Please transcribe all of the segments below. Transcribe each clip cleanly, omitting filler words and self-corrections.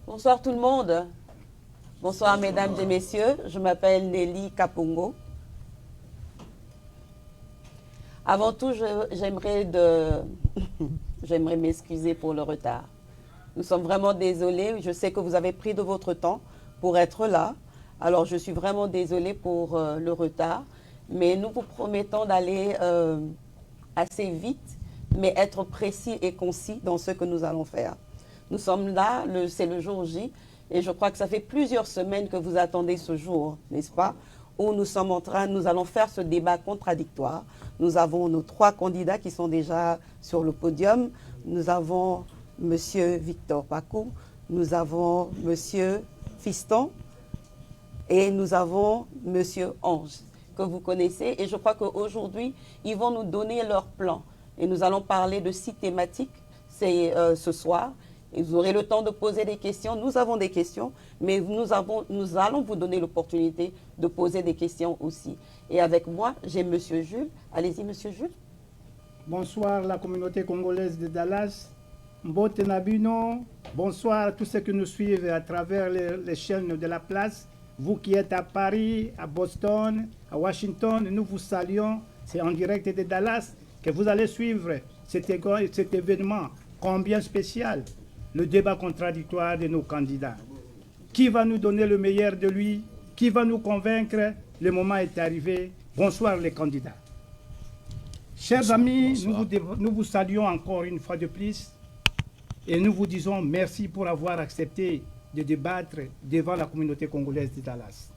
Bonsoir tout le monde. Bonsoir mesdames et messieurs. Je m'appelle Nelly Kapongo. Avant tout, j'aimerais m'excuser pour le retard. Nous sommes vraiment désolés. Je sais que vous avez pris de votre temps pour être là. Alors, je suis vraiment désolée pour le retard. Mais nous vous promettons d'aller assez vite, mais être précis et concis dans ce que nous allons faire. Nous sommes là, c'est le jour J, et je crois que ça fait plusieurs semaines que vous attendez ce jour, n'est-ce pas, où nous allons faire ce débat contradictoire. Nous avons nos 3 candidats qui sont déjà sur le podium. Nous avons M. Victor Pakou, nous avons M. Fiston et nous avons M. Ange, que vous connaissez. Et je crois qu'aujourd'hui, ils vont nous donner leur plan. Et nous allons parler de 6 thématiques ce soir. Et vous aurez le temps de poser des questions. Nous avons des questions, mais nous allons vous donner l'opportunité de poser des questions aussi. Et avec moi, j'ai M. Jules. Allez-y, M. Jules. Bonsoir la communauté congolaise de Dallas. Mbote Nabino. Bonsoir à tous ceux qui nous suivent à travers les chaînes de la place. Vous qui êtes à Paris, à Boston, à Washington, nous vous saluons. C'est en direct de Dallas que vous allez suivre cet événement combien spécial. Le débat contradictoire de nos candidats. Qui va nous donner le meilleur de lui? Qui va nous convaincre? Le moment est arrivé. Bonsoir les candidats. Chers amis, nous vous saluons encore une fois de plus et nous vous disons merci pour avoir accepté de débattre devant la communauté congolaise de Dallas.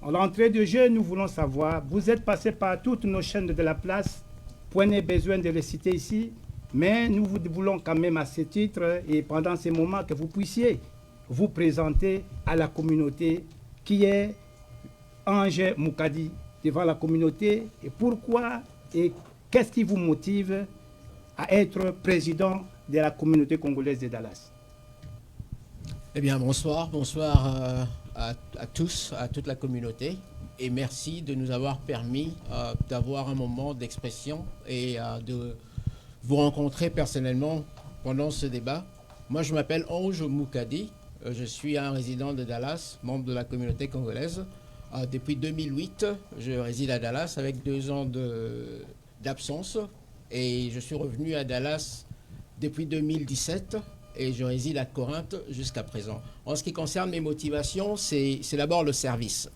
En l'entrée de jeu, nous voulons savoir, vous êtes passé par toutes nos chaînes de la place, point n'est besoin de les citer ici, mais nous vous voulons quand même à ce titre et pendant ces moments que vous puissiez vous présenter à la communauté qui est Ange Moukadi devant la communauté et pourquoi et qu'est-ce qui vous motive à être président de la communauté congolaise de Dallas. Eh bien, bonsoir à tous, à toute la communauté et merci de nous avoir permis d'avoir un moment d'expression et de vous rencontrer personnellement pendant ce débat. Moi, je m'appelle Ange Moukadi. Je suis un résident de Dallas, membre de la communauté congolaise. Depuis 2008, je réside à Dallas avec 2 ans d'absence. Et je suis revenu à Dallas depuis 2017 et je réside à Corinthe jusqu'à présent. En ce qui concerne mes motivations, c'est d'abord le service.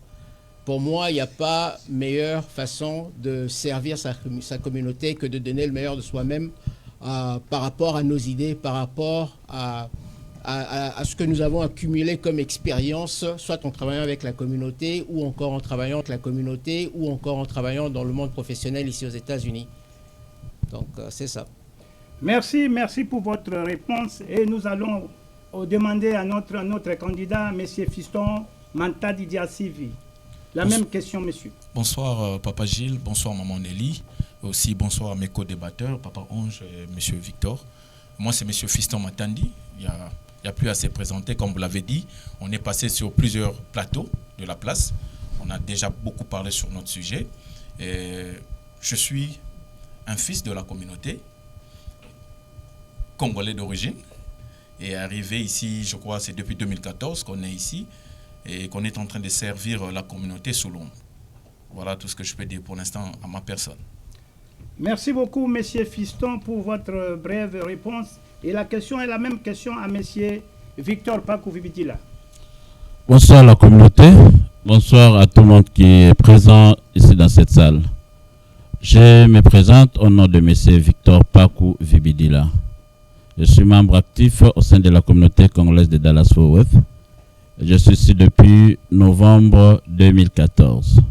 Pour moi, il n'y a pas meilleure façon de servir sa communauté que de donner le meilleur de soi-même par rapport à nos idées, par rapport à ce que nous avons accumulé comme expérience, soit en travaillant avec la communauté, ou encore en travaillant avec la communauté, ou encore en travaillant dans le monde professionnel ici aux États-Unis. Donc, c'est ça. Merci pour votre réponse. Et nous allons demander à notre candidat, M. Fiston Mantadi Diasivi. Même question, monsieur. Bonsoir, Papa Gilles. Bonsoir, Maman Nelly. Aussi, bonsoir à mes co-débatteurs, Papa Ange et M. Victor. Moi, c'est M. Fiston Matandi. Il n'y a plus à se présenter. Comme vous l'avez dit, on est passé sur plusieurs plateaux de la place. On a déjà beaucoup parlé sur notre sujet. Et je suis un fils de la communauté, congolais d'origine. Et arrivé ici, je crois, c'est depuis 2014 qu'on est ici. Et qu'on est en train de servir la communauté sous l'ombre. Voilà tout ce que je peux dire pour l'instant à ma personne. Merci beaucoup, M. Fiston, pour votre brève réponse. Et la question est la même question à M. Victor Pakou Vibidila. Bonsoir la communauté. Bonsoir à tout le monde qui est présent ici dans cette salle. Je me présente au nom de M. Victor Pakou Vibidila. Je suis membre actif au sein de la communauté congolaise de Dallas-Fort Worth. Je suis ici depuis novembre 2014.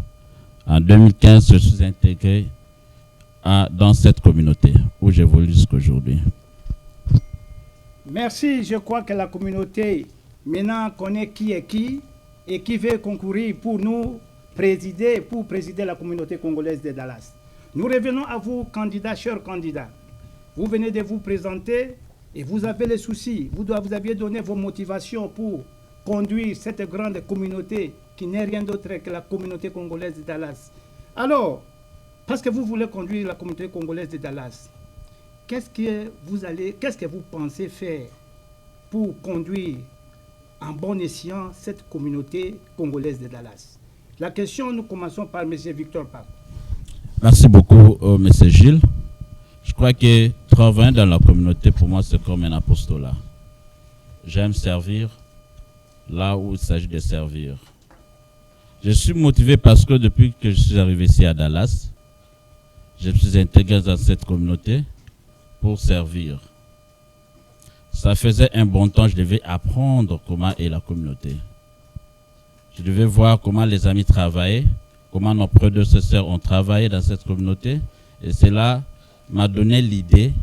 En 2015, je suis intégré dans cette communauté où j'évolue jusqu'aujourd'hui. Merci. Je crois que la communauté maintenant connaît qui est qui et qui veut concourir pour nous présider la communauté congolaise de Dallas. Nous revenons à vous, candidats, chers candidats. Vous venez de vous présenter et vous avez les soucis. Vous aviez donné vos motivations pour conduire cette grande communauté qui n'est rien d'autre que la communauté congolaise de Dallas. Alors, parce que vous voulez conduire la communauté congolaise de Dallas, qu'est-ce que vous pensez faire pour conduire en bon escient cette communauté congolaise de Dallas? La question, nous commençons par M. Victor Pakou. Merci beaucoup, M. Gilles. Je crois que travailler dans la communauté, pour moi, c'est comme un apostolat. J'aime servir là où il s'agit de servir. Je suis motivé parce que depuis que je suis arrivé ici à Dallas, je me suis intégré dans cette communauté pour servir. Ça faisait un bon temps, je devais apprendre comment est la communauté. Je devais voir comment les amis travaillaient, comment nos prédécesseurs ont travaillé dans cette communauté. Et cela m'a donné l'idée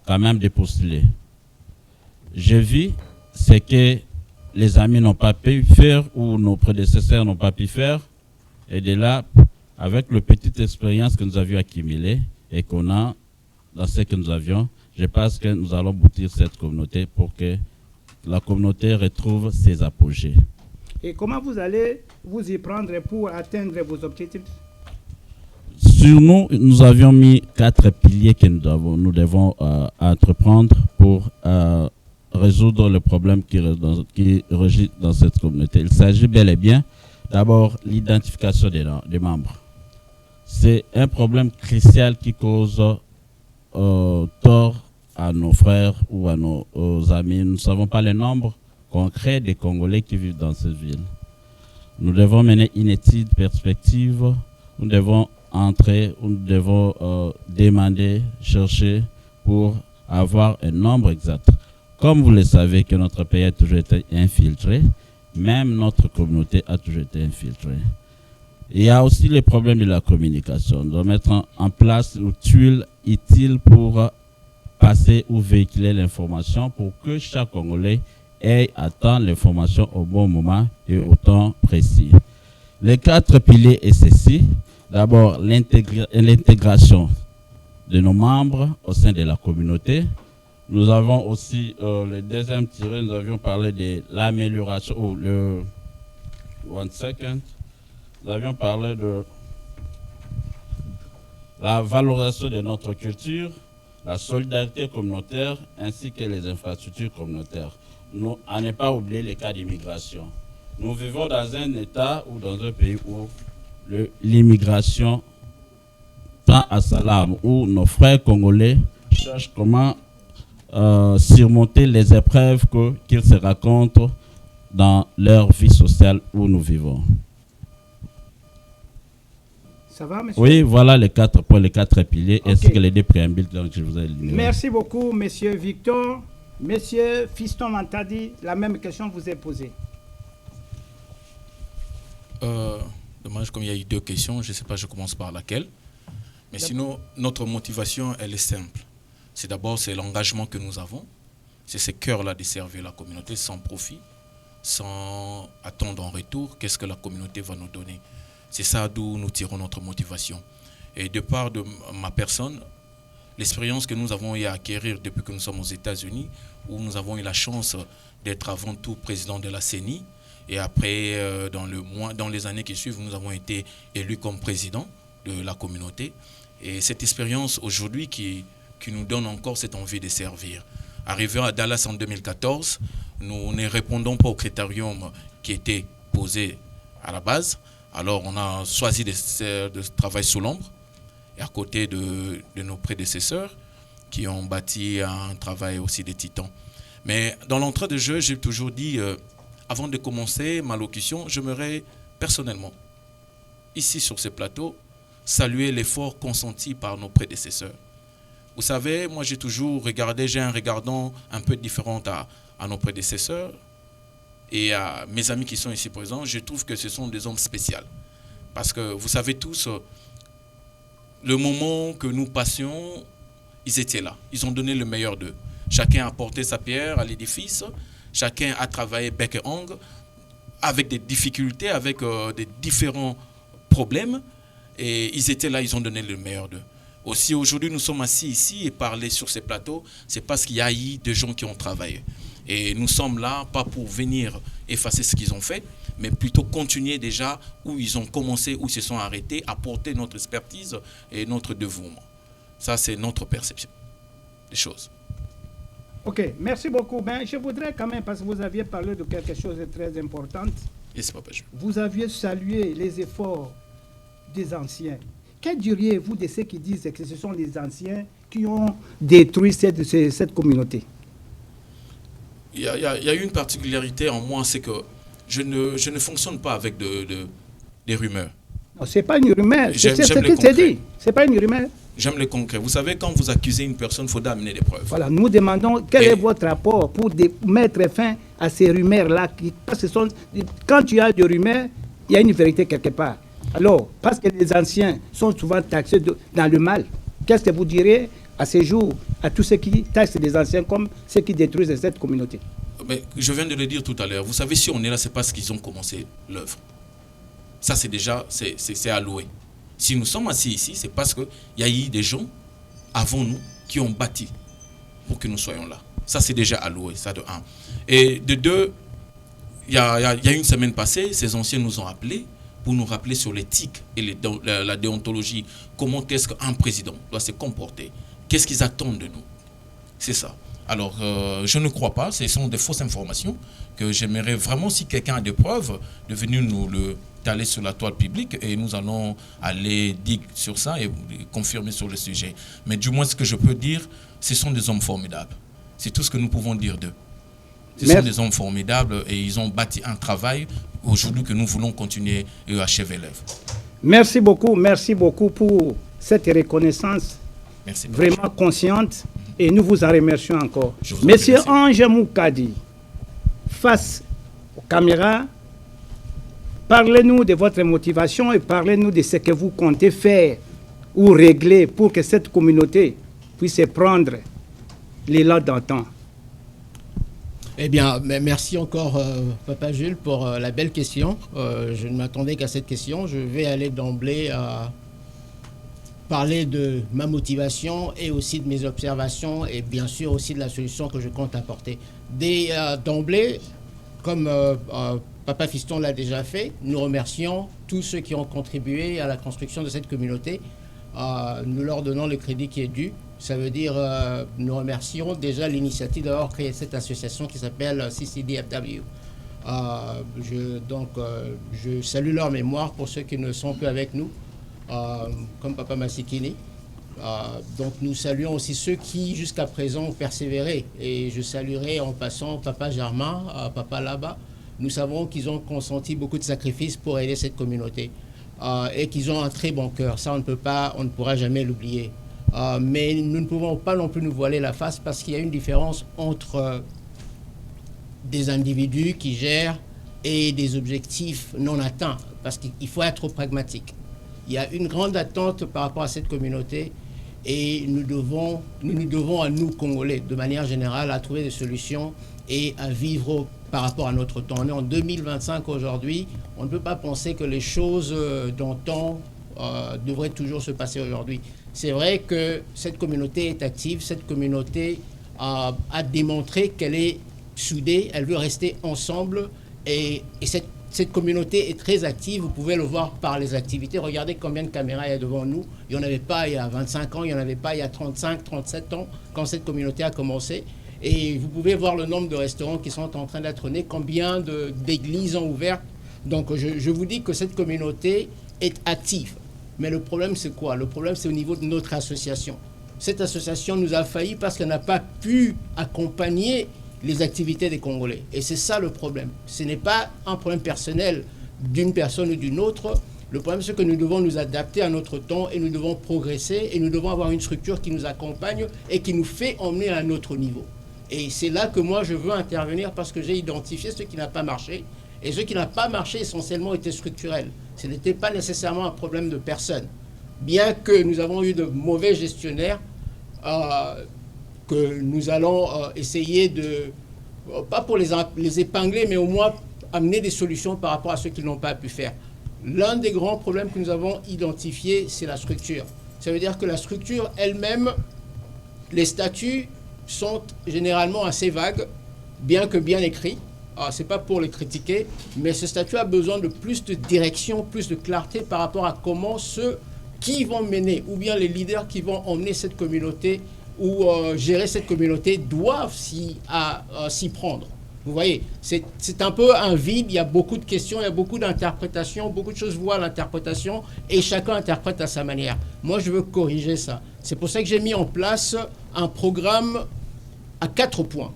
quand même de postuler. J'ai vu ce que les amis n'ont pas pu faire ou nos prédécesseurs n'ont pas pu faire. Et de là, avec la petite expérience que nous avions accumulée et qu'on a dans ce que nous avions, je pense que nous allons bâtir cette communauté pour que la communauté retrouve ses apogées. Et comment vous allez vous y prendre pour atteindre vos objectifs? Sur nous, nous avions mis 4 piliers que nous devons entreprendre pour résoudre le problème qui régit dans cette communauté. Il s'agit bel et bien, d'abord, l'identification des membres. C'est un problème crucial qui cause tort à nos frères ou à nos amis. Nous ne savons pas le nombre concret des Congolais qui vivent dans cette ville. Nous devons mener une étude perspective. Nous devons entrer, nous devons demander, chercher pour avoir un nombre exact. Comme vous le savez que notre pays a toujours été infiltré, même notre communauté a toujours été infiltrée. Il y a aussi le problème de la communication. On doit mettre en place une tuile utile pour passer ou véhiculer l'information pour que chaque Congolais ait à temps l'information au bon moment et au temps précis. Les 4 piliers est ceci. D'abord, l'intégration de nos membres au sein de la communauté. Nous avons aussi le deuxième tiré, nous avions parlé de l'amélioration, nous avions parlé de la valorisation de notre culture, la solidarité communautaire ainsi que les infrastructures communautaires. Nous, à ne pas oublier les cas d'immigration. Nous vivons dans un État ou dans un pays où l'immigration tend à sa larme, où nos frères congolais cherchent comment surmonter les épreuves qu'ils se racontent dans leur vie sociale où nous vivons. Ça va, monsieur? Oui, voilà les 4 points, les 4 piliers, okay, ainsi que les 2 préambules que je vous ai énumérés. Merci beaucoup, monsieur Victor. Monsieur Fiston Matadi, la même question vous est posée. Dommage, comme il y a eu 2 questions, je ne sais pas, je commence par laquelle. Mais sinon, notre motivation, elle est simple. C'est d'abord, c'est l'engagement que nous avons. C'est ce cœur-là de servir la communauté sans profit, sans attendre en retour qu'est-ce que la communauté va nous donner. C'est ça d'où nous tirons notre motivation. Et de part de ma personne, l'expérience que nous avons eu à acquérir depuis que nous sommes aux États-Unis, où nous avons eu la chance d'être avant tout président de la CENI, et après, dans les années qui suivent, nous avons été élus comme président de la communauté. Et cette expérience aujourd'hui qui nous donne encore cette envie de servir. Arrivé à Dallas en 2014, nous ne répondons pas au critérium qui était posé à la base. Alors on a choisi de travailler sous l'ombre et à côté de nos prédécesseurs qui ont bâti un travail aussi de titans. Mais dans l'entrée de jeu, j'ai toujours dit, avant de commencer ma locution, j'aimerais personnellement, ici sur ce plateau, saluer l'effort consenti par nos prédécesseurs. Vous savez, moi j'ai toujours regardé, j'ai un regardant un peu différent à nos prédécesseurs et à mes amis qui sont ici présents. Je trouve que ce sont des hommes spéciaux. Parce que vous savez tous, le moment que nous passions, ils étaient là. Ils ont donné le meilleur d'eux. Chacun a apporté sa pierre à l'édifice. Chacun a travaillé bec et ongle avec des difficultés, avec des différents problèmes. Et ils étaient là, ils ont donné le meilleur d'eux. Aussi, aujourd'hui, nous sommes assis ici et parler sur ces plateaux, c'est parce qu'il y a eu des gens qui ont travaillé. Et nous sommes là, pas pour venir effacer ce qu'ils ont fait, mais plutôt continuer déjà où ils ont commencé, où ils se sont arrêtés, apporter notre expertise et notre dévouement. Ça, c'est notre perception des choses. Ok, merci beaucoup. Ben, je voudrais quand même, parce que vous aviez parlé de quelque chose de très important, Yes, Papa Jules. vous aviez salué les efforts des anciens. Que diriez-vous de ceux qui disent que ce sont les anciens qui ont détruit cette communauté? Il y a une particularité en moi, c'est que je ne fonctionne pas avec des rumeurs. Non, ce n'est pas une rumeur, c'est J'aime ce les qui s'est concrets. dit. Ce n'est pas une rumeur. J'aime le concret. Vous savez, quand vous accusez une personne, il faut amener des preuves. Voilà, nous demandons quel Et- est votre rapport pour mettre fin à ces rumeurs-là. Parce que quand tu as des rumeurs, il y a une vérité quelque part. Alors, parce que les anciens sont souvent taxés dans le mal, qu'est-ce que vous direz à ces jours à tous ceux qui taxent les anciens comme ceux qui détruisent cette communauté? Mais je viens de le dire tout à l'heure. Vous savez, si on est là, c'est parce qu'ils ont commencé l'œuvre. Ça, c'est déjà, c'est alloué. Si nous sommes assis ici, c'est parce qu'il y a eu des gens avant nous qui ont bâti pour que nous soyons là. Ça, c'est déjà alloué, ça de un. Et de deux, il y a une semaine passée, ces anciens nous ont appelés pour nous rappeler sur l'éthique et la déontologie. Comment est-ce qu'un président doit se comporter? Qu'est-ce qu'ils attendent de nous? C'est ça. Alors, je ne crois pas, ce sont des fausses informations que j'aimerais vraiment, si quelqu'un a des preuves, de venir nous le d'aller sur la toile publique et nous allons aller dire sur ça et confirmer sur le sujet. Mais du moins, ce que je peux dire, ce sont des hommes formidables. C'est tout ce que nous pouvons dire d'eux. Ce sont des hommes formidables et ils ont bâti un travail aujourd'hui que nous voulons continuer et achever l'œuvre. Merci beaucoup pour cette reconnaissance Merci. vraiment consciente et nous vous en remercions encore. Je vous en Monsieur remercie. Ange Moukadi, face aux caméras, parlez-nous de votre motivation et parlez-nous de ce que vous comptez faire ou régler pour que cette communauté puisse prendre l'élan d'antan. Eh bien, merci encore, Papa Jules, pour la belle question. Je ne m'attendais qu'à cette question. Je vais aller d'emblée à parler de ma motivation et aussi de mes observations et bien sûr aussi de la solution que je compte apporter. D'emblée, comme Papa Fiston l'a déjà fait, nous remercions tous ceux qui ont contribué à la construction de cette communauté. Nous leur donnons le crédit qui est dû. Ça veut dire, nous remercions déjà l'initiative d'avoir créé cette association qui s'appelle CCDFW. Je salue leur mémoire pour ceux qui ne sont plus avec nous, comme Papa Massikini. Donc nous saluons aussi ceux qui jusqu'à présent ont persévéré. Et je saluerai en passant Papa Germain, Papa Laba. Nous savons qu'ils ont consenti beaucoup de sacrifices pour aider cette communauté. Et qu'ils ont un très bon cœur. Ça, on ne pourra jamais l'oublier. Mais nous ne pouvons pas non plus nous voiler la face parce qu'il y a une différence entre des individus qui gèrent et des objectifs non atteints. Parce qu'il faut être pragmatique. Il y a une grande attente par rapport à cette communauté et nous nous devons à nous, Congolais, de manière générale, à trouver des solutions et à vivre par rapport à notre temps. On est en 2025 aujourd'hui. On ne peut pas penser que les choses d'antan devraient toujours se passer aujourd'hui. C'est vrai que cette communauté est active, cette communauté a démontré qu'elle est soudée, elle veut rester ensemble et cette communauté est très active, vous pouvez le voir par les activités. Regardez combien de caméras il y a devant nous. Il n'y en avait pas il y a 25 ans, il n'y en avait pas il y a 35, 37 ans quand cette communauté a commencé. Et vous pouvez voir le nombre de restaurants qui sont en train d'être nés, combien d'églises ont ouvert. Donc je vous dis que cette communauté est active. Mais le problème c'est quoi? Le problème c'est au niveau de notre association. Cette association nous a failli parce qu'elle n'a pas pu accompagner les activités des Congolais. Et c'est ça le problème. Ce n'est pas un problème personnel d'une personne ou d'une autre. Le problème, c'est que nous devons nous adapter à notre temps et nous devons progresser et nous devons avoir une structure qui nous accompagne et qui nous fait emmener à un autre niveau. Et c'est là que moi, je veux intervenir parce que j'ai identifié ce qui n'a pas marché. Et ce qui n'a pas marché, essentiellement, était structurel. Ce n'était pas nécessairement un problème de personne. Bien que nous avons eu de mauvais gestionnaires, que nous allons essayer de, pas pour les épingler, mais au moins amener des solutions par rapport à ce qu'ils n'ont pas pu faire. L'un des grands problèmes que nous avons identifié, c'est la structure. Ça veut dire que la structure elle-même, les statuts sont généralement assez vagues, bien que bien écrits. Ce n'est pas pour les critiquer, mais ce statut a besoin de plus de direction, plus de clarté par rapport à comment ceux qui vont mener, ou bien les leaders qui vont emmener cette communauté ou gérer cette communauté doivent s'y prendre. Vous voyez, c'est un peu un vide, il y a beaucoup de questions, il y a beaucoup d'interprétations, beaucoup de choses voient l'interprétation et chacun interprète à sa manière. Moi, je veux corriger ça. C'est pour ça que j'ai mis en place un programme à 4 points.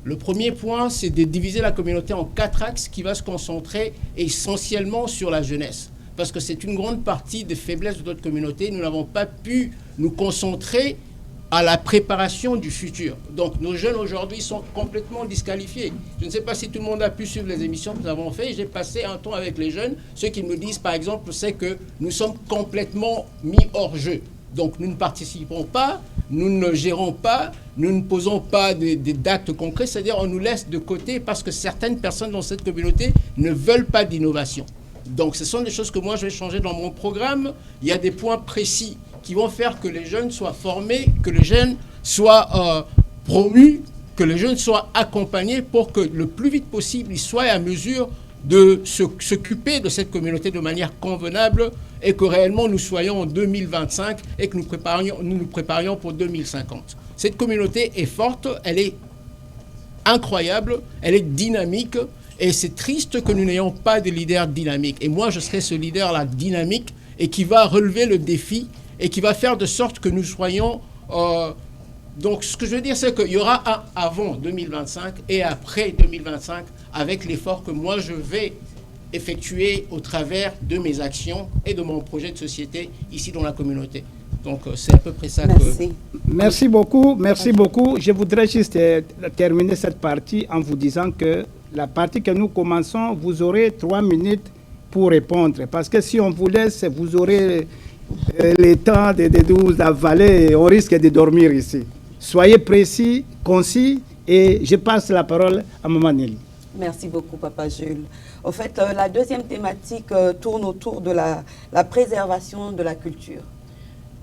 Le premier point, c'est de diviser la communauté en 4 axes qui va se concentrer essentiellement sur la jeunesse. Parce que c'est une grande partie des faiblesses de notre communauté. Nous n'avons pas pu nous concentrer à la préparation du futur. Donc nos jeunes aujourd'hui sont complètement disqualifiés. Je ne sais pas si tout le monde a pu suivre les émissions que nous avons faites. J'ai passé un temps avec les jeunes. Ceux qui me disent par exemple, c'est que nous sommes complètement mis hors jeu. Donc nous ne participons pas, nous ne gérons pas, nous ne posons pas d'actes concrets, c'est-à-dire on nous laisse de côté parce que certaines personnes dans cette communauté ne veulent pas d'innovation. Donc ce sont des choses que moi je vais changer dans mon programme. Il y a des points précis qui vont faire que les jeunes soient formés, que les jeunes soient promus, que les jeunes soient accompagnés pour que le plus vite possible, ils soient à mesure de s'occuper de cette communauté de manière convenable et que réellement nous soyons en 2025 et que nous nous préparions pour 2050. Cette communauté est forte, elle est incroyable, elle est dynamique et c'est triste que nous n'ayons pas de leader dynamique. Et moi, je serai ce leader-là dynamique et qui va relever le défi et qui va faire de sorte que nous soyons... donc, ce que je veux dire, c'est qu'il y aura un avant 2025 et après 2025 avec l'effort que moi, je vais effectuer au travers de mes actions et de mon projet de société ici dans la communauté. Donc, c'est à peu près ça. Merci. Merci beaucoup, merci beaucoup. Je voudrais juste terminer cette partie en vous disant que la partie que nous commençons, vous aurez 3 minutes pour répondre. Parce que si on vous laisse, vous aurez le temps de nous avaler et on risque de dormir ici. Soyez précis, concis et je passe la parole à Maman Nelly. Merci beaucoup, Papa Jules. En fait, la deuxième thématique tourne autour de la préservation de la culture.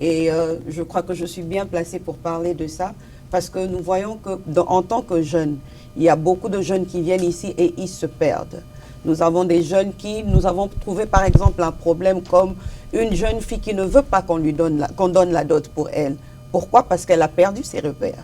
Et je crois que je suis bien placée pour parler de ça parce que nous voyons que en tant que jeunes, il y a beaucoup de jeunes qui viennent ici et ils se perdent. Nous avons des jeunes nous avons trouvé par exemple un problème comme une jeune fille qui ne veut pas qu'on donne la dot pour elle. Pourquoi? Parce qu'elle a perdu ses repères.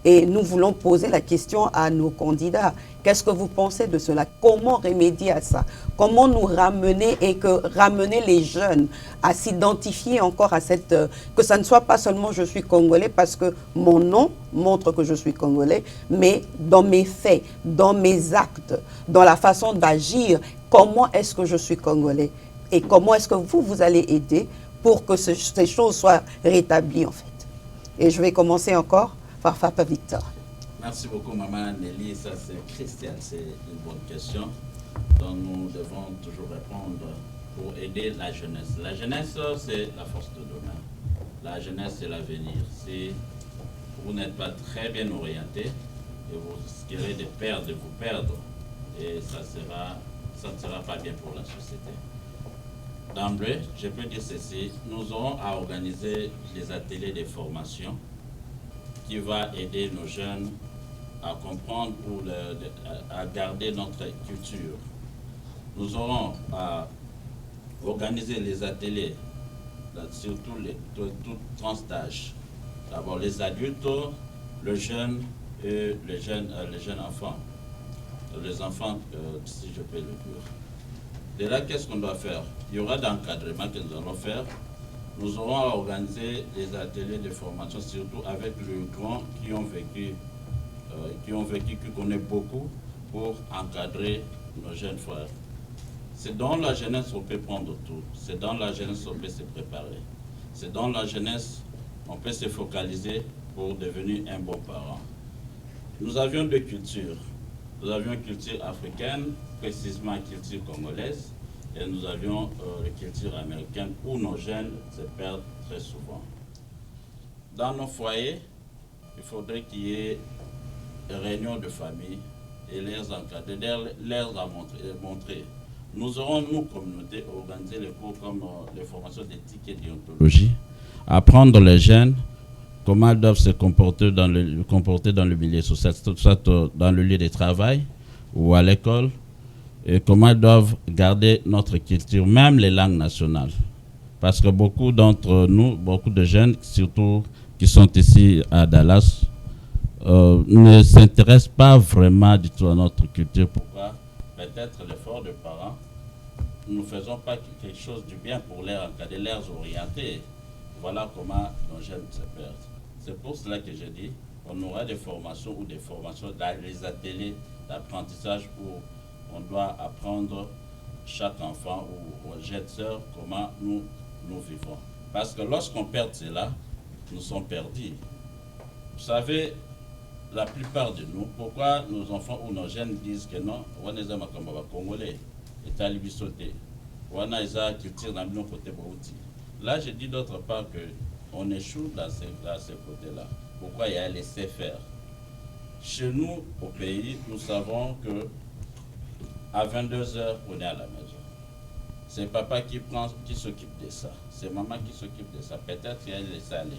Et nous voulons poser la question à nos candidats. Qu'est-ce que vous pensez de cela? Comment remédier à ça? Comment nous ramener et ramener les jeunes à s'identifier encore à cette... que ça ne soit pas seulement je suis congolais parce que mon nom montre que je suis congolais, mais dans mes faits, dans mes actes, dans la façon d'agir, comment est-ce que je suis congolais? Et comment est-ce que vous allez aider pour que ces choses soient rétablies en fait? Et je vais commencer encore par Papa Victor. Merci beaucoup, Maman Nelly. Ça, c'est Christian, c'est une bonne question dont nous devons toujours répondre pour aider la jeunesse. La jeunesse, c'est la force de demain. La jeunesse, c'est l'avenir. Si vous n'êtes pas très bien orienté, et vous risquerez de vous perdre, et ça ne sera pas bien pour la société. D'emblée, je peux dire ceci, nous aurons à organiser des ateliers de formation qui va aider nos jeunes à comprendre ou à garder notre culture. Nous aurons à organiser les ateliers, surtout tout tranche d'âge. D'abord les adultes, le jeune et les jeunes enfants. Les enfants, si je peux le dire. De là, qu'est-ce qu'on doit faire? Il y aura d'encadrement que nous allons faire. Nous aurons à organiser des ateliers de formation, surtout avec les grands qui ont vécu, qui connaissent beaucoup, pour encadrer nos jeunes frères. C'est dans la jeunesse qu'on peut prendre tout. C'est dans la jeunesse qu'on peut se préparer. C'est dans la jeunesse qu'on peut se focaliser pour devenir un bon parent. Nous avions deux cultures. Nous avions une culture africaine, précisément une culture congolaise, et nous avions la culture américaine où nos jeunes se perdent très souvent. Dans nos foyers, il faudrait qu'il y ait des réunions de famille et les encadrer, leur montrer. Nous aurons, nous, communauté, organiser les cours comme les formations d'éthique et déontologie, apprendre les jeunes comment ils doivent se comporter dans le milieu social, soit dans le lieu de travail ou à l'école, et comment ils doivent garder notre culture, même les langues nationales. Parce que beaucoup d'entre nous, beaucoup de jeunes, surtout qui sont ici à Dallas ne s'intéressent pas vraiment du tout à notre culture. Pourquoi? Peut-être l'effort des parents, nous ne faisons pas quelque chose du bien pour les encadrer, les orienter. Voilà comment nos jeunes se perdent. C'est pour cela que je dis, on aura des formations ou des formations dans les ateliers d'apprentissage où on doit apprendre chaque enfant ou aux jeunes sœurs comment nous vivons. Parce que lorsqu'on perd cela, nous sommes perdus. Vous savez, la plupart de nous, pourquoi nos enfants ou nos jeunes disent que non, on est des Congolais, et talibisoté, on a des cultures dans nos côtés. Là, je dis d'autre part qu'on échoue dans ces côtés-là. Pourquoi il y a laissé faire? Chez nous, au pays, nous savons que à 22h, on est à la maison. C'est papa qui s'occupe de ça. C'est maman qui s'occupe de ça. Peut-être qu'il y a laissé aller.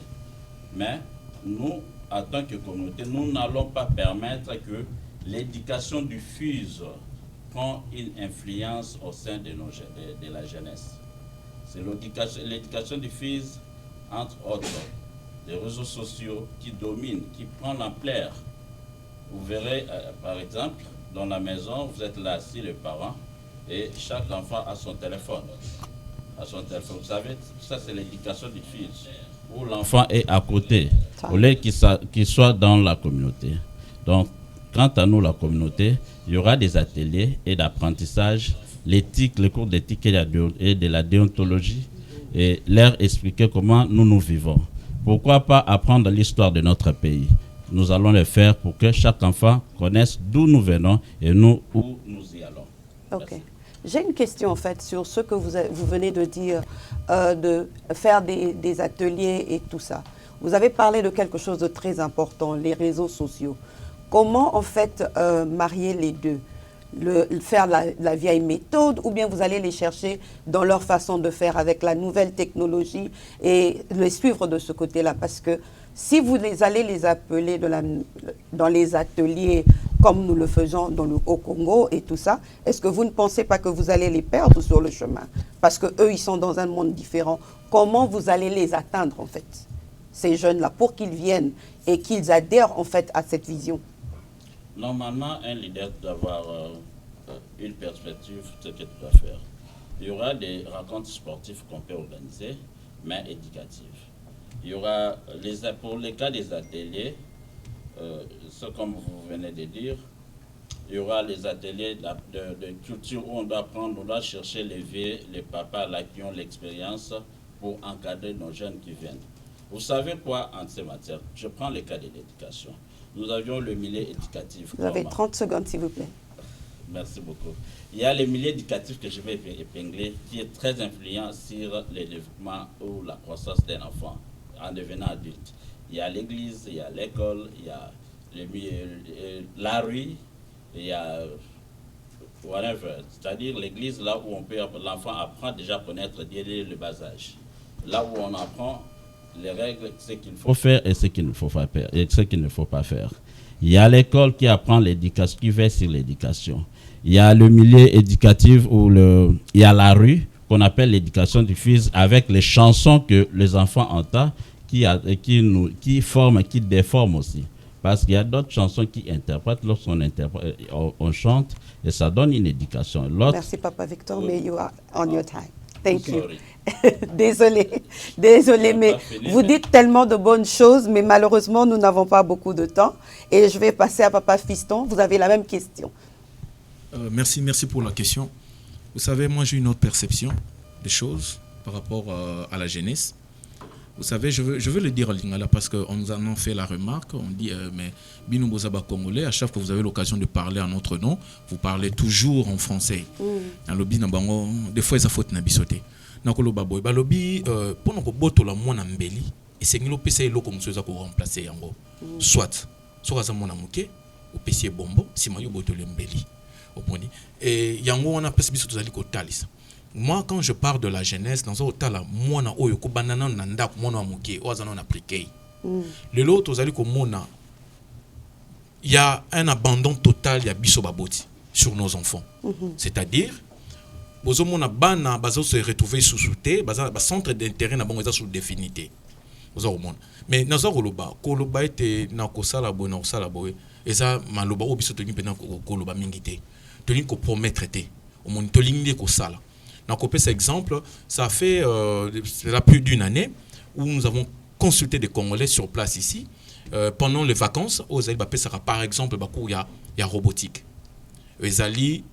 Mais nous, en tant que communauté, nous n'allons pas permettre que l'éducation diffuse prend une influence au sein de la jeunesse. C'est l'éducation diffuse, entre autres, les réseaux sociaux qui dominent, qui prennent l'ampleur. Vous verrez, par exemple, dans la maison, vous êtes là assis, les parents, et chaque enfant a son téléphone. Vous savez, ça c'est l'éducation diffuse, où l'enfant est à côté, au lieu qu'il soit dans la communauté. Donc, quant à nous, la communauté, il y aura des ateliers et d'apprentissage, l'éthique, le cours d'éthique et de la déontologie, et leur expliquer comment nous vivons. Pourquoi pas apprendre l'histoire de notre pays? Nous allons le faire pour que chaque enfant connaisse d'où nous venons et où nous y allons. Ok. J'ai une question en fait sur ce que vous venez de dire, de faire des ateliers et tout ça. Vous avez parlé de quelque chose de très important, les réseaux sociaux. Comment en fait marier les deux? Faire la vieille méthode, ou bien vous allez les chercher dans leur façon de faire avec la nouvelle technologie et les suivre de ce côté-là? Parce que si vous allez les appeler dans les ateliers comme nous le faisons au Congo et tout ça, est-ce que vous ne pensez pas que vous allez les perdre sur le chemin? Parce qu'eux, ils sont dans un monde différent. Comment vous allez les atteindre en fait, ces jeunes-là, pour qu'ils viennent et qu'ils adhèrent en fait à cette vision? Normalement, un leader doit avoir une perspective de ce qu'il doit faire. Il y aura des rencontres sportives qu'on peut organiser, mais éducatives. Il y aura, pour les cas des ateliers, comme vous venez de dire, il y aura les ateliers de culture où on doit chercher les papas là qui ont l'expérience pour encadrer nos jeunes qui viennent. Vous savez quoi en ces matières? Je prends le cas de l'éducation. Nous avions le milieu éducatif. Vous avez 30 secondes, s'il vous plaît. Merci beaucoup. Il y a le milieu éducatif que je vais épingler, qui est très influent sur le développement ou la croissance d'un enfant en devenant adulte. Il y a l'église, il y a l'école, il y a la rue, il y a whatever. C'est-à-dire l'église, là où l'enfant apprend déjà à connaître dès le bas âge. Là où on apprend les règles, ce qu'il faut faire et ce qu'il ne faut pas faire, et ce qu'il ne faut pas faire. Il y a l'école qui apprend l'éducation, qui veille sur l'éducation. Il y a le milieu éducatif où il y a la rue qu'on appelle l'éducation diffuse avec les chansons que les enfants entendent qui forment, qui déforment aussi. Parce qu'il y a d'autres chansons qui interprètent, lorsqu'on interprète, on chante et ça donne une éducation. Merci Papa Victor, mais you are on your time. Thank you. Désolé, mais vous dites tellement de bonnes choses, mais malheureusement, nous n'avons pas beaucoup de temps. Et je vais passer à Papa Fiston. Vous avez la même question. Merci pour la question. Vous savez, moi, j'ai une autre perception des choses par rapport à la jeunesse. Vous savez, je veux le dire à Lingala parce qu'on nous en a fait la remarque. On dit, mais Bino Bozaba Congolais, à chaque fois que vous avez l'occasion de parler en notre nom, vous parlez toujours en français. Des fois, ça faut na bisoté. Nakolo baboy balobi pour nous boto la mona mbeli et c'est ngilo pesa eloko musoza ko remplacer yango soit soka za mona muke au pesier bombo si mayo boto le mbeli oponi et yango on a pesa biso tozali ko talisa. Moi quand je parle de la jeunesse dans un tala mona oyo ko banana na ndako mona muke ozana na priké le lot tozali ko mona il y a un abandon total ya biso baboti sur nos enfants c'est-à-dire bozomona bana bazo se retrouver sous-souté baza centre d'intérêt na bango eza sous définité oza komona mais naza koloba ete na kosala boye eza maloba oyo biso tolingi mpena koloba mingi te tolingi kopromettre te omoni tolingi nde kosala na kopesa exemple ça fait cela plus d'une année où nous avons consulté des Congolais sur place ici pendant les vacances ozali bapesaka par exemple bakour ya robotique ezali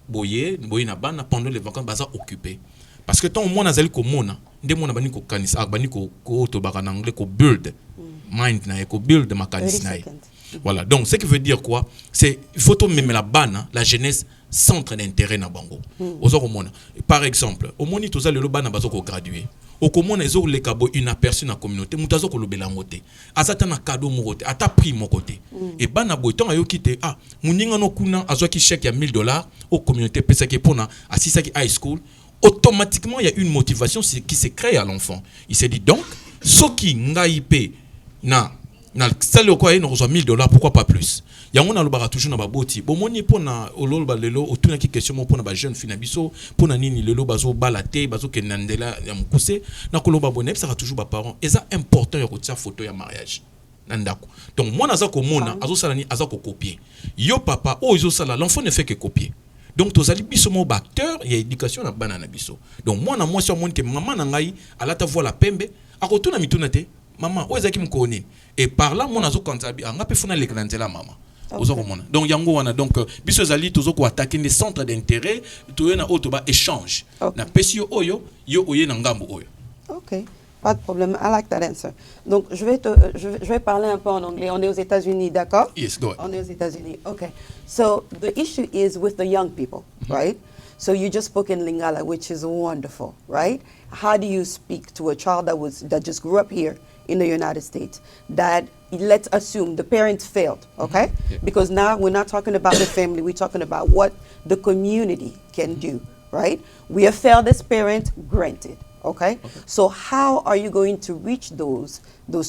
boye na bana pendant les vacances baza occupé parce que tant au moins nazali komona nde mona bani ko kanisa bani ko to baka na anglais ko build mind na ko build makanisi na voilà donc ce qui veut dire quoi c'est il faut to même la bana la jeunesse centre d'intérêt na bango ozo komona par exemple au moni to za le bana bazo ko graduer au komona ezo le kabo une aperçu na communauté mutazo ko lobela ngote azata na cadeau mokote ata prix mokote et bana boyton ayo kité muninga no kuna azo ki chèque ya $1000 au communauté pesa ki pona asisa ki high school automatiquement il y a une motivation qui se crée à l'enfant il se dit donc soki ngaipe na sale quoi il nous reçoit $1000 pourquoi pas plus yango na lobaka toujours na baboti bomoni pona ololo balelo otuna ki question pona ba jeune fille na biso pona nini lelo bazo balate bazo kenandela ya mukuse na koloba bonne ça toujours ba parents et ça important ya kotia photo ya mariage nandako donc moi naza ko mona azo sala ni aza ko copier yo papa o izo sala l'enfant ne fait que copier donc tozali biso mo acteur ya éducation na bana na biso donc moi na moi sur mon que maman na ngai alata voix la pembe akotuna mituna te maman o ezaki mkoni et par là mon azo kantabi anga pe funa le kanzela maman donc yango wana donc biso ezali tozo ko attaquer les centres d'intérêt to na otoba échange na pesio oyo yo oye na ngambo oyo. OK, pas de problème. I like that answer. Donc je vais parler un peu en anglais. On est aux États-Unis, d'accord? Yes, go ahead. On est aux États-Unis. Okay. So the issue is with the young people, right? So you just spoke in Lingala, which is wonderful, right? How do you speak to a child that just grew up here in the United States that, let's assume the parents failed, okay? Yeah. Because now we're not talking about the family, we're talking about what the community can do, right? We have failed as parents, granted, okay? So how are you going to reach those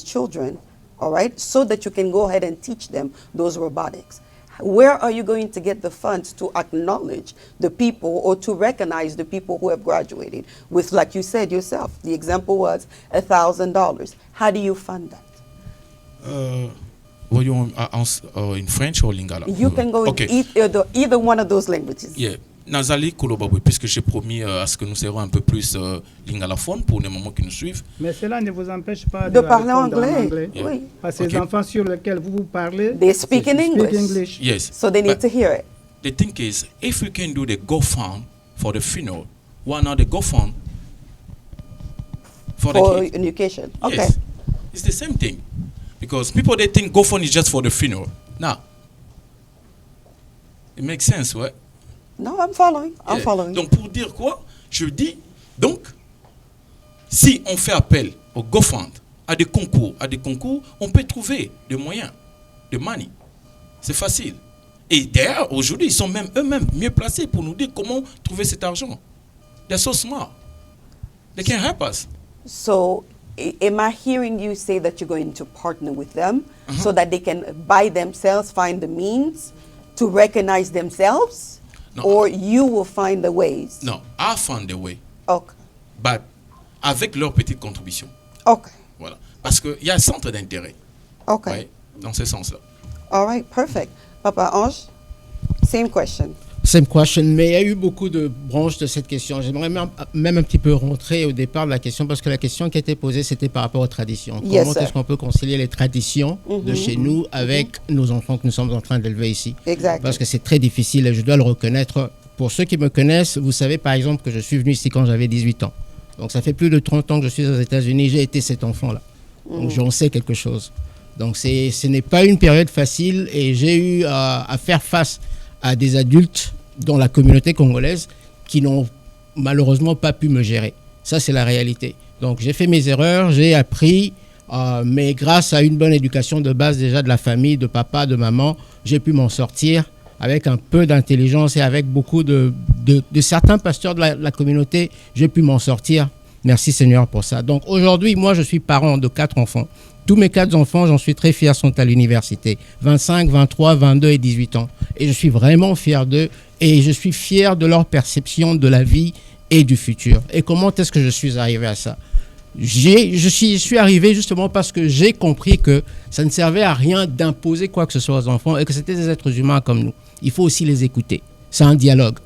children, all right, so that you can go ahead and teach them those robotics? Where are you going to get the funds to acknowledge the people or to recognize the people who have graduated with, like you said yourself, the example was $1,000. How do you fund that? Voyons in French or Lingala. You can go in either one of those languages. Yeah. Nazali Kolobabou, puisque j'ai promis à ce que nous serons un peu plus lingalaphone pour les moments qui nous suivent. Mais cela ne vous empêche pas de parler anglais. Yeah. Oui. Parce que les enfants sur lesquels vous parlez, they speak in English. Yes. So they need to hear it. The thing is, if we can do the GoFund for the funeral, why not the GoFund for the kids? Education? Okay. Yes. It's the same thing. Because people, they think GoFund is just for the funeral. Now, it makes sense, right? No, I'm following. Yeah. I'm following. Donc, pour dire quoi? Je dis, donc, si on fait appel au GoFund, à des concours, on peut trouver des moyens, de money. C'est facile. Et d'ailleurs, aujourd'hui, ils sont même eux-mêmes mieux placés pour nous dire comment trouver cet argent. They're so smart. They can help us. So, am I hearing you say that you're going to partner with them so that they can by themselves find the means to recognize themselves? No. Or you will find the ways? No, I found a way. Okay. But avec leur petite contribution. Okay. Voilà. Parce qu'il y a un centre d'intérêt. Okay. Ouais, dans ce sens-là. All right, perfect. Papa Ange, same question. Same question, mais il y a eu beaucoup de branches de cette question. J'aimerais même un petit peu rentrer au départ de la question, parce que la question qui a été posée, c'était par rapport aux traditions. Yes, Comment est-ce qu'on peut concilier les traditions de chez nous avec nos enfants que nous sommes en train d'élever ici? Exactly. Parce que c'est très difficile et je dois le reconnaître. Pour ceux qui me connaissent, vous savez par exemple que je suis venu ici quand j'avais 18 ans. Donc ça fait plus de 30 ans que je suis aux États-Unis, j'ai été cet enfant-là. Donc j'en sais quelque chose. Donc ce n'est pas une période facile et j'ai eu à faire face à des adultes dans la communauté congolaise qui n'ont malheureusement pas pu me gérer. Ça, c'est la réalité. Donc, j'ai fait mes erreurs, j'ai appris, mais grâce à une bonne éducation de base déjà de la famille, de papa, de maman, j'ai pu m'en sortir avec un peu d'intelligence et avec beaucoup de certains pasteurs de la communauté, j'ai pu m'en sortir. Merci Seigneur pour ça. Donc, aujourd'hui, moi, je suis parent de 4 enfants. Tous mes 4 enfants, j'en suis très fier, sont à l'université. 25, 23, 22 et 18 ans. Et je suis vraiment fier d'eux. Et je suis fier de leur perception de la vie et du futur. Et comment est-ce que je suis arrivé à ça? Je suis arrivé justement parce que j'ai compris que ça ne servait à rien d'imposer quoi que ce soit aux enfants et que c'était des êtres humains comme nous. Il faut aussi les écouter. C'est un dialogue.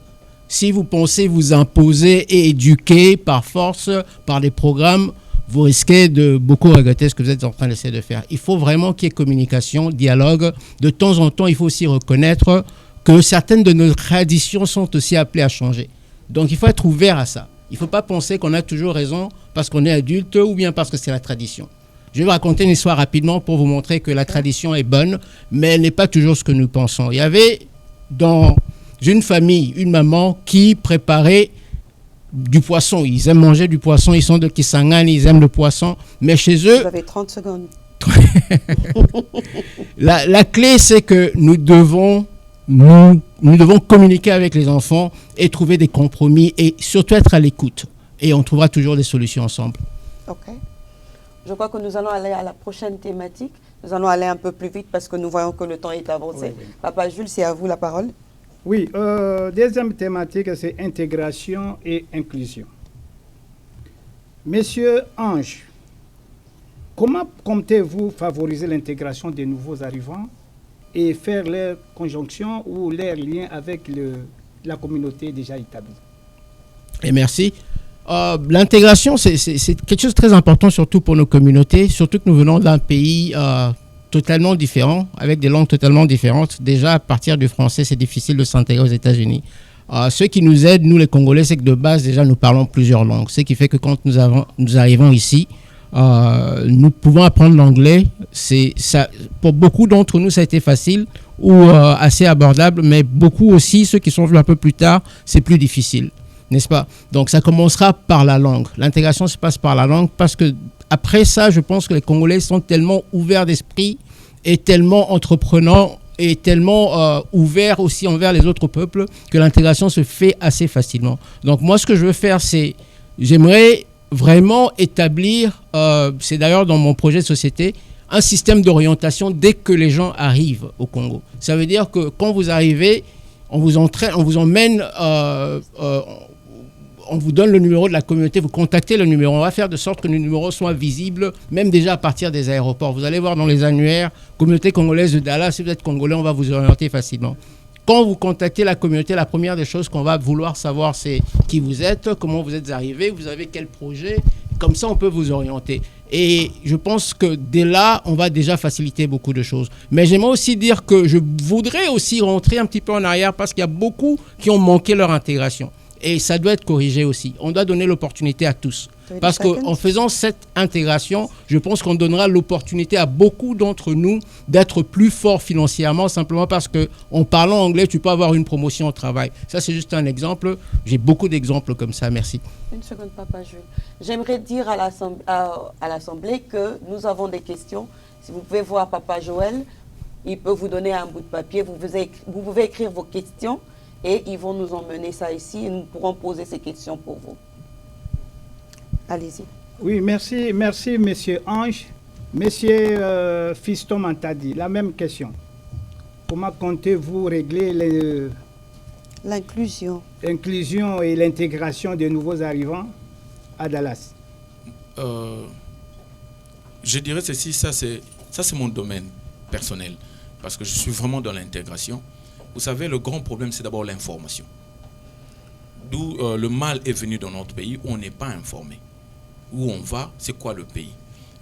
Si vous pensez vous imposer et éduquer par force, par des programmes, vous risquez de beaucoup regretter ce que vous êtes en train d'essayer de faire. Il faut vraiment qu'il y ait communication, dialogue. De temps en temps, il faut aussi reconnaître que certaines de nos traditions sont aussi appelées à changer. Donc, il faut être ouvert à ça. Il ne faut pas penser qu'on a toujours raison parce qu'on est adulte ou bien parce que c'est la tradition. Je vais vous raconter une histoire rapidement pour vous montrer que la tradition est bonne, mais elle n'est pas toujours ce que nous pensons. Il y avait dans une famille une maman qui préparait du poisson. Ils aiment manger du poisson, ils sont de Kisangani, ils aiment le poisson, mais chez eux... Vous avez 30 secondes. la clé, c'est que nous devons communiquer avec les enfants et trouver des compromis et surtout être à l'écoute. Et on trouvera toujours des solutions ensemble. OK. Je crois que nous allons aller à la prochaine thématique. Nous allons aller un peu plus vite parce que nous voyons que le temps est avancé. Oui. Papa Jules, c'est à vous la parole. Oui, deuxième thématique, c'est intégration et inclusion. Monsieur Ange, comment comptez-vous favoriser l'intégration des nouveaux arrivants et faire leur conjonction ou leur lien avec la communauté déjà établie? Et merci. L'intégration, c'est quelque chose de très important, surtout pour nos communautés, surtout que nous venons d'un pays totalement différent, avec des langues totalement différentes. Déjà, à partir du français, c'est difficile de s'intégrer aux États-Unis. Ce qui nous aide, nous les Congolais, c'est que de base, déjà, nous parlons plusieurs langues. Ce qui fait que quand nous arrivons ici, nous pouvons apprendre l'anglais. Pour beaucoup d'entre nous, ça a été facile ou assez abordable, mais beaucoup aussi, ceux qui sont venus un peu plus tard, c'est plus difficile. N'est-ce pas? Donc, ça commencera par la langue. L'intégration se passe par la langue parce que après ça, je pense que les Congolais sont tellement ouverts d'esprit et tellement entreprenants et tellement ouverts aussi envers les autres peuples que l'intégration se fait assez facilement. Donc, moi, ce que je veux faire, c'est... J'aimerais vraiment établir, c'est d'ailleurs dans mon projet de société, un système d'orientation dès que les gens arrivent au Congo. Ça veut dire que quand vous arrivez, on vous emmène... on vous donne le numéro de la communauté, vous contactez le numéro. On va faire de sorte que le numéro soit visible, même déjà à partir des aéroports. Vous allez voir dans les annuaires, communauté congolaise de Dallas, si vous êtes congolais, on va vous orienter facilement. Quand vous contactez la communauté, la première des choses qu'on va vouloir savoir, c'est qui vous êtes, comment vous êtes arrivé, vous avez quel projet. Comme ça, on peut vous orienter. Et je pense que dès là, on va déjà faciliter beaucoup de choses. Mais j'aimerais aussi dire que je voudrais aussi rentrer un petit peu en arrière parce qu'il y a beaucoup qui ont manqué leur intégration. Et ça doit être corrigé aussi. On doit donner l'opportunité à tous. Parce qu'en faisant cette intégration, je pense qu'on donnera l'opportunité à beaucoup d'entre nous d'être plus forts financièrement, simplement parce qu'en parlant anglais, tu peux avoir une promotion au travail. Ça, c'est juste un exemple. J'ai beaucoup d'exemples comme ça. Merci. Une seconde, Papa Jules. J'aimerais dire à l'Assemblée que nous avons des questions. Si vous pouvez voir Papa Joël, il peut vous donner un bout de papier. Vous pouvez écrire vos questions. Et ils vont nous emmener ça ici et nous pourrons poser ces questions pour vous. Allez-y. Oui, merci, Monsieur Ange. Monsieur Fiston Mantadi, la même question. Comment comptez-vous régler l'inclusion et l'intégration des nouveaux arrivants à Dallas? Je dirais ceci, ça c'est mon domaine personnel, parce que je suis vraiment dans l'intégration. Vous savez, le grand problème, c'est d'abord l'information. D'où le mal est venu dans notre pays, où on n'est pas informé. Où on va, c'est quoi le pays?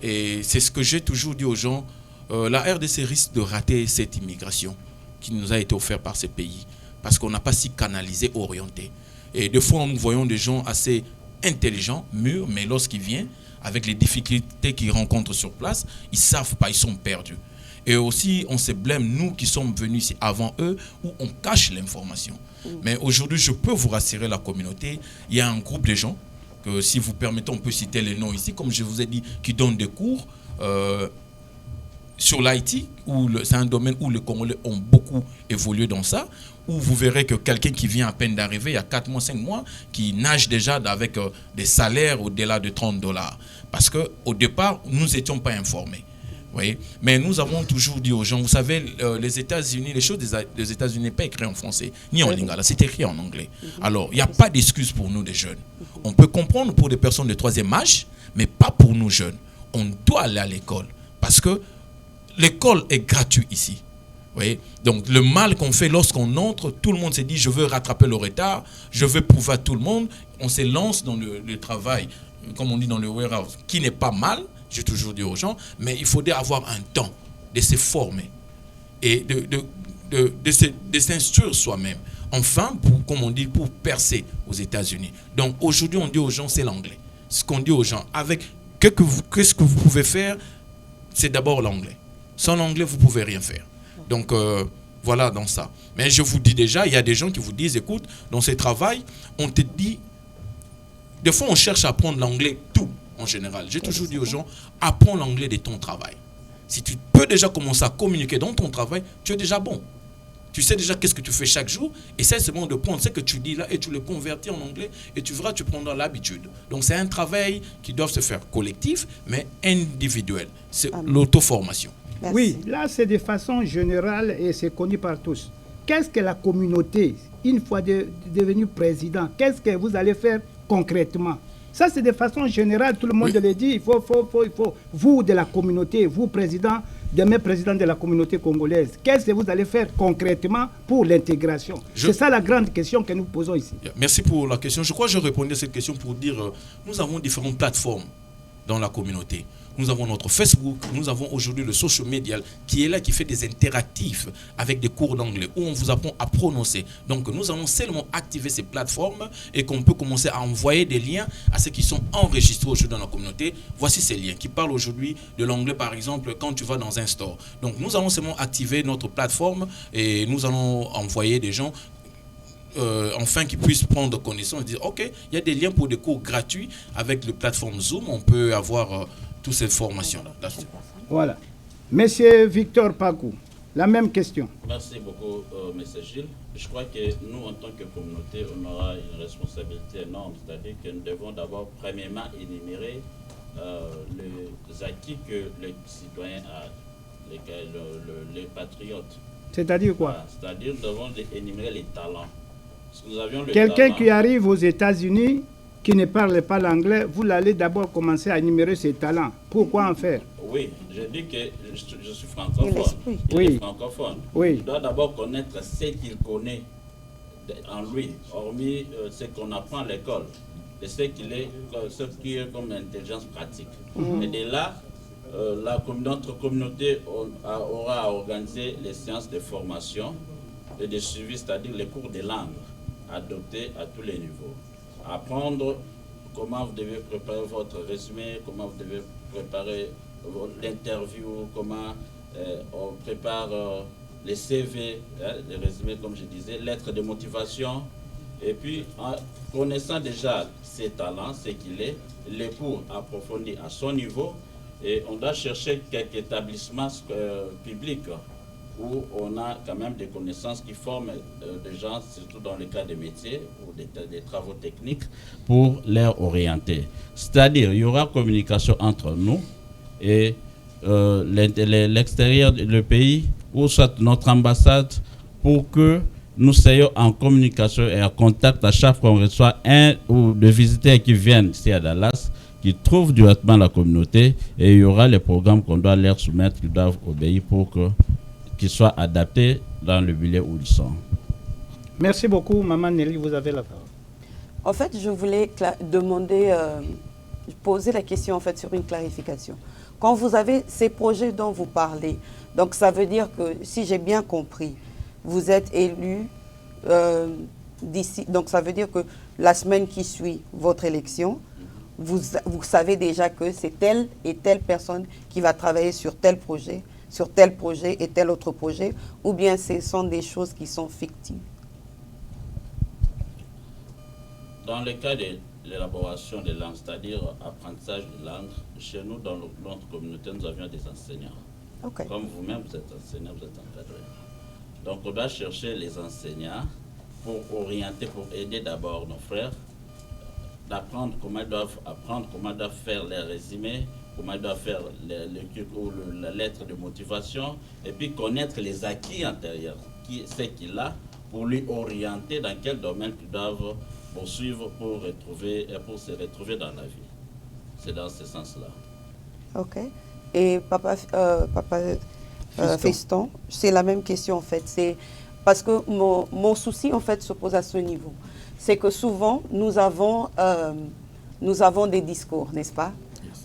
Et c'est ce que j'ai toujours dit aux gens, la RDC risque de rater cette immigration qui nous a été offerte par ces pays, parce qu'on n'a pas si canalisé, orienté. Et des fois, nous voyons des gens assez intelligents, mûrs, mais lorsqu'ils viennent, avec les difficultés qu'ils rencontrent sur place, ils ne savent pas, ils sont perdus. Et aussi, on se blâme, nous qui sommes venus ici avant eux, où on cache l'information. Mais aujourd'hui, je peux vous rassurer la communauté. Il y a un groupe de gens, que si vous permettez, on peut citer les noms ici, comme je vous ai dit, qui donnent des cours sur l'IT, c'est un domaine où les Congolais ont beaucoup évolué dans ça, où vous verrez que quelqu'un qui vient à peine d'arriver, il y a 4 mois, 5 mois, qui nage déjà avec des salaires au-delà de $30. Parce qu'au départ, nous n'étions pas informés. Oui, mais nous avons toujours dit aux gens, vous savez, les États-Unis, les choses des États-Unis n'est pas écrites en français, ni en lingala, c'est écrit en anglais. Alors, il n'y a pas d'excuse pour nous, des jeunes. On peut comprendre pour des personnes de 3e âge, mais pas pour nous jeunes. On doit aller à l'école, parce que l'école est gratuite ici. Oui. Donc, le mal qu'on fait lorsqu'on entre, tout le monde se dit, je veux rattraper le retard, je veux prouver à tout le monde. On se lance dans le travail, comme on dit dans le warehouse, qui n'est pas mal. J'ai toujours dit aux gens, mais il faudrait avoir un temps de se former et de s'instruire soi-même. Enfin, comme on dit, pour percer aux États-Unis. Donc aujourd'hui, on dit aux gens, c'est l'anglais. Ce qu'on dit aux gens, avec qu'est-ce que vous pouvez faire, c'est d'abord l'anglais. Sans l'anglais, vous ne pouvez rien faire. Donc voilà dans ça. Mais je vous dis déjà, il y a des gens qui vous disent, écoute, dans ce travail, on te dit, des fois on cherche à apprendre l'anglais tout. En général, j'ai toujours dit aux gens, apprends l'anglais de ton travail. Si tu peux déjà commencer à communiquer dans ton travail, tu es déjà bon. Tu sais déjà qu'est-ce que tu fais chaque jour. Essaie seulement de prendre ce que tu dis là et tu le convertis en anglais et tu verras, tu prendras l'habitude. Donc c'est un travail qui doit se faire collectif, mais individuel. C'est l'auto-formation. Merci. Oui, là c'est de façon générale et c'est connu par tous. Qu'est-ce que la communauté, une fois devenu président, qu'est-ce que vous allez faire concrètement? Ça, c'est de façon générale, tout le monde le dit. Il faut, vous de la communauté, vous président, demain président de la communauté congolaise, qu'est-ce que vous allez faire concrètement pour l'intégration? C'est ça la grande question que nous posons ici. Merci pour la question. Je crois que je répondais à cette question pour dire nous avons différentes plateformes dans la communauté. Nous avons notre Facebook, nous avons aujourd'hui le social media qui est là, qui fait des interactifs avec des cours d'anglais où on vous apprend à prononcer. Donc nous allons seulement activer ces plateformes et qu'on peut commencer à envoyer des liens à ceux qui sont enregistrés aujourd'hui dans la communauté. Voici ces liens qui parlent aujourd'hui de l'anglais, par exemple, quand tu vas dans un store. Donc nous allons seulement activer notre plateforme et nous allons envoyer des gens enfin qu'ils puissent prendre connaissance et dire ok, il y a des liens pour des cours gratuits avec la plateforme Zoom, on peut avoir toutes ces formations-là. Voilà. Monsieur Victor Pakou, la même question. Merci beaucoup, Monsieur Gilles. Je crois que nous, en tant que communauté, on aura une responsabilité énorme, c'est-à-dire que nous devons d'abord, premièrement, énumérer les acquis que les citoyens ont, les patriotes. C'est-à-dire quoi? Voilà, c'est-à-dire nous devons énumérer les talents. Quelqu'un qui arrive aux États-Unis, qui ne parle pas l'anglais, vous allez d'abord commencer à énumérer ses talents. Pourquoi en faire? Oui, je dis que je suis francophone. Oui. Il est francophone. Oui. Il doit d'abord connaître ce qu'il connaît en lui, hormis ce qu'on apprend à l'école, et ce qui est comme intelligence pratique. Et de là, notre communauté aura à organiser les séances de formation et de suivi, c'est-à-dire les cours de langue adoptés à tous les niveaux. Apprendre comment vous devez préparer votre résumé, comment vous devez préparer l'interview, comment on prépare les CV, les résumés comme je disais, lettres de motivation. Et puis, en connaissant déjà ses talents, ce qu'il est, les cours approfondis à son niveau, et on doit chercher quelques établissements publics où on a quand même des connaissances qui forment des gens, surtout dans le cas des métiers ou des travaux techniques, pour les orienter. C'est-à-dire, il y aura communication entre nous et l'extérieur du pays, ou soit notre ambassade, pour que nous soyons en communication et en contact à chaque fois qu'on reçoit un ou deux visiteurs qui viennent ici à Dallas, qui trouvent directement la communauté, et il y aura les programmes qu'on doit leur soumettre, qu'ils doivent obéir pour qu'ils soient adaptés dans le milieu où ils sont. Merci beaucoup, Maman Nelly, vous avez la parole. En fait, je voulais poser la question en fait sur une clarification. Quand vous avez ces projets dont vous parlez, donc ça veut dire que, si j'ai bien compris, vous êtes élu d'ici, donc ça veut dire que la semaine qui suit votre élection, vous savez déjà que c'est telle et telle personne qui va travailler sur tel projet et tel autre projet, ou bien ce sont des choses qui sont fictives? Dans le cas de l'élaboration des langues, c'est-à-dire apprentissage de langues, chez nous, dans notre communauté, nous avions des enseignants. Okay. Comme vous-même, vous êtes enseignant, vous êtes encadré. Donc on doit chercher les enseignants pour orienter, pour aider d'abord nos frères d'apprendre comment ils doivent faire les résumés, comment il doit faire la lettre de motivation, et puis connaître les acquis antérieurs, ce qu'il a, pour lui orienter dans quel domaine ils doivent poursuivre pour se retrouver dans la vie. C'est dans ce sens-là. Ok. Et papa Fiston, c'est la même question en fait. C'est parce que mon souci en fait se pose à ce niveau. C'est que souvent nous avons des discours, n'est-ce pas?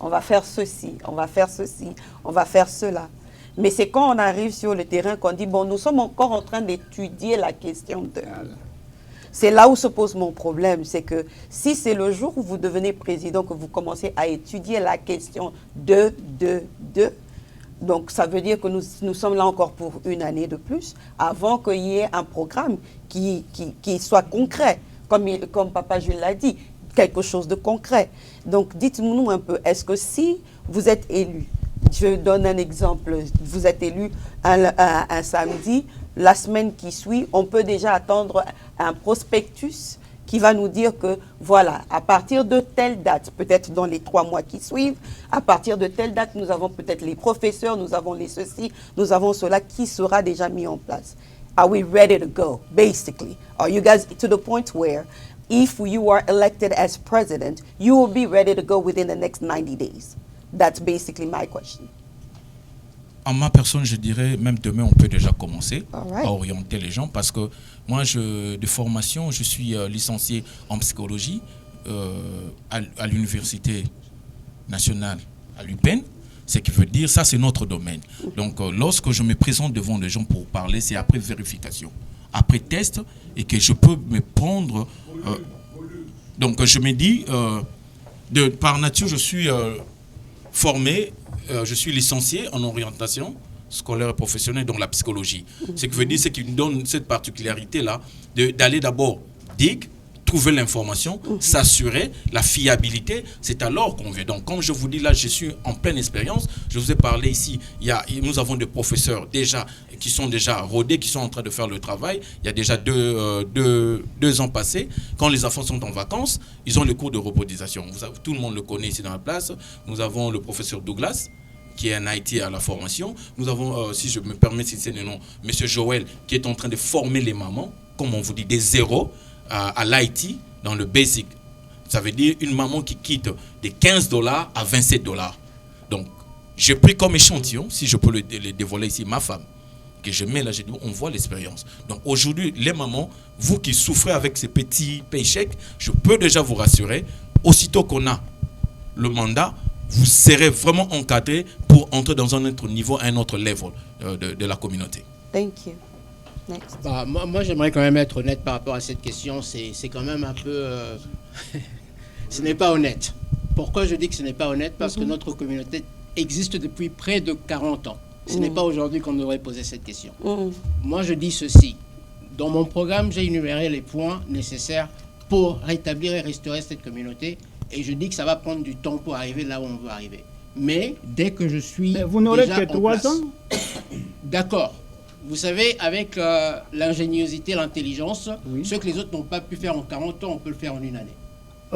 On va faire ceci, on va faire ceci, on va faire cela. Mais c'est quand on arrive sur le terrain qu'on dit, bon, nous sommes encore en train d'étudier la question de... C'est là où se pose mon problème, c'est que si c'est le jour où vous devenez président que vous commencez à étudier la question de, donc ça veut dire que nous sommes là encore pour une année de plus avant qu'il y ait un programme qui soit concret, comme Papa Jules l'a dit, quelque chose de concret. Donc dites-nous un peu, est-ce que si vous êtes élu, je donne un exemple, vous êtes élu un samedi, la semaine qui suit, on peut déjà attendre un prospectus qui va nous dire que, voilà, à partir de telle date, peut-être dans les 3 mois qui suivent, à partir de telle date, nous avons peut-être les professeurs, nous avons les ceci, nous avons cela qui sera déjà mis en place. Are we ready to go, basically? Are you guys to the point where, if you are elected as president, you will be ready to go within the next 90 days? That's basically my question. En ma personne, je dirais, même demain, on peut déjà commencer Alright. à orienter les gens parce que moi, de formation, je suis licencié en psychologie à l'Université nationale à l'UPenn. Ce qui veut dire, ça c'est notre domaine. Donc, lorsque je me présente devant les gens pour parler, c'est après vérification, après test, et que je peux me prendre... donc, je me dis, par nature, je suis formé, je suis licencié en orientation scolaire et professionnelle, donc la psychologie. Ce qui veut dire, c'est qu'il nous donne cette particularité-là d'aller d'abord trouver l'information, s'assurer la fiabilité, c'est alors qu'on vient. Donc, comme je vous dis là, je suis en pleine expérience. Je vous ai parlé ici, nous avons des professeurs déjà qui sont déjà rodés, qui sont en train de faire le travail. Il y a déjà deux ans passés, quand les enfants sont en vacances, ils ont le cours de robotisation. Tout le monde le connaît ici dans la place. Nous avons le professeur Douglas, qui est un IT à la formation. Nous avons, si je me permets de citer le nom, M. Joël, qui est en train de former les mamans, comme on vous dit, des zéros, à l'IT, dans le basic. Ça veut dire une maman qui quitte de $15 à $27. Donc, j'ai pris comme échantillon, si je peux le dévoiler ici, ma femme, que je mets là, je dis, on voit l'expérience. Donc, aujourd'hui, les mamans, vous qui souffrez avec ces petits paychecks, je peux déjà vous rassurer, aussitôt qu'on a le mandat, vous serez vraiment encadré pour entrer dans un autre niveau, un autre level de la communauté. Thank you. Next. Bah, moi j'aimerais quand même être honnête par rapport à cette question. C'est quand même un peu... ce n'est pas honnête. Pourquoi je dis que ce n'est pas honnête? Parce que notre communauté existe depuis près de 40 ans. Ce n'est pas aujourd'hui qu'on devrait poser cette question. Moi je dis ceci. Dans mon programme, j'ai énuméré les points nécessaires pour rétablir et restaurer cette communauté. Et je dis que ça va prendre du temps pour arriver là où on veut arriver. Mais dès que je suis... Mais vous n'aurez que 3 ans. D'accord. Vous savez, avec l'ingéniosité, l'intelligence, ce que les autres n'ont pas pu faire en 40 ans, on peut le faire en une année.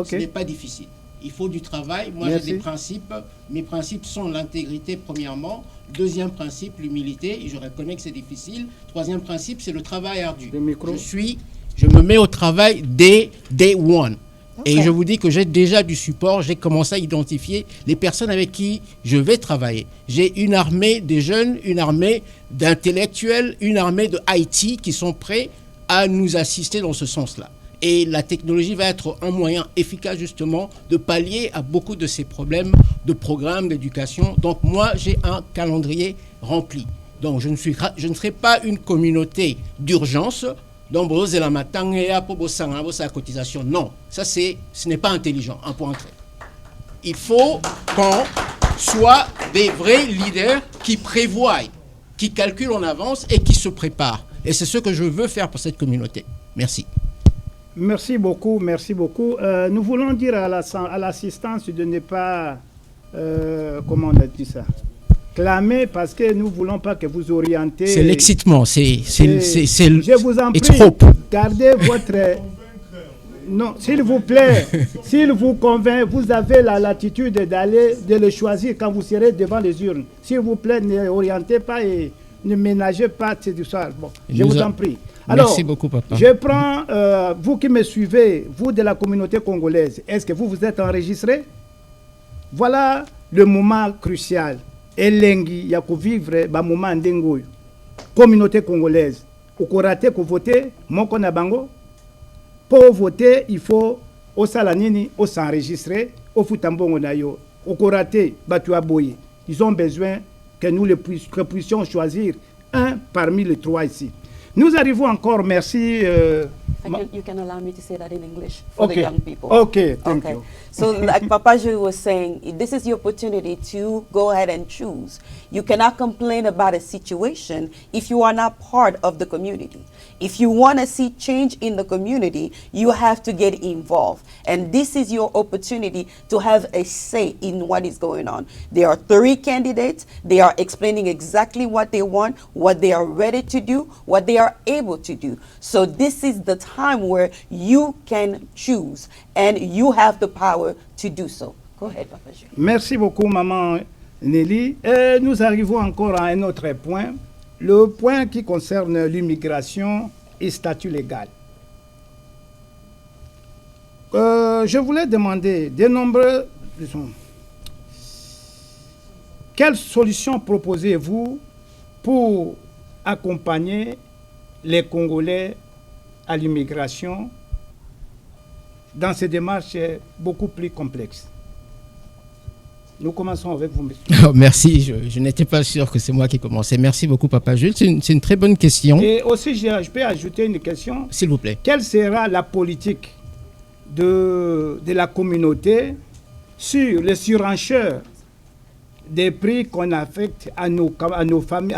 Ce n'est pas difficile. Il faut du travail. Moi, j'ai des principes. Mes principes sont l'intégrité, premièrement. Deuxième principe, l'humilité. Je reconnais que c'est difficile. Troisième principe, c'est le travail ardu. Je me mets au travail dès day one. Et je vous dis que j'ai déjà du support, j'ai commencé à identifier les personnes avec qui je vais travailler. J'ai une armée de jeunes, une armée d'intellectuels, une armée de IT qui sont prêts à nous assister dans ce sens-là. Et la technologie va être un moyen efficace justement de pallier à beaucoup de ces problèmes de programmes d'éducation. Donc moi, j'ai un calendrier rempli. Donc je ne serai pas une communauté d'urgence. Donc, la cotisation, non. Ça, ce n'est pas intelligent, un point très. Il faut qu'on soit des vrais leaders qui prévoient, qui calculent en avance et qui se préparent. Et c'est ce que je veux faire pour cette communauté. Merci. Merci beaucoup, merci beaucoup. Nous voulons dire à l'assistance de ne pas, comment on a dit ça, clamer parce que nous ne voulons pas que vous orientez. C'est l'excitement, c'est je vous en prie, trop. gardez votre... Non, s'il vous plaît, s'il vous convainc, vous avez la latitude d'aller, de le choisir quand vous serez devant les urnes. S'il vous plaît, ne orientez pas et ne ménagez pas cette histoire. Bon, je vous en prie. Alors, merci beaucoup, papa. Je prends, vous qui me suivez, vous de la communauté congolaise, est-ce que vous êtes enregistré? Voilà le moment crucial. Elengi, il y a que vivre le moment d'engoy. Communauté congolaise, vous raté que voter, mon konabango. Pour voter, il faut au salanini, au s'enregistrer, au futambongo nayo, au koraté, batu aboye. Ils ont besoin que nous que puissions choisir un parmi les trois ici. Nous arrivons encore, merci. You can allow me to say that in English for the young people. Okay, thank you. So like Papa Jules was saying, this is your opportunity to go ahead and choose. You cannot complain about a situation if you are not part of the community. If you want to see change in the community, you have to get involved. And this is your opportunity to have a say in what is going on. There are 3 candidates. They are explaining exactly what they want, what they are ready to do, what they are able to do. So this is the time where you can choose and you have the power to do so. Go ahead, Papa Jules. Merci beaucoup, Maman Nelly. Et nous arrivons encore à un autre point. Le point qui concerne l'immigration et statut légal. Je voulais demander de nombreux... Quelles solutions proposez-vous pour accompagner les Congolais à l'immigration dans ces démarches beaucoup plus complexes? Nous commençons avec vous, monsieur. Oh, merci, je n'étais pas sûr que c'est moi qui commençais. Merci beaucoup, Papa Jules. C'est une très bonne question. Et aussi, je peux ajouter une question. S'il vous plaît. Quelle sera la politique de la communauté sur les surenchères des prix qu'on affecte à nos familles,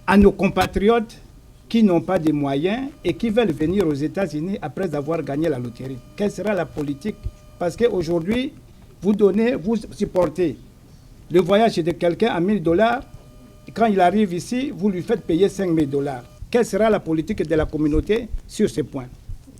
à nos compatriotes qui n'ont pas de moyens et qui veulent venir aux États-Unis après avoir gagné la loterie? Quelle sera la politique? Parce qu'aujourd'hui, vous supportez le voyage de quelqu'un à $1000. Quand il arrive ici, vous lui faites payer $5000. Quelle sera la politique de la communauté sur ce point?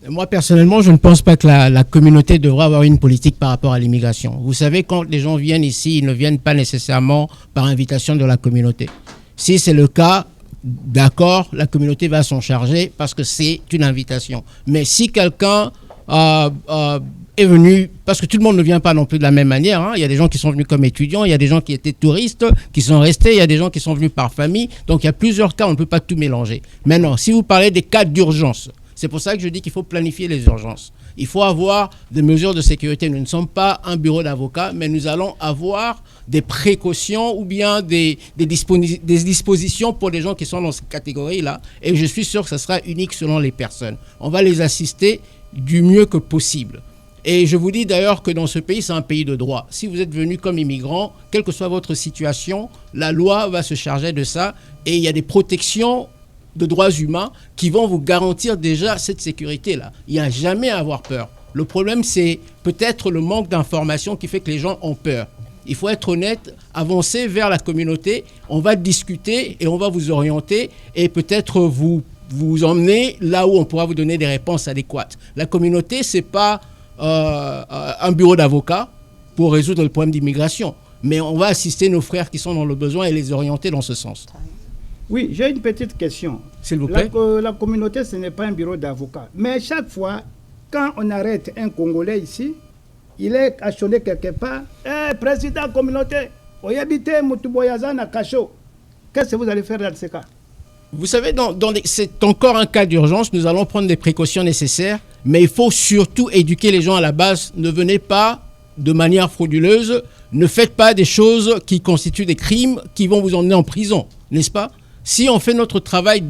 Moi, personnellement, je ne pense pas que la communauté devra avoir une politique par rapport à l'immigration. Vous savez, quand les gens viennent ici, ils ne viennent pas nécessairement par invitation de la communauté. Si c'est le cas, d'accord, la communauté va s'en charger parce que c'est une invitation. Mais si quelqu'un est venu, parce que tout le monde ne vient pas non plus de la même manière, hein. Il y a des gens qui sont venus comme étudiants, il y a des gens qui étaient touristes, qui sont restés, il y a des gens qui sont venus par famille, donc il y a plusieurs cas, on ne peut pas tout mélanger. Maintenant, si vous parlez des cas d'urgence, c'est pour ça que je dis qu'il faut planifier les urgences. Il faut avoir des mesures de sécurité. Nous ne sommes pas un bureau d'avocats, mais nous allons avoir des précautions ou bien des dispositions pour les gens qui sont dans cette catégorie-là. Et je suis sûr que ça sera unique selon les personnes. On va les assister du mieux que possible. Et je vous dis d'ailleurs que dans ce pays, c'est un pays de droit. Si vous êtes venu comme immigrant, quelle que soit votre situation, la loi va se charger de ça. Et il y a des protections de droits humains qui vont vous garantir déjà cette sécurité-là. Il n'y a jamais à avoir peur. Le problème, c'est peut-être le manque d'information qui fait que les gens ont peur. Il faut être honnête, avancer vers la communauté, on va discuter et on va vous orienter et peut-être vous emmener là où on pourra vous donner des réponses adéquates. La communauté, ce n'est pas un bureau d'avocats pour résoudre le problème d'immigration, mais on va assister nos frères qui sont dans le besoin et les orienter dans ce sens. Oui, j'ai une petite question. S'il vous plaît. La communauté, ce n'est pas un bureau d'avocats. Mais chaque fois, quand on arrête un Congolais ici, il est cachoné quelque part. Président communauté, qu'est-ce que vous allez faire dans ce cas? Vous savez, c'est encore un cas d'urgence. Nous allons prendre les précautions nécessaires. Mais il faut surtout éduquer les gens à la base. Ne venez pas de manière frauduleuse. Ne faites pas des choses qui constituent des crimes qui vont vous emmener en prison. N'est-ce pas? Si on fait notre travail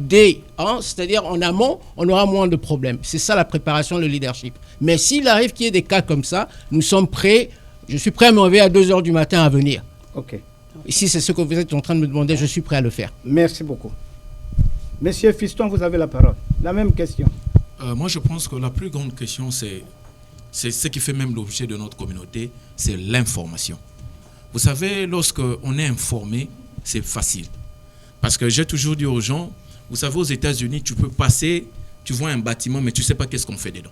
c'est-à-dire en amont, on aura moins de problèmes. C'est ça la préparation, le leadership. Mais s'il arrive qu'il y ait des cas comme ça, nous sommes prêts. Je suis prêt à me réveiller à 2h du matin à venir. Ok. Ici, c'est ce que vous êtes en train de me demander. Je suis prêt à le faire. Merci beaucoup. Monsieur Fiston, vous avez la parole. La même question. Moi, je pense que la plus grande question, c'est ce qui fait même l'objet de notre communauté, c'est l'information. Vous savez, lorsqu'on est informé, c'est facile. Parce que j'ai toujours dit aux gens, vous savez, aux États-Unis, tu peux passer tu vois un bâtiment, mais tu ne sais pas qu'est-ce qu'on fait dedans.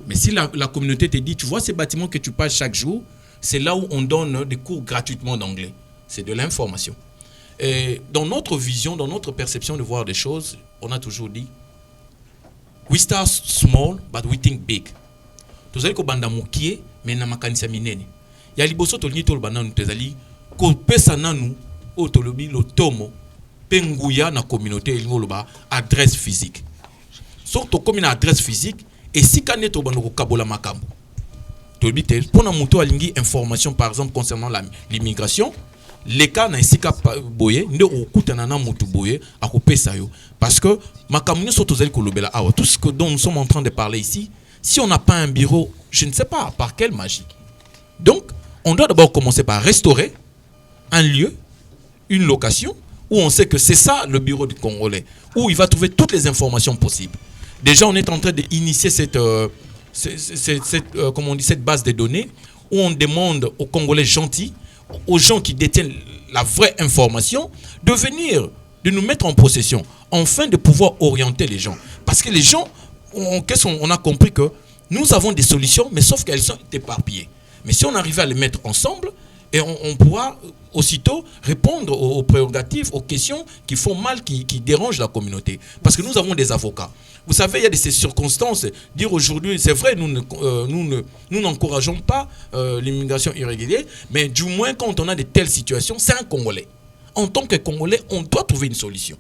Mais si la communauté te dit, tu vois ces bâtiments que tu passes chaque jour, c'est là où on donne des cours gratuitement d'anglais. C'est de l'information. Et dans notre vision, dans notre perception de voir des choses, on a toujours dit, we start small, but we think big. Tozali ko banda mokie, mais na makanisa minene. Ya liboso tolingi to banda nous tezali ko pesa nanu o tolobi lo tomo penguya na communauté elingo loba adresse physique. Surtout comme une adresse physique et si kané to banda ko kabola makambo. Tolobi te pona moto alingi information par exemple concernant l'immigration. Les cas na esika boye nde okutana na mutu boye akopesa yo parce que makamuni so tozali kolobela awa tout ce que dont nous sommes en train de parler ici, si on n'a pas un bureau, je ne sais pas par quelle magie. Donc on doit d'abord commencer par restaurer un lieu, une location où on sait que c'est ça le bureau du Congolais, où il va trouver toutes les informations possibles. Déjà on est en train d'initier cette comment on dit, cette base de données où on demande aux Congolais gentils, aux gens qui détiennent la vraie information, de venir, de nous mettre en possession, afin de pouvoir orienter les gens. Parce que les gens, on a compris que nous avons des solutions, mais sauf qu'elles sont éparpillées. Mais si on arrivait à les mettre ensemble, et on pourra aussitôt répondre aux prérogatives, aux questions qui font mal, qui dérangent la communauté. Parce que nous avons des avocats. Vous savez, il y a ces circonstances. Dire aujourd'hui, c'est vrai, nous n'encourageons pas l'immigration irrégulière, mais du moins quand on a de telles situations, c'est un Congolais. En tant que Congolais, on doit trouver une solution.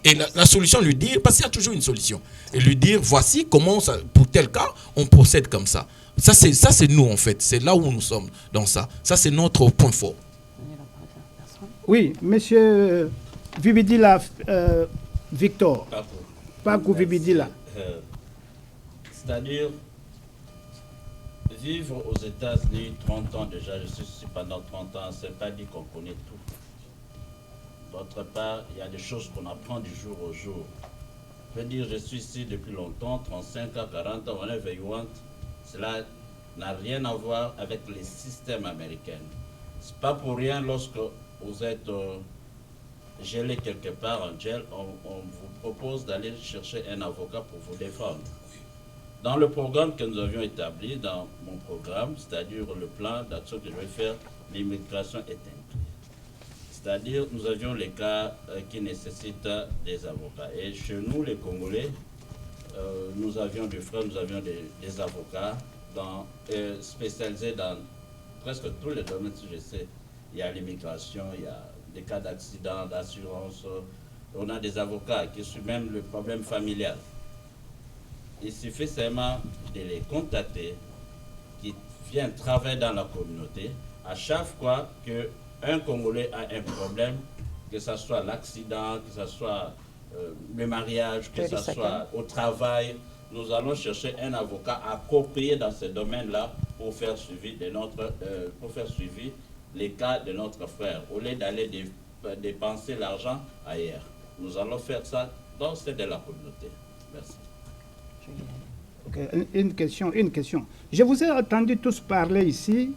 Et la solution, lui dire, parce qu'il y a toujours une solution, et lui dire, voici comment, ça, pour tel cas, on procède comme ça. Ça, c'est nous, en fait. C'est là où nous sommes dans ça. Ça, c'est notre point fort. Oui, monsieur Vibidila Victor. Pakou Vibidila. C'est-à-dire, vivre aux États-Unis 30 ans déjà, je suis ici pendant 30 ans, c'est pas dit qu'on connaît tout. D'autre part, il y a des choses qu'on apprend du jour au jour. Je veux dire, je suis ici depuis longtemps, 35 ans, 40 ans, whenever you want. Cela n'a rien à voir avec les systèmes américains. C'est pas pour rien lorsque vous êtes gelé quelque part en gel, on vous propose d'aller chercher un avocat pour vous défendre. Dans le programme que nous avions établi, dans mon programme, c'est-à-dire le plan d'action que je vais faire, l'immigration est inclue. C'est-à-dire, nous avions les cas qui nécessitent des avocats. Et chez nous, les Congolais, nous avions des frères, nous avions des avocats spécialisés dans presque tous les domaines, si je sais. Il y a l'immigration, il y a des cas d'accident, d'assurance. On a des avocats qui suivent même le problème familial. Il suffit seulement de les contacter, qui viennent travailler dans la communauté. À chaque fois qu'un Congolais a un problème, que ce soit l'accident, que ce soit le mariage, que ce soit au travail, nous allons chercher un avocat approprié dans ce domaine-là pour faire suivi les cas de notre frère, au lieu d'aller dépenser l'argent ailleurs. Nous allons faire ça dans cette de la communauté. Merci. Okay. Une question. Je vous ai entendu tous parler ici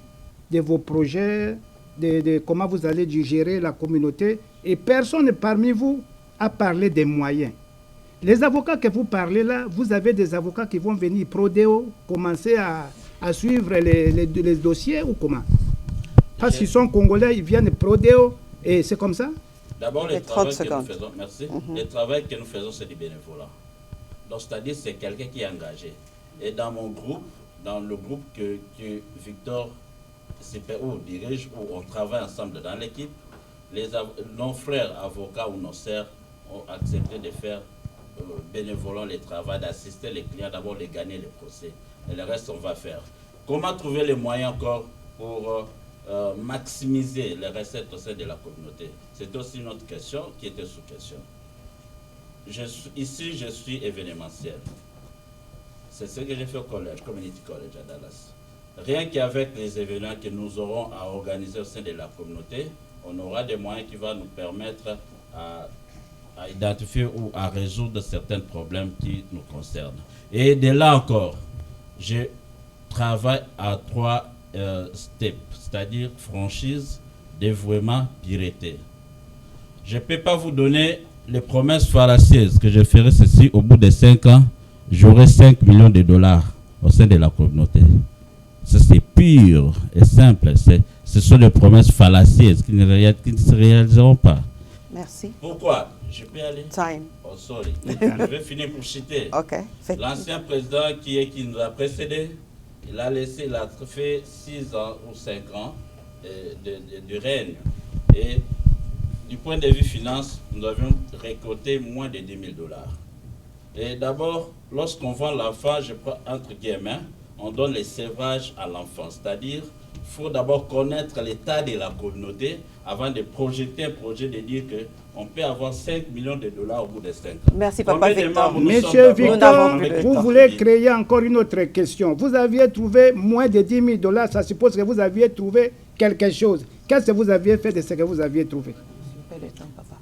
de vos projets, de comment vous allez gérer la communauté, et personne parmi vous a parlé des moyens. Les avocats que vous parlez là, vous avez des avocats qui vont venir prodéo, commencer à suivre les dossiers ou comment? Parce qu'ils sont congolais, ils viennent prodéo et c'est comme ça? D'abord, le travail que nous faisons, merci. Le travail que nous faisons, c'est du bénévolat. Donc, c'est-à-dire, c'est quelqu'un qui est engagé. Et dans mon groupe, dans le groupe que Victor CPO dirige, où on travaille ensemble dans l'équipe, nos frères avocats ou nos sœurs ont accepté de faire bénévolement le travail, d'assister les clients, d'abord les gagner les procès. Et le reste, on va faire. Comment trouver les moyens encore pour maximiser les recettes au sein de la communauté? C'est aussi une autre question qui était sous question. Ici, je suis événementiel. C'est ce que j'ai fait au collège, Community College à Dallas. Rien qu'avec les événements que nous aurons à organiser au sein de la communauté, on aura des moyens qui vont nous permettre à identifier ou à résoudre certains problèmes qui nous concernent. Et de là encore, je travaille à 3 steps, c'est-à-dire franchise, dévouement, piété. Je ne peux pas vous donner les promesses fallacieuses que je ferai ceci au bout de 5 ans. j'aurai 5 millions de dollars au sein de la communauté. Ça, c'est pur et simple. Ce sont des promesses fallacieuses qui ne se réaliseront pas. Merci. Pourquoi? Je peux aller? Time. Oh, sorry. Je vais finir pour citer. OK. L'ancien président qui nous a précédé, il a fait 6 ans ou 5 ans de règne. Et du point de vue finance, nous avions récolté moins de 10 000 dollars. Et d'abord, lorsqu'on vend l'enfant, je prends entre guillemets, on donne les sévages à l'enfant. C'est-à-dire, il faut d'abord connaître l'état de la communauté avant de projeter un projet de dire qu'on peut avoir 5 millions de dollars au bout de 5 ans. Merci, Papa Victor. Monsieur Victor, vous voulez créer encore une autre question. Vous aviez trouvé moins de 10 000 dollars, ça suppose que vous aviez trouvé quelque chose. Qu'est-ce que vous aviez fait de ce que vous aviez trouvé? Le temps, Papa.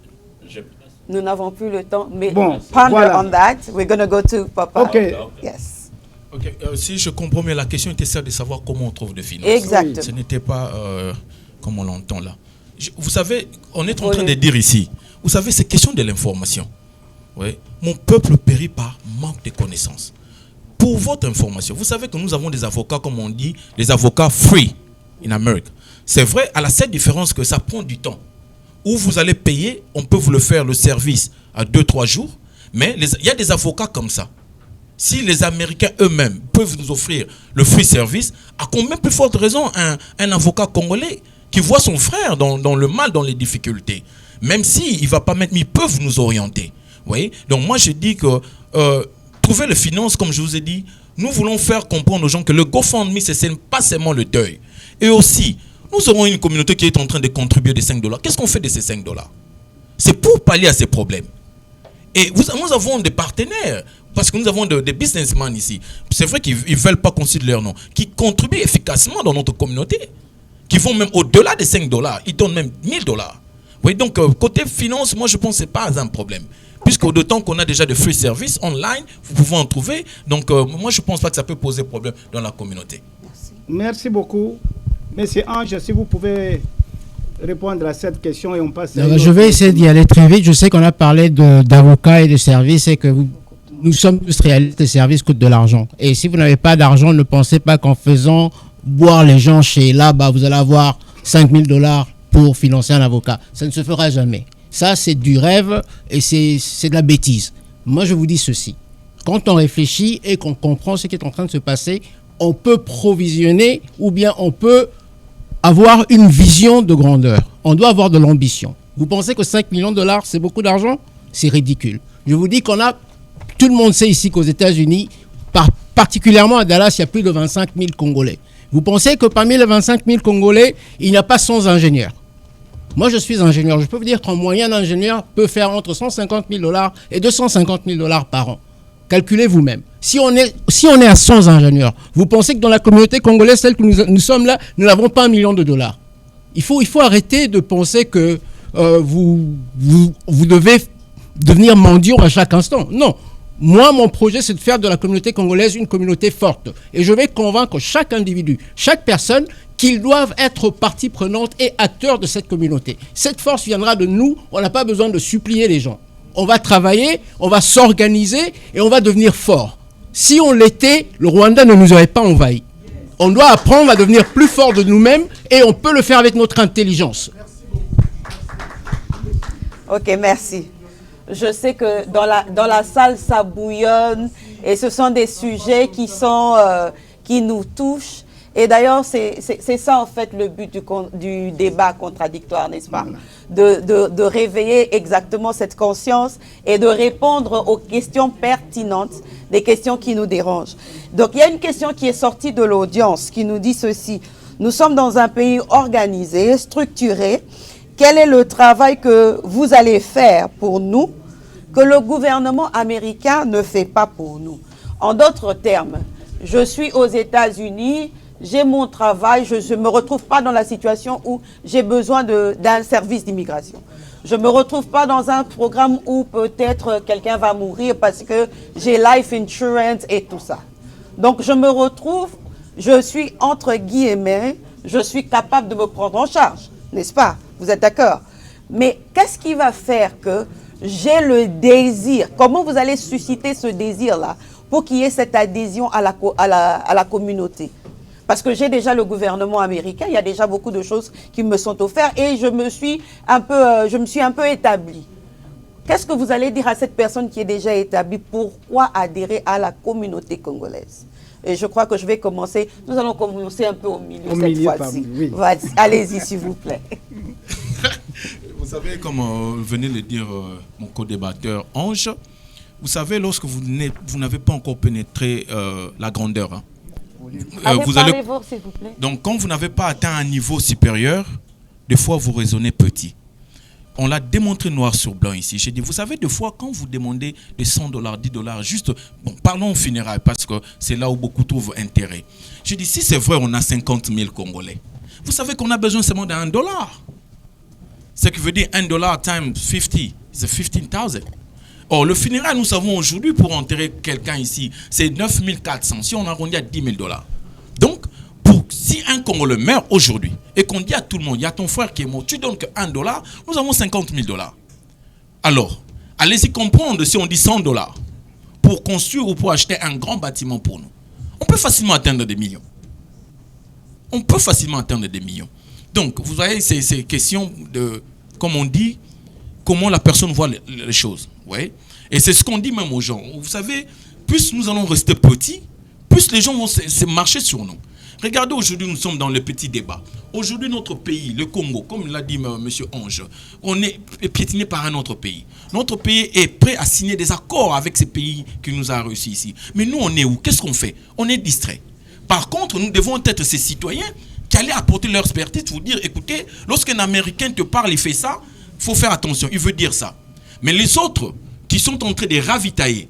Nous n'avons plus le temps, mais bon, ponder voilà. on that. We're going to go to Papa. OK. Yes. Okay. Si je comprends bien, la question était celle de savoir comment on trouve des finances. Exactement. Ce n'était pas comme on l'entend là. Vous savez, on est en train de dire ici, vous savez, c'est question de l'information. Ouais. Mon peuple périt par manque de connaissances. Pour votre information, vous savez que nous avons des avocats, comme on dit, les avocats free in America. C'est vrai, à la seule différence que ça prend du temps. Où vous allez payer, on peut vous le faire le service à 2-3 jours, mais il y a des avocats comme ça. Si les Américains eux-mêmes peuvent nous offrir le free service, à combien plus forte raison un avocat congolais qui voit son frère dans le mal, dans les difficultés, même s'il ne va pas mettre, mais ils peuvent nous orienter. Vous voyez? Donc moi je dis que trouver les finances, comme je vous ai dit, nous voulons faire comprendre aux gens que le GoFundMe, ce n'est pas seulement le deuil. Et aussi, nous aurons une communauté qui est en train de contribuer de 5 dollars. Qu'est-ce qu'on fait de ces 5 dollars? C'est pour pallier à ces problèmes. Et nous avons des partenaires, parce que nous avons des businessmen ici. C'est vrai qu'ils ne veulent pas qu'on cite leur nom, qui contribuent efficacement dans notre communauté, qui vont même au-delà des 5 dollars. Ils donnent même 1000 dollars. Oui, donc côté finance, moi je pense que ce n'est pas un problème. Puisque d'autant qu'on a déjà de free services online, vous pouvez en trouver. Donc moi je ne pense pas que ça peut poser problème dans la communauté. Merci beaucoup. Monsieur Ange, si vous pouvez répondre à cette question et on passe à je vais essayer d'y aller très vite. Je sais qu'on a parlé d'avocats et de services et que nous sommes tous réalistes, les services coûtent de l'argent. Et si vous n'avez pas d'argent, ne pensez pas qu'en faisant boire les gens chez là-bas, vous allez avoir 5 000 dollars pour financer un avocat. Ça ne se fera jamais. Ça, c'est du rêve et c'est de la bêtise. Moi, je vous dis ceci. Quand on réfléchit et qu'on comprend ce qui est en train de se passer, on peut provisionner ou bien on peut avoir une vision de grandeur. On doit avoir de l'ambition. Vous pensez que 5 millions de dollars, c'est beaucoup d'argent? C'est ridicule. Je vous dis tout le monde sait ici qu'aux États-Unis, particulièrement à Dallas, il y a plus de 25 000 Congolais. Vous pensez que parmi les 25 000 Congolais, il n'y a pas 100 ingénieurs? Moi, je suis ingénieur. Je peux vous dire qu'en moyenne, un ingénieur peut faire entre 150 000 dollars et 250 000 dollars par an. Calculez vous-même. Si on est à 100 ingénieurs, vous pensez que dans la communauté congolaise, celle que nous sommes là, nous n'avons pas 1 million de dollars. Il faut arrêter de penser que vous devez devenir mendiant à chaque instant. Non. Moi, mon projet, c'est de faire de la communauté congolaise une communauté forte. Et je vais convaincre chaque individu, chaque personne, qu'ils doivent être partie prenante et acteurs de cette communauté. Cette force viendra de nous. On n'a pas besoin de supplier les gens. On va travailler, on va s'organiser et on va devenir fort. Si on l'était, le Rwanda ne nous aurait pas envahis. On doit apprendre à devenir plus fort de nous-mêmes et on peut le faire avec notre intelligence. OK, merci. Je sais que dans la salle, ça bouillonne et ce sont des sujets qui nous touchent. Et d'ailleurs, c'est ça en fait le but du débat contradictoire, n'est-ce pas? De réveiller exactement cette conscience et de répondre aux questions pertinentes, des questions qui nous dérangent. Donc, il y a une question qui est sortie de l'audience qui nous dit ceci. Nous sommes dans un pays organisé, structuré. Quel est le travail que vous allez faire pour nous que le gouvernement américain ne fait pas pour nous? En d'autres termes, je suis aux États-Unis, j'ai mon travail, je ne me retrouve pas dans la situation où j'ai besoin d'un service d'immigration. Je ne me retrouve pas dans un programme où peut-être quelqu'un va mourir parce que j'ai life insurance et tout ça. Donc je me retrouve, je suis entre guillemets, je suis capable de me prendre en charge, n'est-ce pas? Vous êtes d'accord? Mais qu'est-ce qui va faire que j'ai le désir? Comment vous allez susciter ce désir-là pour qu'il y ait cette adhésion à la communauté. Parce que j'ai déjà le gouvernement américain, il y a déjà beaucoup de choses qui me sont offertes et je me suis un peu établie. Qu'est-ce que vous allez dire à cette personne qui est déjà établie? Pourquoi adhérer à la communauté congolaise? Et je crois que je vais commencer, nous allons commencer un peu au milieu cette fois-ci. Oui. Allez-y, s'il vous plaît. Vous savez, comme venait de le dire mon co-débatteur Ange, vous savez, lorsque vous n'avez pas encore pénétré la grandeur, hein, vous allez voir, s'il vous plaît. Donc, quand vous n'avez pas atteint un niveau supérieur, des fois, vous raisonnez petit. On l'a démontré noir sur blanc ici. J'ai dit, vous savez, des fois, quand vous demandez des $100, $10, juste, bon, parlons au funérailles, parce que c'est là où beaucoup trouvent intérêt. J'ai dit, si c'est vrai, on a 50 000 Congolais. Vous savez qu'on a besoin seulement d'un $1. Ce qui veut dire $1 times 50, c'est 15 000. Or, le funérail, nous savons aujourd'hui, pour enterrer quelqu'un ici, c'est 9 400. Si on arrondit à 10 000 $. Donc, si un Congolais meurt aujourd'hui et qu'on dit à tout le monde, il y a ton frère qui est mort, tu donnes que $1, nous avons 50 000 $. Alors, allez-y comprendre si on dit $100 pour construire ou pour acheter un grand bâtiment pour nous. On peut facilement atteindre des millions. On peut facilement atteindre des millions. Donc, vous voyez, c'est question de, comme on dit, comment la personne voit les choses. Ouais. Et c'est ce qu'on dit même aux gens. Vous savez, plus nous allons rester petits, plus les gens vont se marcher sur nous. Regardez, aujourd'hui, nous sommes dans le petit débat. Aujourd'hui, notre pays, le Congo, comme l'a dit M. Ange, on est piétiné par un autre pays. Notre pays est prêt à signer des accords avec ces pays qui nous ont réussi ici. Mais nous, on est où? Qu'est-ce qu'on fait? On est distrait. Par contre, nous devons être ces citoyens qui allaient apporter leur expertise, vous dire, écoutez, lorsqu'un Américain te parle, il fait ça, il faut faire attention, il veut dire ça. Mais les autres qui sont en train de ravitailler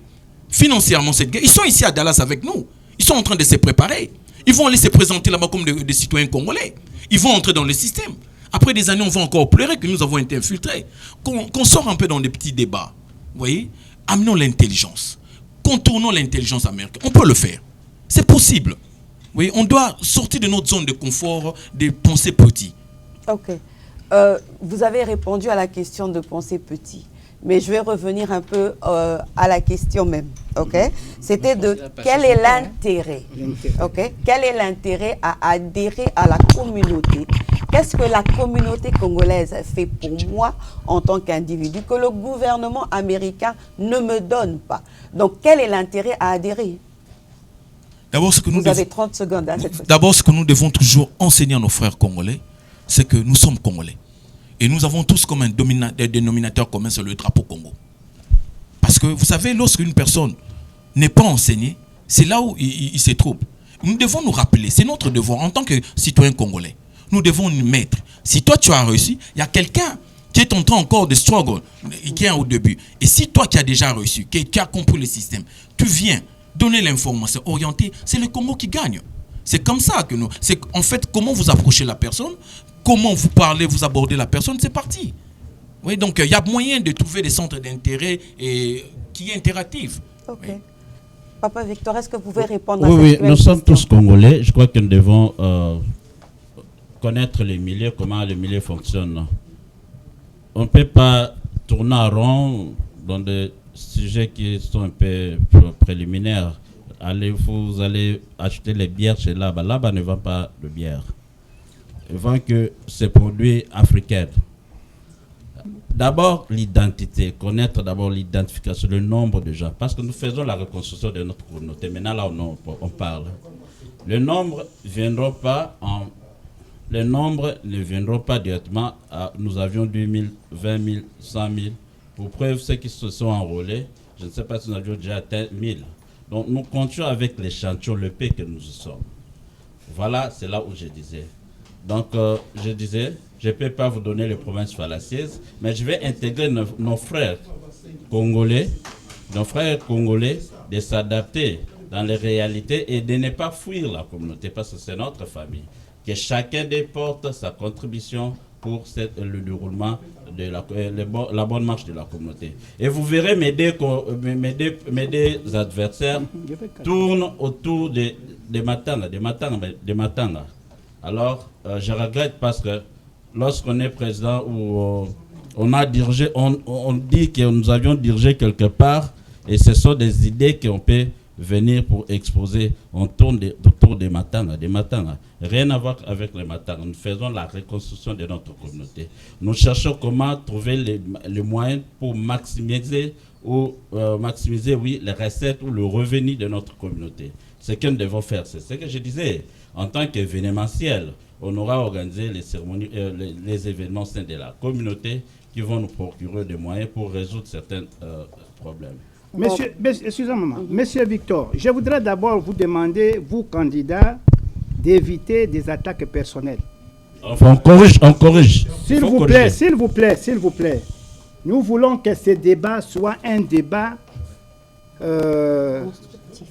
financièrement cette guerre, ils sont ici à Dallas avec nous. Ils sont en train de se préparer. Ils vont aller se présenter là-bas comme des citoyens congolais. Ils vont entrer dans le système. Après des années, on va encore pleurer que nous avons été infiltrés. Qu'on sort un peu dans des petits débats. Vous voyez? Amenons l'intelligence. Contournons l'intelligence américaine. On peut le faire. C'est possible. Oui, on doit sortir de notre zone de confort, de penser petit. Ok. Vous avez répondu à la question de penser petit. Mais je vais revenir un peu à la question même. Ok? C'était de quel est l'intérêt? Ok? Quel est l'intérêt à adhérer à la communauté? Qu'est-ce que la communauté congolaise fait pour moi en tant qu'individu que le gouvernement américain ne me donne pas? Donc, quel est l'intérêt à adhérer? D'abord, ce que vous avez 30 secondes à cette question. D'abord, ce que nous devons toujours enseigner à nos frères congolais, c'est que nous sommes congolais. Et nous avons tous comme un dénominateur commun sur le drapeau Congo. Parce que vous savez, lorsqu'une personne n'est pas enseignée, c'est là où il se trouve. Nous devons nous rappeler, c'est notre devoir en tant que citoyen congolais. Nous devons nous mettre. Si toi tu as réussi, il y a quelqu'un qui est en train encore de struggle, qui est au début. Et si toi qui as déjà réussi, qui as compris le système, tu viens donner l'information orientée, c'est le Congo qui gagne. C'est comme ça que nous... C'est en fait comment vous approchez la personne, comment vous parlez, vous abordez la personne, c'est parti. Oui, donc il y a moyen de trouver des centres d'intérêt qui est interactif. Ok. Oui. Papa Victor, est-ce que vous pouvez répondre à cette question? Oui, nous sommes tous Congolais. Je crois que nous devons connaître les milieux, comment les milieux fonctionnent. On ne peut pas tourner en rond dans des sujets qui sont un peu préliminaires. Vous allez acheter les bières chez là-bas. Là-bas ne vend pas de bière. Ils vendent que ces produits africains. D'abord, l'identité. Connaître d'abord l'identification, le nombre de gens. Parce que nous faisons la reconstruction de notre communauté. Maintenant, là, on parle. Le nombre ne viendra pas directement. Nous avions 10 000, 20 000, 100 000. Pour preuve, ceux qui se sont enrôlés, je ne sais pas si nous avions déjà atteint 1000. Donc, nous comptions avec l'échantillon, le pays que nous sommes. Voilà, c'est là où je disais. Donc, je disais, je ne peux pas vous donner les promesses fallacieuses, mais je vais intégrer nos frères congolais, de s'adapter dans les réalités et de ne pas fuir la communauté, parce que c'est notre famille. Que chacun déporte sa contribution pour le déroulement de la bonne marche de la communauté. Et vous verrez mes deux adversaires tournent autour des Matanga. Alors, je regrette parce que lorsqu'on est président ou on a dirigé, on dit que nous avions dirigé quelque part et ce sont des idées qu'on peut venir pour exposer autour des Matanga, Rien à voir avec les Matanga. Nous faisons la reconstruction de notre communauté. Nous cherchons comment trouver les moyens pour maximiser les recettes ou le revenu de notre communauté. Ce que nous devons faire, c'est ce que je disais. En tant qu'événementiel, on aura organisé les cérémonies, les événements au sein de la communauté qui vont nous procurer des moyens pour résoudre certains problèmes. Excusez-moi, Monsieur Victor, je voudrais d'abord vous demander, vous candidats, d'éviter des attaques personnelles. Enfin, on corrige. S'il vous plaît. Nous voulons que ce débat soit un débat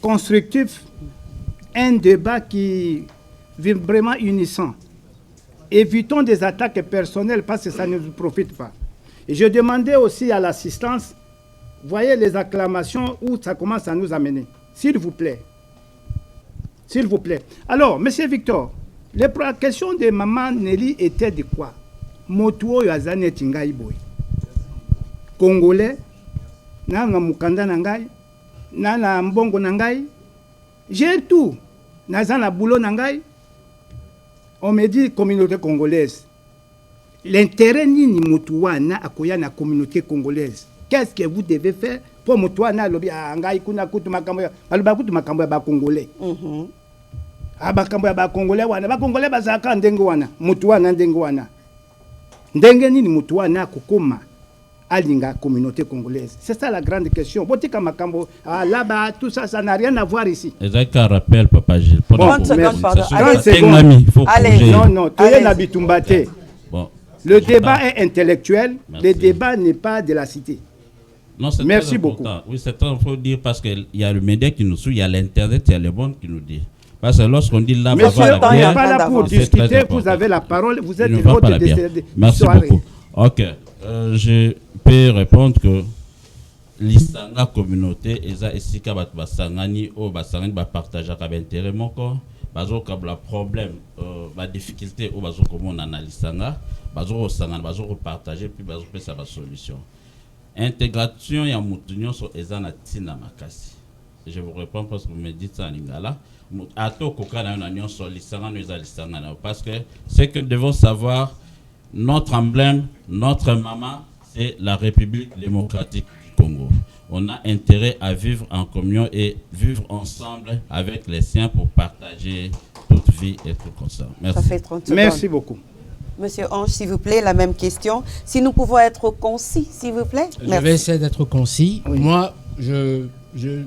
constructif, un débat qui est vraiment unissant. Évitons des attaques personnelles parce que ça ne nous profite pas. Et je demandais aussi à l'assistance, voyez les acclamations où ça commence à nous amener. S'il vous plaît. S'il vous plaît. Alors, Monsieur Victor, la question de Maman Nelly était de quoi? Motuo yazane tingai boy. Congolais, nanga mukanda nangai, nana mbongo nangai, j'ai tout. Nazana boulot nangai. On me dit communauté congolaise. L'intérêt ni mutuwa na akoya na communauté congolaise. Qu'est-ce que vous devez faire pour mutuwa na lobi angai kuna kutu makambo ya baluba kutu makambo ya ba congolais. Abakambo ya ba congolais wana ba congolais bazaka ndengo wana mutuwa na ndengo wana. Ndenge nini mutuwa na kokoma alinga communauté congolaise. C'est ça la grande question. Botika makambo là-bas tout ça ça n'a rien à voir ici. Exact un rappel Papa Gilles. 30 secondes pardon. Allez. Non, tu es n'habitumbate. Bon. Le débat est intellectuel, le débat n'est pas de la cité. Non, merci beaucoup. Oui, c'est très important, il faut dire parce qu'il y a le média qui nous suit, il y a l'internet, il y a le monde qui nous dit. Parce que lorsqu'on dit là, monsieur, on n'est pas là pour discuter, vous avez la parole, vous êtes le hôte de merci beaucoup. Ok, je peux répondre que l'Isanga communauté, eza esika bat basangani o basangani ba partager ka intérêt moko, bazo ka la problème, ba difficulté o bazo komona na l'Isanga, bazo sangana bazo partager puis bazo pesa ba solution. Intégration ya mutu nyonso eza na tina makasi. Je vous réponds parce que vous me dites ça en lingala. Ato kokana na nyonso l'Isanga no eza l'Isanga na parce que ce que nous devons savoir, notre emblème, notre maman, c'est la République démocratique du Congo. On a intérêt à vivre en communion et vivre ensemble avec les siens pour partager toute vie et tout comme ça. Merci. Ça fait 30 secondes. Merci beaucoup. Monsieur Ange, s'il vous plaît, la même question. Si nous pouvons être concis, s'il vous plaît. Je vais essayer d'être concis. Oui. Moi, je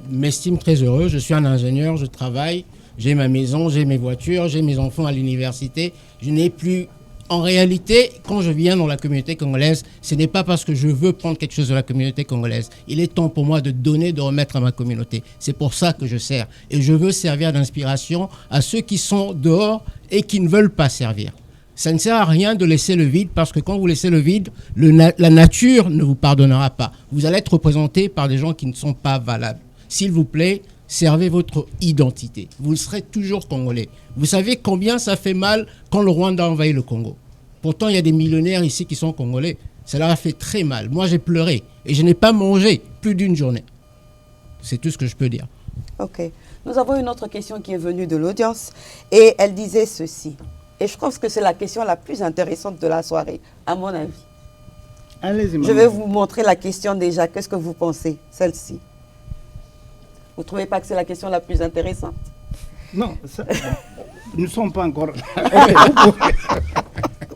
m'estime très heureux. Je suis un ingénieur, je travaille, j'ai ma maison, j'ai mes voitures, j'ai mes enfants à l'université. Je n'ai plus... En réalité, quand je viens dans la communauté congolaise, ce n'est pas parce que je veux prendre quelque chose de la communauté congolaise. Il est temps pour moi de donner, de remettre à ma communauté. C'est pour ça que je sers. Et je veux servir d'inspiration à ceux qui sont dehors et qui ne veulent pas servir. Ça ne sert à rien de laisser le vide parce que quand vous laissez le vide, la nature ne vous pardonnera pas. Vous allez être représenté par des gens qui ne sont pas valables. S'il vous plaît, servez votre identité. Vous serez toujours congolais. Vous savez combien ça fait mal quand le Rwanda envahit le Congo. Pourtant, il y a des millionnaires ici qui sont congolais. Ça leur a fait très mal. Moi, j'ai pleuré et je n'ai pas mangé plus d'une journée. C'est tout ce que je peux dire. Ok. Nous avons une autre question qui est venue de l'audience et elle disait ceci. Et je pense que c'est la question la plus intéressante de la soirée, à mon avis. Allez-y, je vais vous montrer la question déjà. Qu'est-ce que vous pensez, celle-ci? Vous ne trouvez pas que c'est la question la plus intéressante? Non, nous ne sommes pas encore là.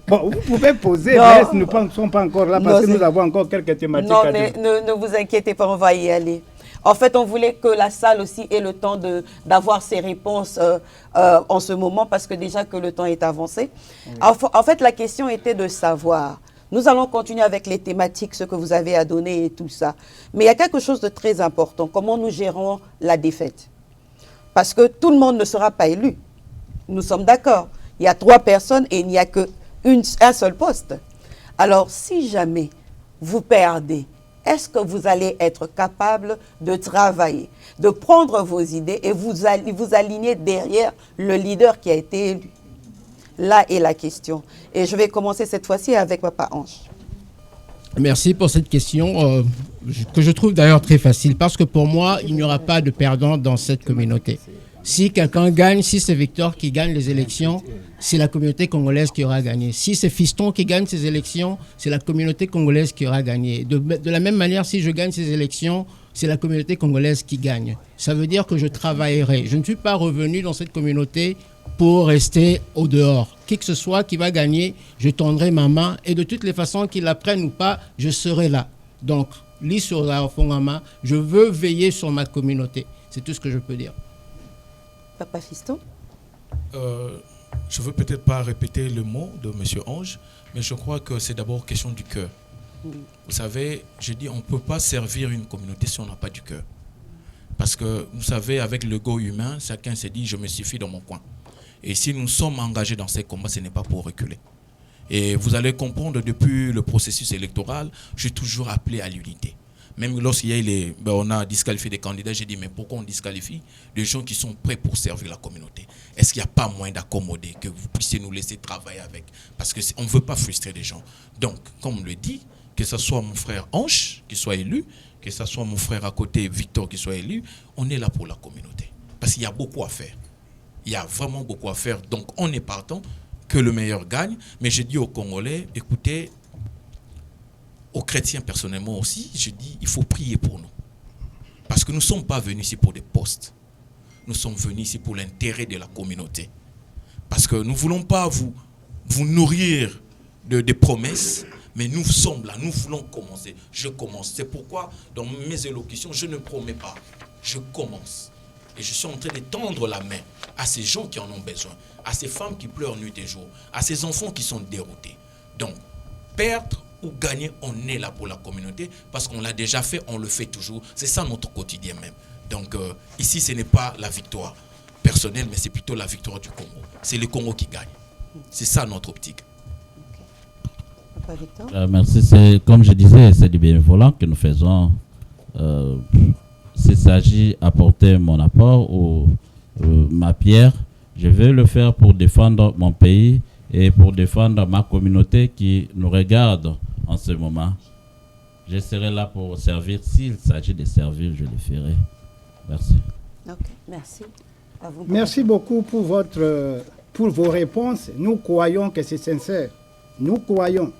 Bon, vous pouvez poser, mais nous ne sommes pas encore là parce que nous avons encore quelques thématiques. Non, mais ne vous inquiétez pas, on va y aller. En fait, on voulait que la salle aussi ait le temps d'avoir ses réponses en ce moment parce que déjà que le temps est avancé. Oui. En fait, la question était de savoir. Nous allons continuer avec les thématiques, ce que vous avez à donner et tout ça. Mais il y a quelque chose de très important. Comment nous gérons la défaite? Parce que tout le monde ne sera pas élu. Nous sommes d'accord. Il y a 3 personnes et il n'y a qu'un seul poste. Alors, si jamais vous perdez, est-ce que vous allez être capable de travailler, de prendre vos idées et vous aligner derrière le leader qui a été élu? Là est la question. Et je vais commencer cette fois-ci avec Papa Ange. Merci pour cette question que je trouve d'ailleurs très facile parce que pour moi, il n'y aura pas de perdant dans cette communauté. Si quelqu'un gagne, si c'est Victor qui gagne les élections, c'est la communauté congolaise qui aura gagné. Si c'est Fiston qui gagne ces élections, c'est la communauté congolaise qui aura gagné. De la même manière, si je gagne ces élections, c'est la communauté congolaise qui gagne. Ça veut dire que je travaillerai. Je ne suis pas revenu dans cette communauté pour rester au dehors. Qui que ce soit qui va gagner, je tendrai ma main et de toutes les façons, qu'il la prenne ou pas, je serai là. Donc, je veux veiller sur ma communauté. C'est tout ce que je peux dire. Papa Fiston? Je ne veux peut-être pas répéter le mot de M. Ange, mais je crois que c'est d'abord question du cœur. Vous savez, je dis, on ne peut pas servir une communauté si on n'a pas du cœur. Parce que, vous savez, avec l'ego humain, chacun se dit, je me suffis dans mon coin. Et si nous sommes engagés dans ces combats, ce n'est pas pour reculer. Et vous allez comprendre, depuis le processus électoral, je suis toujours appelé à l'unité. Même lorsqu'il y a on a disqualifié des candidats, j'ai dit, mais pourquoi on disqualifie des gens qui sont prêts pour servir la communauté? Est-ce qu'il n'y a pas moyen d'accommoder, que vous puissiez nous laisser travailler avec? Parce qu'on ne veut pas frustrer les gens. Donc, comme on le dit, que ce soit mon frère Ange qui soit élu, que ce soit mon frère à côté Victor qui soit élu, on est là pour la communauté. Parce qu'il y a beaucoup à faire. Il y a vraiment beaucoup à faire. Donc, on est partant que le meilleur gagne. Mais je dis aux Congolais, écoutez, aux chrétiens personnellement aussi, je dis, il faut prier pour nous. Parce que nous ne sommes pas venus ici pour des postes. Nous sommes venus ici pour l'intérêt de la communauté. Parce que nous ne voulons pas vous nourrir des promesses, mais nous sommes là, nous voulons commencer. Je commence. C'est pourquoi, dans mes élocutions, je ne promets pas. Je commence. Et je suis en train de tendre la main à ces gens qui en ont besoin, à ces femmes qui pleurent nuit et jour, à ces enfants qui sont déroutés. Donc, perdre ou gagner, on est là pour la communauté, parce qu'on l'a déjà fait, on le fait toujours. C'est ça notre quotidien même. Donc, ici, ce n'est pas la victoire personnelle, mais c'est plutôt la victoire du Congo. C'est le Congo qui gagne. C'est ça notre optique. Merci. Comme je disais, c'est du bénévolat que nous faisons. S'il s'agit d'apporter mon apport ou ma pierre, je vais le faire pour défendre mon pays et pour défendre ma communauté qui nous regarde en ce moment. Je serai là pour servir. S'il s'agit de servir, je le ferai. Merci. Ok, merci. À vous. Merci beaucoup pour vos réponses. Nous croyons que c'est sincère. Nous croyons.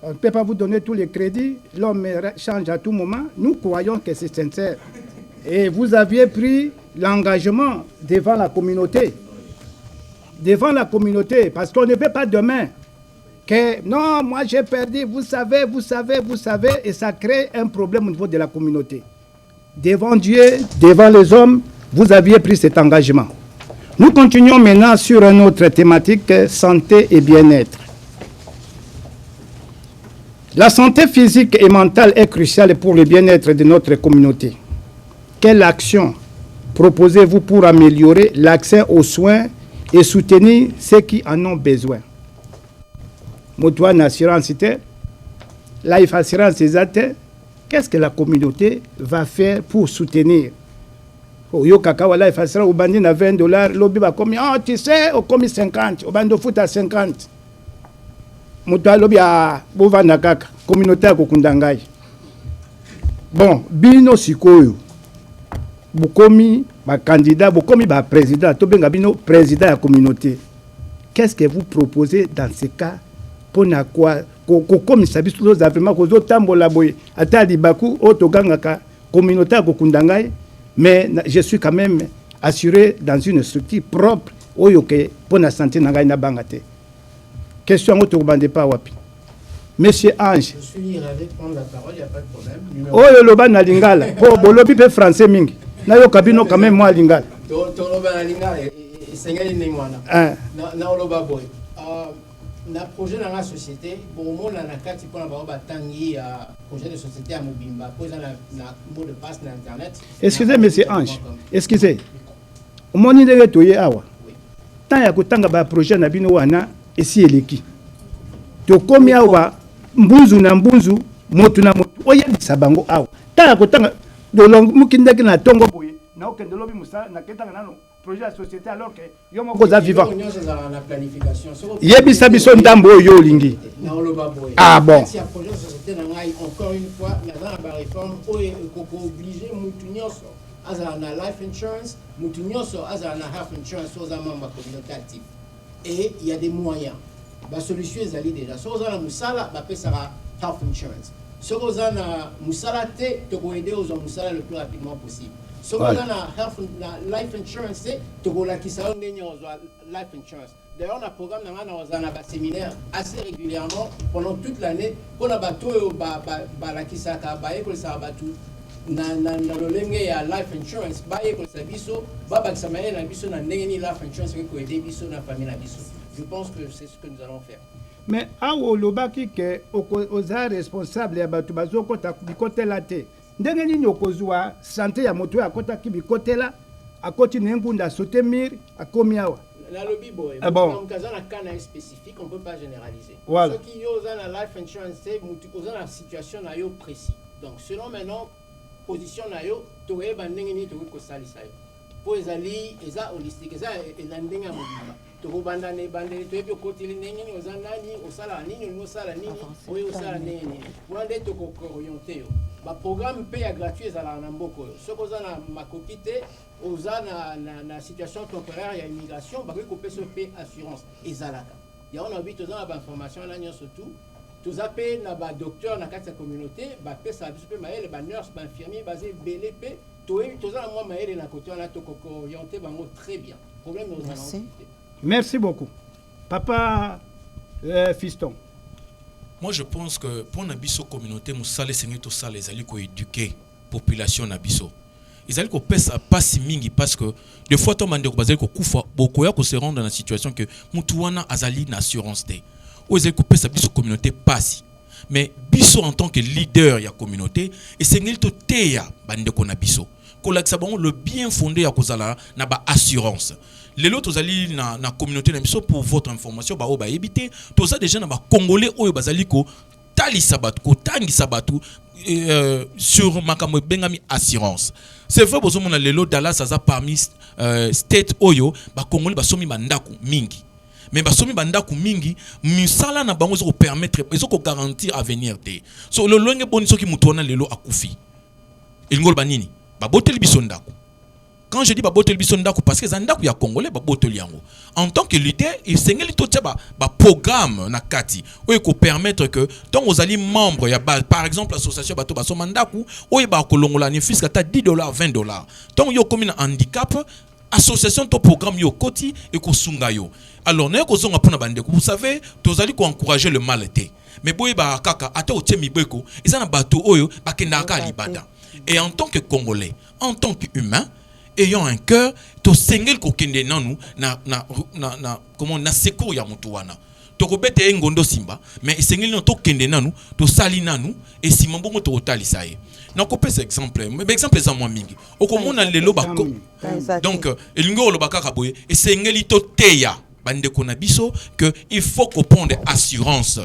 On ne peut pas vous donner tous les crédits. L'homme change à tout moment. Nous croyons que c'est sincère. Et vous aviez pris l'engagement devant la communauté. Devant la communauté. Parce qu'on ne peut pas demain que non, moi j'ai perdu, vous savez. Et ça crée un problème au niveau de la communauté. Devant Dieu, devant les hommes, vous aviez pris cet engagement. Nous continuons maintenant sur une autre thématique, santé et bien-être. La santé physique et mentale est cruciale pour le bien-être de notre communauté. Quelle action proposez-vous pour améliorer l'accès aux soins et soutenir ceux qui en ont besoin? Motoine Assurance, Life Assurance, qu'est-ce que la communauté va faire pour soutenir? Yo kakawa Life Assurance, au bandit à $20, l'obi va commis, oh tu sais, au commis 50, au bandit foot à 50. Motoine l'obi à Bovana Kaka, communauté à Kokundangai. Bon, bino sikoyo. Bukomi, ma candidat, Bukomi, ma président, Tobenga bino, président de la communauté. Qu'est-ce que vous proposez dans ce cas? Pour quoi? Comme ça, nous avons vraiment tambola boy, atadi baku, otogangaka, communauté à Kokundangai, mais je suis quand même assuré dans une structure propre, oyoke, pour la santé nangai na bangate. Question au Toubande pas wapi. Monsieur Ange. Je suis ravi de prendre la parole, il n'y a pas de problème. Oyo loba na lingala, po bolobi pe français mingi. Na yo kabino quand même moi lingala. To loba na lingala, sengeli ni mwana. Na loba boy. Na projet dans la société, pour moi na kati pour na ba tangi projet de société à Mobimba, pour na mot de passe na internet. Excusez monsieur Ange. Excusez. Omoni ndenge toye awa. Tant ya kotanga ba projet na bino wana esi eleki. To komi awa mbunzu na mbunzu motu na motu oyebisa bango awa. Tant ya kotanga dolong mukindeki na tongo boye na okende lobi musala na ketanga nano projet de société alors que yo moko za vivant yebisa biso ndambo oyo olingi ah bon encore une fois na réforme oyo obligé mutu nyonso azala na life insurance mutu nyonso azala na health insurance oza membre communauté active et il y a des moyens ba solution ezali déjà so oza na musala ba pesara health insurance so oza na musala te to ko aider aux musala le plus rapidement possible. So on a health life insurance, to go la kisa on life insurance. D'ailleurs, on a un programme dans un séminaire assez régulièrement pendant toute l'année. On a bateau la kisa ka baie que ça bateau na le lenge ya life insurance baie que ça biso baba que ça m'a na biso na ndenge life insurance que aider biso na famille na biso. Je pense que c'est ce que nous allons faire. Mais awo lobaki ke oza responsable ya bato bazoko ta bikotela te. Ndenge nini okozwa santé ya moto akota ki bikotela akoti nengunda sote mir akomi awa. La lobby boy. Bon. Dans un cas spécifique, on peut pas généraliser. Voilà. Ce qui yo dans la life insurance c'est dans la situation na yo précis. Donc selon maintenant position na yo to eba ndenge ni to ko salisa yo. Po ezali eza holistique eza elandinga mobimba. To banda ne bande to ebi okoti ndenge ni ozanani osala nini osala nini oyo osala nini. Wande to ko orienter yo. Ba programme paye gratuit ezala na mboko. Ce que na makopite oza na situation temporaire ya immigration ba ko pesa paye assurance ezalaka. Ya on a vu tous dans ba information là surtout tous appels na ba docteur na kati ya communauté ba pesa biso pe maele ba nurse ba infirmier basé BLP tous na moi maele na côté na to ko orienter bango très bien. Problème aux Merci. Merci beaucoup. Papa Fiston. Moi, je pense que pour la communauté, nous allons éduquer la population. Ils allaient pas si mingi parce que des fois, on se rend dans la situation que nous avons une assurance. Ou ils allaient la communauté passe. Mais biso en tant que leader de la communauté, et c'est le bien fondé à cause de la assurance. Les autres allient na communauté pour votre information ba oba éviter tout ça déjà na ba congolais oyo bazali ko tali sabatu ko tangi sabatu sur makambo bengami assurance. C'est vrai bozo mona lelo Dallas aza parmi state oyo ba congolais basomi bandaku mingi. Mais basomi bandaku mingi misala na bango zo permettre ezo ko garantir avenir te. So le longue boniso ki mutona lelo akufi. Elingol banini ba botel bisondaku. Quand je dis babotel bisondaku parce que zandaku ya congolais babotel yango en tant que leader il sengeli to teba ba programme na kati oyo ko permettre que tant aux alliés membres ya par exemple l'association bato baso mandaku oyo ba kolongola ni fisc ata $10 $20 tant yo comme un handicap association to programme yo koti et ko sunga yo alors na ko zonga pona bandeko vous savez to zali ko encourager le mal été mais boye ba kaka ata o temi beko ezana bato oyo bakendaka libada et en tant que congolais en tant qu'humain ayant un cœur to sengel ko kende nanu na comment na secours ya mutu wana to ko bete ngondo simba mais sengel no to kende nanu to sali nanu et si mbongo to otalisa ye na ko pesa exemple mais exemple za moi mingi okomona lelo bako donc elingo lo bakaka boye et sengeli to teya bande konabiso que il faut qu'on prenne assurance.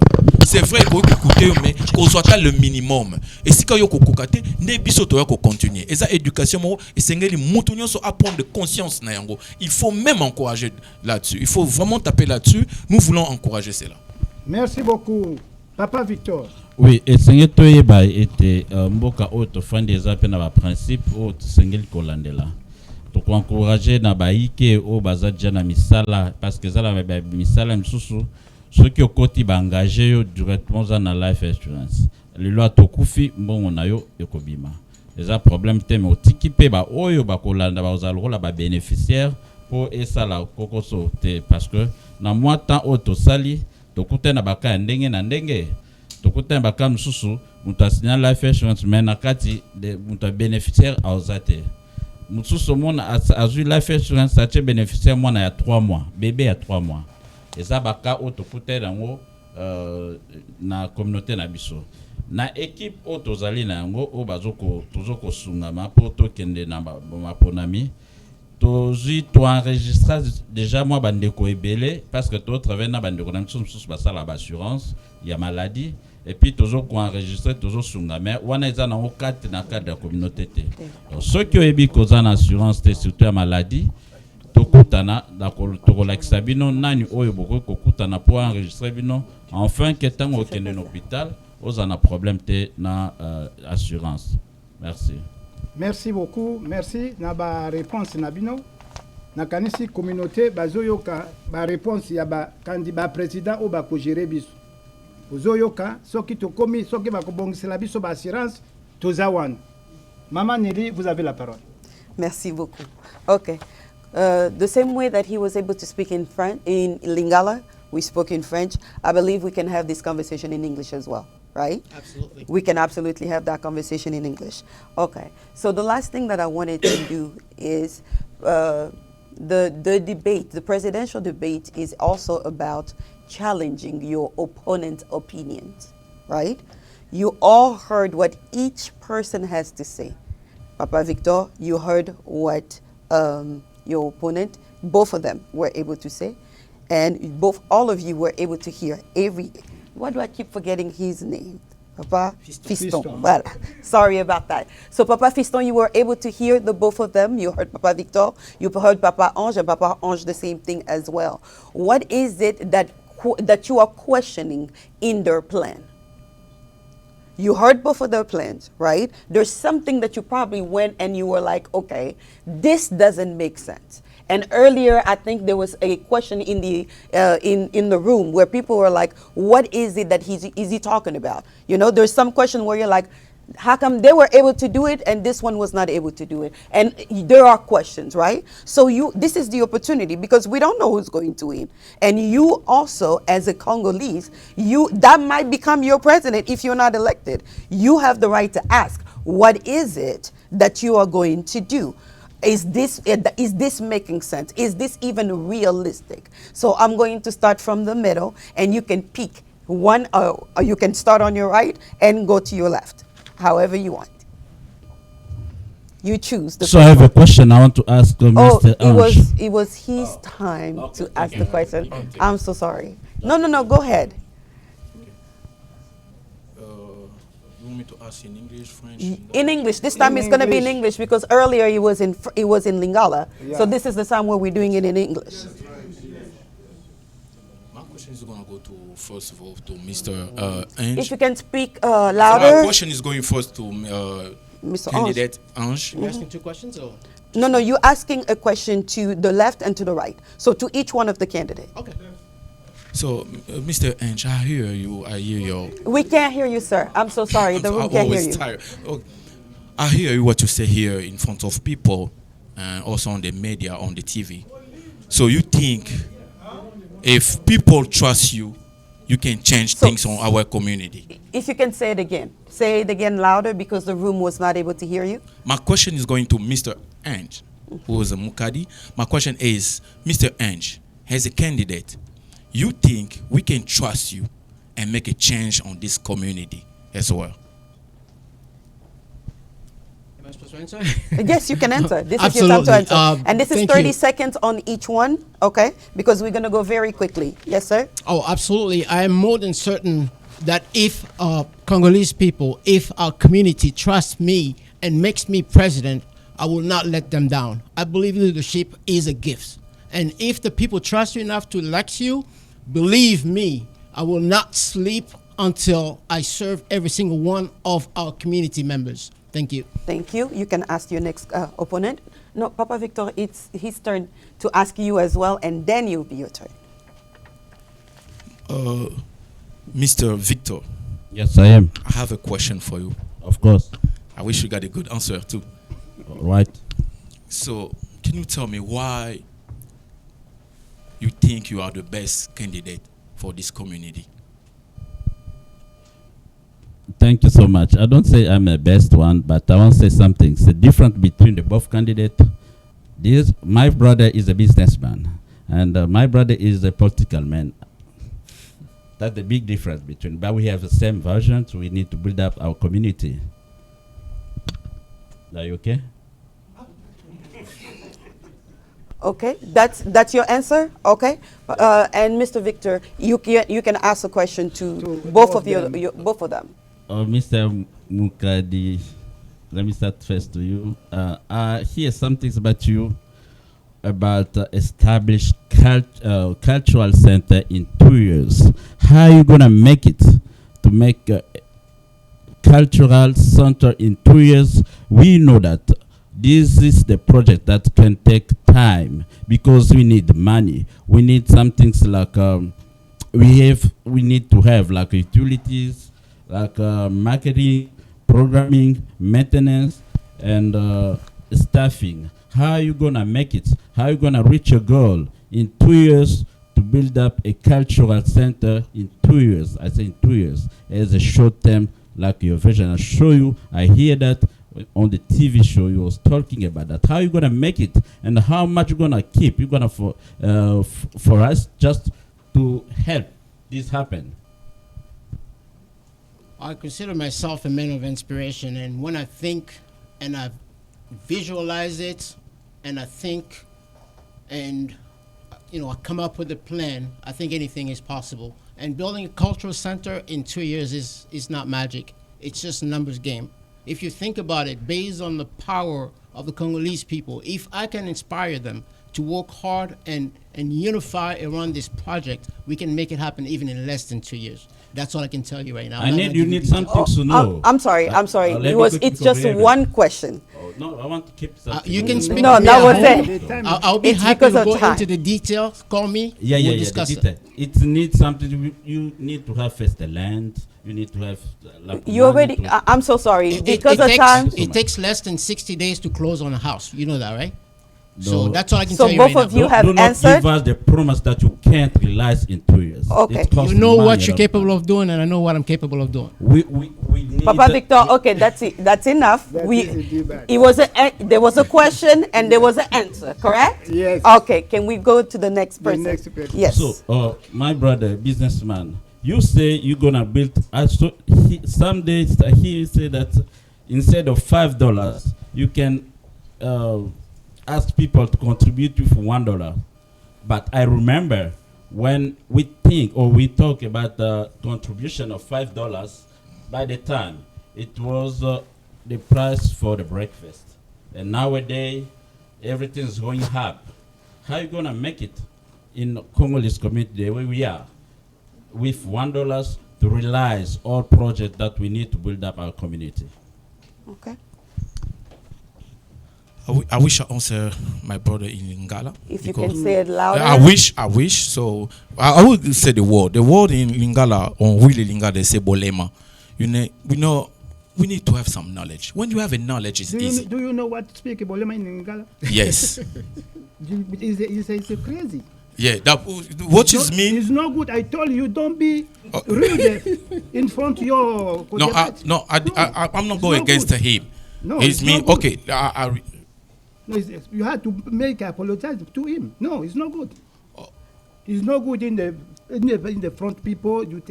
C'est vrai qu'on écouter mais qu'on soit le minimum. Et si quand yo kokokate ne biso to ya ko continuer. Et ça éducation mo et sengeli mutu nyonso apprendre de conscience na yango. Il faut même encourager là-dessus. Il faut vraiment taper là-dessus. Nous voulons encourager cela. Merci beaucoup. Papa Victor. Oui, et sengeli to yeba était mboka auto fan des appels na principe au sengeli kolandela. Donc encourager na baike o bazadja na misala parce que ça la misala msusu ceux qui au côté ba engagé yo directement na life insurance le loi tokufi mbongo na yo ekobima les problème te mais otikipe ba oyo ba kolanda ba ozalo la ba bénéficiaire pour esala kokoso te parce que na moi temps auto sali tokuta na baka ndenge na ndenge tokuta baka msusu mutasinya life insurance mais na kati de muta bénéficiaire a ozate Moutousso mon a eu life insurance a été bénéficiaire moi il y a 3 mois bébé il y a 3 mois et ça baka auto coûter dans na communauté na biso na équipe auto zali na ngo o bazoko tozoko sungama pour to kende na ma ponami tozi to enregistrer déjà moi bandeko ebele parce que to travailler na bandeko na biso basala assurance il y a maladie et puis toujours qu'on enregistre toujours sunga mais wana eza na okate na cadre de la communauté te. Donc ceux qui oyebi koza na assurance te surtout ya maladie tokutana tokolakisa bino nani oyo bokoki kokutana po enregistrer bino enfin que ntango okende na hôpital oza na problème te na assurance. Merci. Merci beaucoup. Merci. Na ba réponse na bino. Na kanisi communauté bazoyoka ba réponse ya ba candidat président ou ba ko gérer biso. Ozoyoka soki to komi soki ba ko bongisela biso ba assurance tozawan. Maman Nelly, vous avez la parole. Merci beaucoup. Okay. The same way that he was able to speak in French, in Lingala, we spoke in French. I believe we can have this conversation in English as well, right? Absolutely. We can absolutely have that conversation in English. Okay. So the last thing that I wanted to do is the debate, the presidential debate is also about challenging your opponent's opinions, right? You all heard what each person has to say. Papa Victor, you heard what your opponent, both of them were able to say, and all of you were able to hear why do I keep forgetting his name? Papa Fiston. Well, sorry about that. So Papa Fiston, you were able to hear the both of them. You heard Papa Victor, you heard Papa Ange, and Papa Ange the same thing as well. What is it that you are questioning in their plan? You heard both of their plans, right? There's something that you probably went and you were like, okay, this doesn't make sense. And earlier, I think there was a question in the room where people were like, what is it that is he talking about? You know, there's some question where you're like, how come they were able to do it and this one was not able to do it? And there are questions, right? So this is the opportunity because we don't know who's going to win. And you also, as a Congolese, that might become your president if you're not elected. You have the right to ask, what is it that you are going to do? Is this making sense? Is this even realistic? So I'm going to start from the middle and you can pick one, or you can start on your right and go to your left. However you want. You choose. So I have a question I want to ask Mr. Ange. It was his time to ask the question. I'm so sorry. No, go ahead. You want me to ask in English, French? In English. This time it's going to be in English because earlier it was in Lingala. Yeah. So this is the time where we're doing it in English. My question is going to go to, first of all, to Mr. Ange. If you can speak louder. So my question is going first to Mr. candidate Ange. You're asking two questions? Or? No, you're asking a question to the left and to the right. So to each one of the candidates. Okay. So, Mr. Ange, I hear you. We can't hear you, sir. I'm so sorry. The room can't hear you. Tired. Oh, I hear you what you say here in front of people and also on the media, on the TV. So you think if people trust you, you can change things on our community? If you can say it again. Say it again louder because the room was not able to hear you. My question is going to Mr. Ange, who is a Mukadi. My question is, Mr. Ange, as a candidate, you think we can trust you and make a change on this community as well? Am I supposed to answer? Yes, you can answer. This is Absolutely. your time to answer. And this is 30 you. seconds on each one, okay? Because we're going to go very quickly. Yes, sir? Oh, absolutely. I am more than certain that if Congolese people, if our community trusts me and makes me president, I will not let them down. I believe leadership is a gift. And if the people trust you enough to elect you, believe me, I will not sleep until I serve every single one of our community members. Thank you. Thank you. You can ask your next opponent. No, Papa Victor, it's his turn to ask you as well, and then you'll be your turn. Mr. Victor. Yes, I am. I have a question for you. Of course. I wish you got a good answer too. All right. So, can you tell me why you think you are the best candidate for this community? Thank you so much. I don't say I'm the best one, but I want to say something. It's the difference between the both candidates. My brother is a businessman, and my brother is a political man. That's the big difference between. But we have the same vision, so we need to build up our community. Are you okay? Okay, that's your answer. Okay, and Mr. Victor, you can ask a question to both of both of them. Mr. Mukadi, let me start first to you. I hear some things about you about established cultural center in 2 years. How are you gonna make it to make a cultural center in 2 years? We know that this is the project that can take time because we need money. We need some things like we need to have like utilities, like marketing, programming, maintenance, and staffing. How are you gonna make it? How are you gonna reach your goal in 2 years to build up a cultural center in 2 years? I say in 2 years as a short term, like your vision. I show you. I hear that on the TV show you was talking about that. How are you gonna make it, and how much you gonna keep? You gonna for us just to help this happen. I consider myself a man of inspiration, and when I think and I visualize it, and I think, and I come up with a plan, I think anything is possible. And building a cultural center in 2 years is not magic. It's just a numbers game. If you think about it, based on the power of the Congolese people, if I can inspire them to work hard and unify around this project, we can make it happen even in less than 2 years. That's all I can tell you right now. You need something to know. I'm sorry. It's just one question. Oh, no, I want to keep something. You can speak. No, to me that at was home. it. I'll be It's happy because to of go time. into the details. Call me. We'll Discuss the it. detail. It needs something. You need to have first the land. You need to have. You already. I'm so sorry because of time. It takes less than 60 days to close on a house. You know that, right? No. So that's all I can So tell you both right of now. you have do not answered. give us the promise that you can't realize in 2 years. Okay. It costs You know money what you're a lot. capable of doing, and I know what I'm capable of doing. We need Papa Victor, okay, that's it. That's enough. That is a debate. There was a question and there was an answer, correct? Yes. Okay, can we go to the next The person? next person. Yes. So, my brother, businessman, you say you're gonna build. Some days he said that instead of $5, you can ask people to contribute with $1. But I remember when we think or we talk about the contribution of $5, by the time it was the price for the breakfast, and nowadays everything's going up. How you gonna make it in Congolese community the way we are with $1 to realize all projects that we need to build up our community? Okay. I wish I answer my brother in Lingala. If you can say it louder. I wish. So I would say the word. The word in Lingala, on really Lingala, they say bolema. We need to have some knowledge. When you have a knowledge, it's easy. Do you know what to speak Bolema in Ngala? Yes. It's crazy. Yeah. What is mean? It's not good. I told you, don't be rude in front of your. I'm not going against good. him. No, it's me. not good. Okay. No, you have to make apologize to him. No, it's not good. It's not good in the front people. You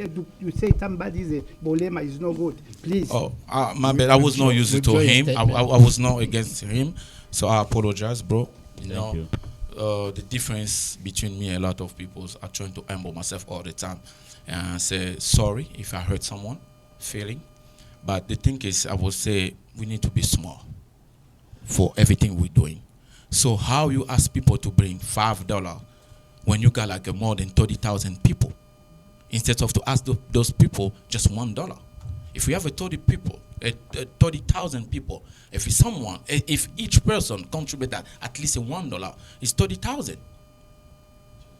say somebody's a bolema is no good. Please. Oh, my bad. I was not used to him. I was not against him. So I apologize, bro. Thank you. The difference between me and a lot of people is I trying to humble myself all the time and say sorry if I hurt someone feeling. But the thing is, I would say we need to be small for everything we're doing. So how you ask people to bring $5 when you got like more than 30,000 people, instead of to ask those people just $1? If we have 30,000 people, if each person contribute at least $1, it's 30,000.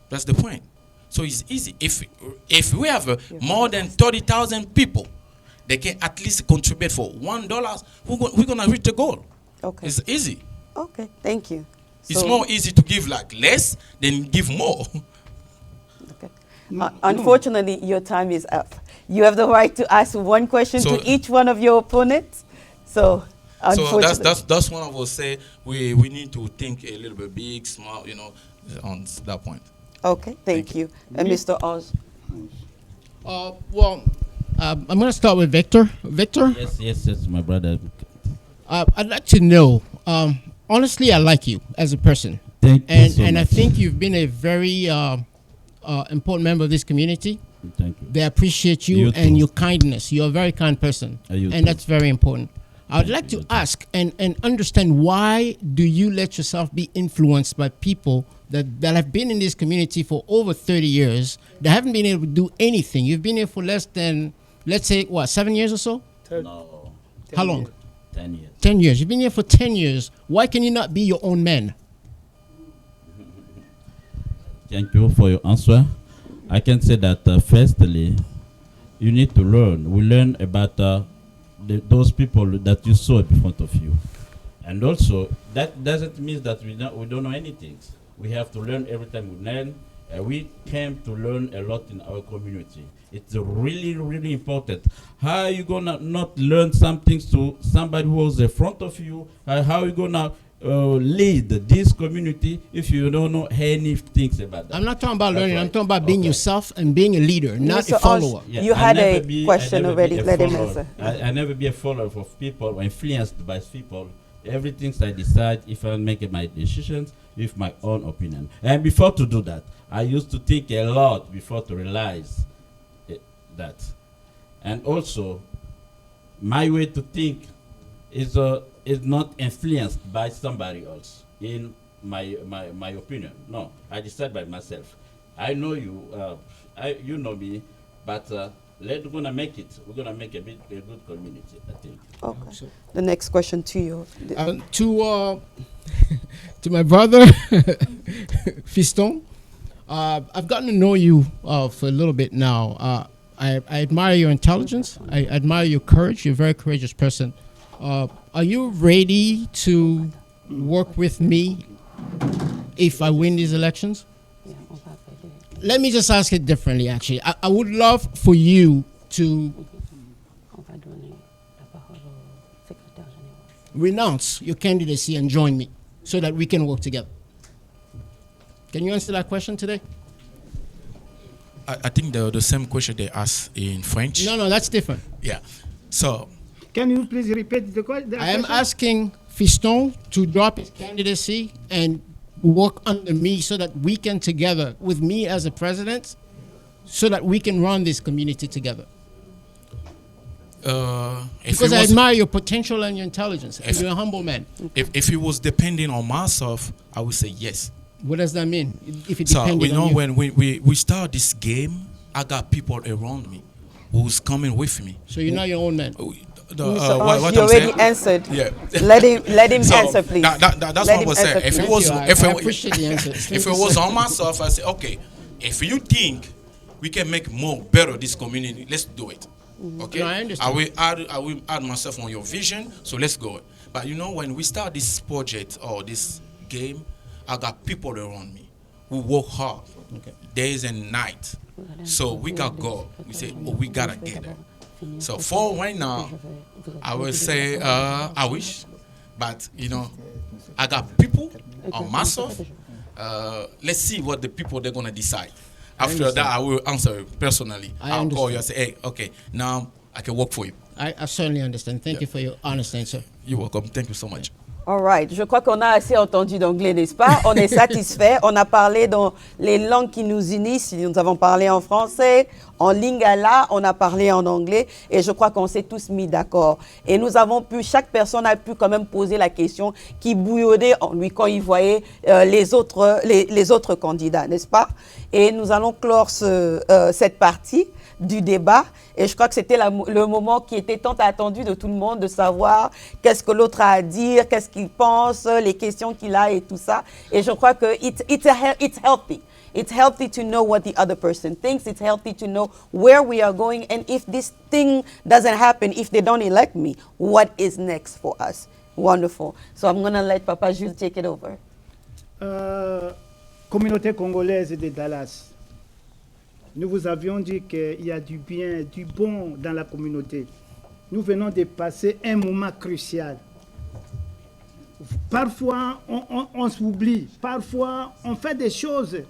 That's the point. So it's easy. If we have more than 30,000 people, they can at least contribute for $1. We're gonna reach the goal. Okay. It's easy. Okay, thank you. It's more easy to give like less than give more. Okay. Unfortunately, your time is up. You have the right to ask one question to each one of your opponents. So that's one I will say. We need to think a little bit big, small, on that point. Okay, thank you. And Mr. Oz. I'm going to start with Victor. Victor? Yes, my brother. I'd like to know, honestly, I like you as a person. Thank you so And I much. think you've been a very important member of this community. Thank you. They appreciate you, You and too. your kindness. You're a very kind person, You and too. that's very important. I would Thank like you, to you too. ask and understand, why do you let yourself be influenced by people that have been in this community for over 30 years, that haven't been able to do anything? You've been here for less than, let's say, what, 7 years or so? No, How long? 10 years. 10 years. You've been here for 10 years. Why can you not be your own man? Thank you for your answer. I can say that firstly, you need to learn. We learn about those people that you saw in front of you. And also, that doesn't mean that we don't know anything. We have to learn every time we learn. We came to learn a lot in our community. It's really, really important. How are you gonna not learn something to somebody who was in front of you? How are you gonna lead this community if you don't know anything about that? I'm not talking about That's learning. I'm right. talking about being Okay. yourself and being a leader, not Mr. a follower. Ange, you had I never a question I never already. be a Let him follower. answer. I never be a follower of people or influenced by people. Everything I decide, if I make my decisions with my own opinion. And before to do that, I used to think a lot before to realize that. And also, my way to think is not influenced by somebody else in my opinion. No, I decide by myself. I know you, you know me, but we're gonna make it. We're gonna make a good community, I think. Okay. The next question to you. To my brother, Fiston, I've gotten to know you for a little bit now. I admire your intelligence. I admire your courage. You're a very courageous person. Are you ready to work with me if I win these elections? Let me just ask it differently, actually. I would love for you to renounce your candidacy and join me so that we can work together. Can you answer that question today? I think the same question they asked in French. No, that's different. Yeah. So, Can you please repeat the question? I am asking Fiston to drop his candidacy and work under me so that we can together, with me as a president, so that we can run this community together. Because I admire your potential and your intelligence. And you're a humble man. if it was depending on myself, I would say yes. What does that mean? If it So depended we know on you? when we start this game, I got people around me who's coming with me. So you're not your own man. Mr. What Ange, you I'm already saying- answered. Yeah. let him So, answer, please. that's Let what I him was saying. answer, If it please. was, Thank you. if I it, appreciate the answer. if it was on myself, I say, okay, if you think we can make more better this community, let's do it. Okay. No, I understand. I will add myself on your vision. So let's go. But you know, when we start this project or this game, I got people around me who work hard, days and night. So we got go. We say, oh, we gotta get there. So for right now, I will say I wish, but you know, I got people on myself. Let's see what the people they're gonna decide. After that, I will answer personally. I'll call you and say, hey, okay, now I can work for you. I certainly understand. Thank you for your honest answer. You're welcome. Thank you so much. All right. Je crois qu'on a assez entendu d'anglais, n'est-ce pas? On est satisfait. On a parlé dans les langues qui nous unissent. Nous avons parlé en français, en lingala, on a parlé en anglais. Et je crois qu'on s'est tous mis d'accord. Et nous avons pu, chaque personne a pu quand même poser la question qui bouillonnait en lui quand il voyait les autres candidats, n'est-ce pas? Et nous allons clore cette partie du débat. Et je crois que c'était le moment qui était tant attendu de tout le monde, de savoir qu'est-ce que l'autre a à dire, qu'est-ce qu'il pense, les questions qu'il a et tout ça. Et je crois que it's healthy. It's healthy to know what the other person thinks. It's healthy to know where we are going. And if this thing doesn't happen, if they don't elect me, what is next for us? Wonderful. So I'm going to let Papa Jules take it over. Communauté congolaise de Dallas. Nous vous avions dit qu'il y a du bien, du bon dans la communauté. Nous venons de passer un moment crucial. Parfois, on s'oublie. Parfois, on fait des choses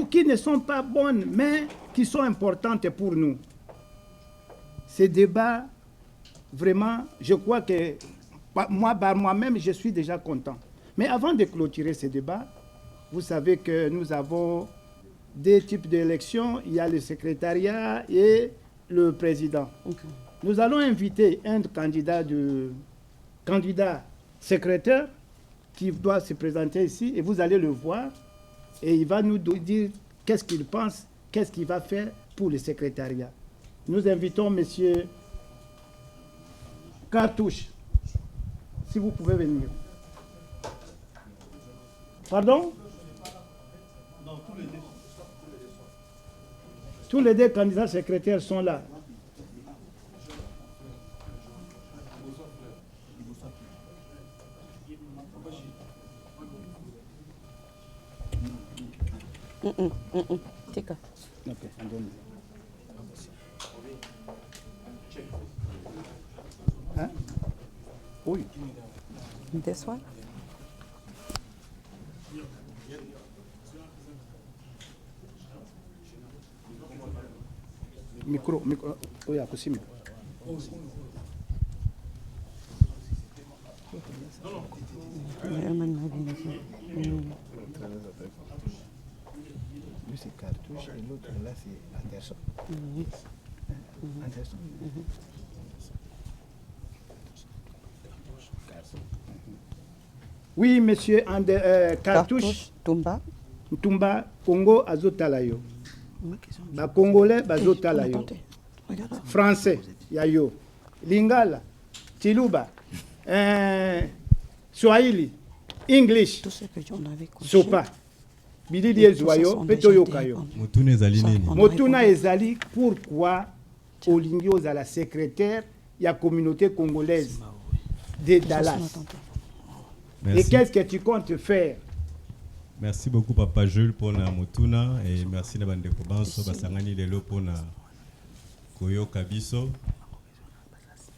qui ne sont pas bonnes, mais qui sont importantes pour nous. Ces débats, vraiment, je crois que moi-même, je suis déjà content. Mais avant de clôturer ce débat, vous savez que nous avons deux types d'élections. Il y a le secrétariat et le président. Nous allons inviter un candidat secrétaire qui doit se présenter ici et vous allez le voir et il va nous dire qu'est-ce qu'il pense, qu'est-ce qu'il va faire pour le secrétariat. Nous invitons M. Cartouche, si vous pouvez venir. Pardon? Non, tous les deux candidats secrétaires sont là. Tika. Okay, hein? Oui. This one? Micro. Oui, à cause micro. Lui c'est Cartouche et l'autre là c'est Anderson. Anderson. Oui, monsieur Cartouche. Tumba, Congo, Azotalayo. Ba Congolais, Bazotalayo. Français, Yayo. Lingala, Chiluba, Swahili, English, Sopa. Bilidi Ezwayo, Petoyokayo. Motuna ezali nini? Motuna ezali pourquoi Olingi ozala secrétaire de la communauté congolaise de Dallas. Merci. Et qu'est-ce que tu comptes faire? Merci beaucoup Papa Jules pour la Motuna et merci na bande kobanso basangani lelo pour na koyoka biso.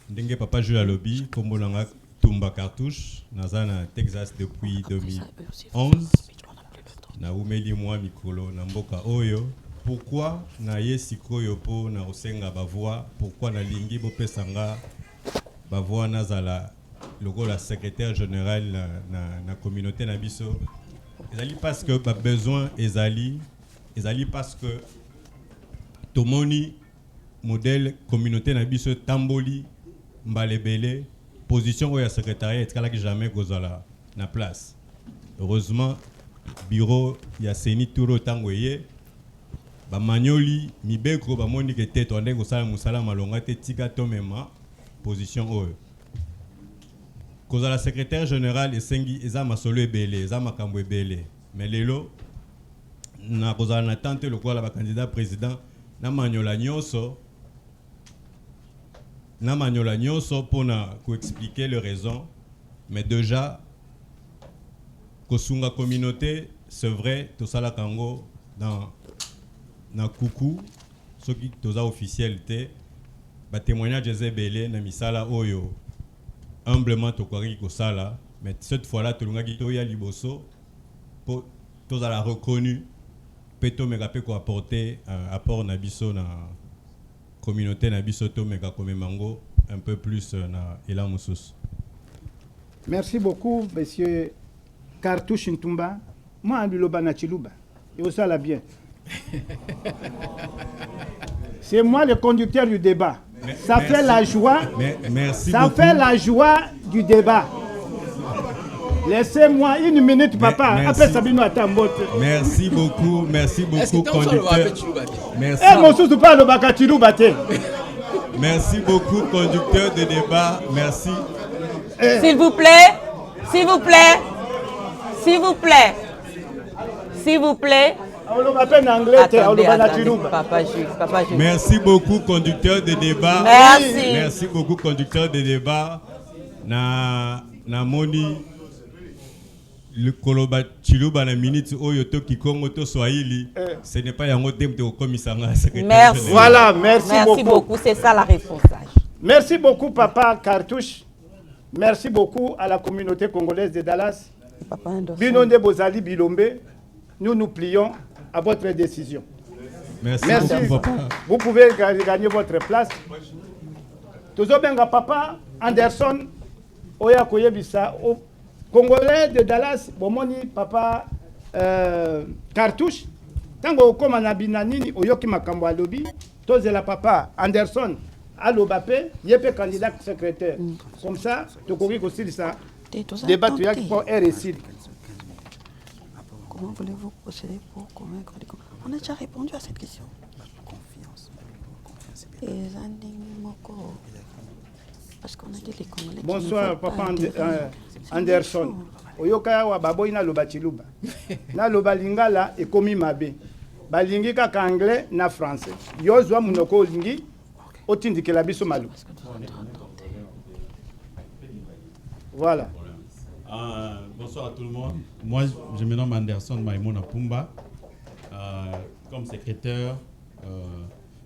Ndenge Papa Jules alobi kombo nanga Tumba Cartouche nazana Texas depuis 2011. Na umeli mwa mikolo na mboka oyo. Pourquoi na yesikoyo po na osenga bavoix? Pourquoi na lingi bo pesanga bavoix nazala lokola secrétaire général na communauté na biso? Ezali parce que ba besoin ezali parce que tomoni modèle communauté na biso tamboli mbalebele position oya secrétariat etkala ki jamais kozala na place. Heureusement bureau ya Seni Turo tangoye ba manyoli mibeko ba moni ke tete onde ko sala musala malonga te tika to mema position oyo. Koza la secrétaire général esengi eza masolo ebele eza makambo ebele mais lelo na koza na tante lokola ba candidat président na manyola nyonso pona ko expliquer les raisons mais déjà kosunga communauté c'est vrai to sala kango dans na kuku soki toza officialité ba témoignage ezebele na misala oyo humblement tokwaki kosala mais cette fois-là tolungaki toya liboso po tozala reconnu pe tomeka pe ko apporter apport na biso na communauté na biso tomeka komemango un peu plus na ela mususu. Merci beaucoup monsieur Cartouche Ntumba. Moi Anduloba na Chiluba et au sala bien. C'est moi le conducteur du débat. Ça fait la joie. Merci ça beaucoup. fait la joie du débat. Laissez-moi une minute, papa. Après Sabino Atambote. Merci beaucoup, conducteur. Merci. Merci beaucoup, conducteur de débat. Merci. S'il vous plaît, s'il vous plaît, s'il vous plaît, s'il vous plaît. Attendez, Papa Jules. Merci beaucoup, conducteur de débat. Merci. Merci beaucoup, conducteur de débat. Na moni le koloba chiluba na minute oyo to kikongo to swahili. Ce n'est pas yango temte au commissariat secrétaire. Merci. Voilà, merci beaucoup. C'est ça la réponse. Merci beaucoup, Papa Cartouche. Merci beaucoup à la communauté congolaise de Dallas. Binonde Bozali Bilombe, nous nous plions à votre décision. Merci. Beaucoup, papa. Vous pouvez gagner votre place. Tozo benga papa Anderson oya koyebisa Congolais de Dallas, bomoni papa cartouche. Tango okoma na binanini oyoki makambo alobi, tozela papa Anderson Alobape, yepe candidat secrétaire. Comme ça, tokoki kosilisa débat tuyaki pour RSI. Comment voulez-vous procéder pour convaincre les Congolais? On a déjà répondu à cette question. Confiance. Parce qu'on a dit les Congolais. Bonsoir, papa Anderson. Oyoka wa baboy na loba chiluba. Na loba lingala ekomi mabe. Balingi kaka anglais na français. Yozwa munoko lingi otindikela biso malu. Voilà. Bonsoir à tout le monde. Moi, je me nomme Anderson Maïmona Pumba. Comme secrétaire,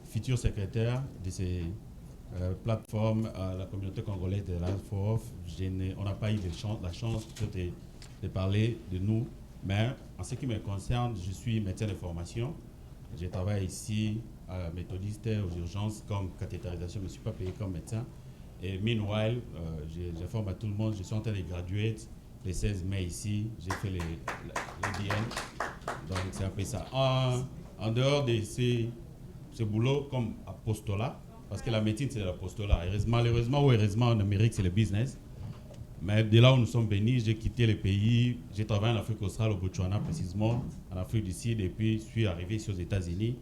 futur secrétaire de ces plateformes à la communauté congolaise de l'AFOF, on n'a pas eu la chance de parler de nous. Mais en ce qui me concerne, je suis médecin de formation. Je travaille ici à méthodiste aux urgences comme cathétérisation. Je ne suis pas payé comme médecin. Et meanwhile, je forme à tout le monde. Je suis en train de graduer le 16 mai ici. J'ai fait l'EDN. Donc c'est un peu ça. En dehors de ce boulot comme apostolat, parce que la médecine c'est l'apostolat. Malheureusement ou heureusement en Amérique c'est le business. Mais de là où nous sommes venus, j'ai quitté le pays. J'ai travaillé en Afrique australe, au Botswana précisément, en Afrique du Sud, et puis je suis arrivé ici aux États-Unis.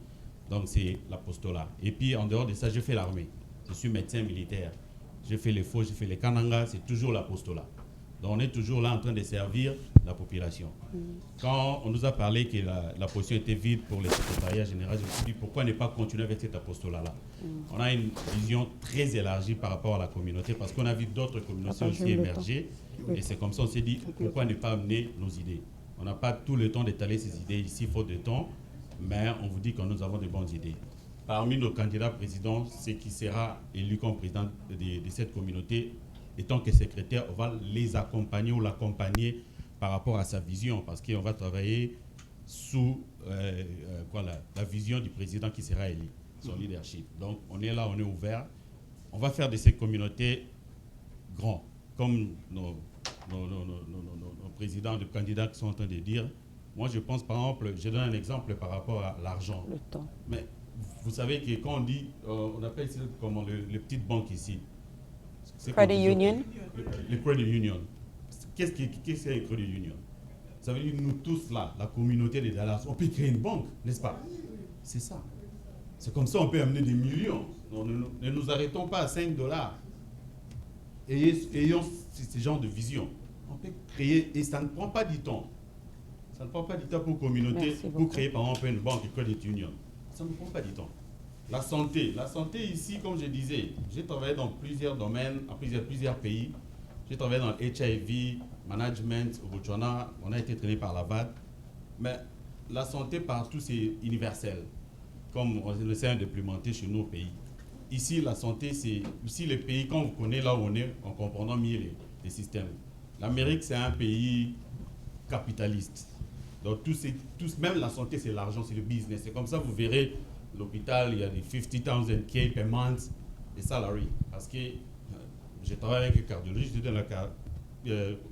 Donc c'est l'apostolat. Et puis en dehors de ça, j'ai fait l'armée. Je suis médecin militaire. J'ai fait les faux, j'ai fait les kananga, c'est toujours l'apostolat. Donc on est toujours là en train de servir la population. Quand on nous a parlé que la position était vide pour le secrétariat général, je me suis dit pourquoi ne pas continuer avec cet apostolat-là. On a une vision très élargie par rapport à la communauté parce qu'on a vu d'autres communautés aussi émerger. Et c'est comme ça qu'on s'est dit pourquoi ne pas amener nos idées. On n'a pas tout le temps d'étaler ces idées ici, faute de temps, mais on vous dit que nous avons de bonnes idées. Parmi nos candidats présidents, ce qui sera élu comme président de cette communauté, étant que secrétaire, on va les accompagner ou l'accompagner par rapport à sa vision, parce qu'on va travailler sous la vision du président qui sera élu, son leadership. Donc on est là, on est ouvert. On va faire de ces communautés grands, comme nos présidents, de candidats qui sont en train de dire. Moi je pense par exemple, je donne un exemple par rapport à l'argent. Le temps. Mais vous savez que quand on dit, on appelle ça comme les petites banques ici. Credit union. Le credit union. Qu'est-ce qu'un credit union? Ça veut dire nous tous là, la communauté de Dallas, on peut créer une banque, n'est-ce pas? C'est ça. C'est comme ça on peut amener des millions. Ne nous arrêtons pas à $5. Ayons ce genre de vision. On peut créer, et ça ne prend pas du temps. Ça ne prend pas du temps pour communauté, pour créer par exemple une banque, credit union. Ça ne prend pas du temps. La santé ici, comme je disais, j'ai travaillé dans plusieurs domaines, en plusieurs pays. J'ai travaillé dans HIV, management, au Botswana, on a été traîné par la VAD. Mais la santé partout, c'est universel, comme on essaie d'implémenter chez nos pays. Ici, la santé, c'est aussi les pays, quand on connaît là où on est, en comprenant mieux les systèmes. L'Amérique, c'est un pays capitaliste. Donc, même la santé, c'est l'argent, c'est le business. C'est comme ça, vous verrez, l'hôpital, il y a des 50,000 K per month de salary. Parce que je travaille avec un cardiologiste, je donne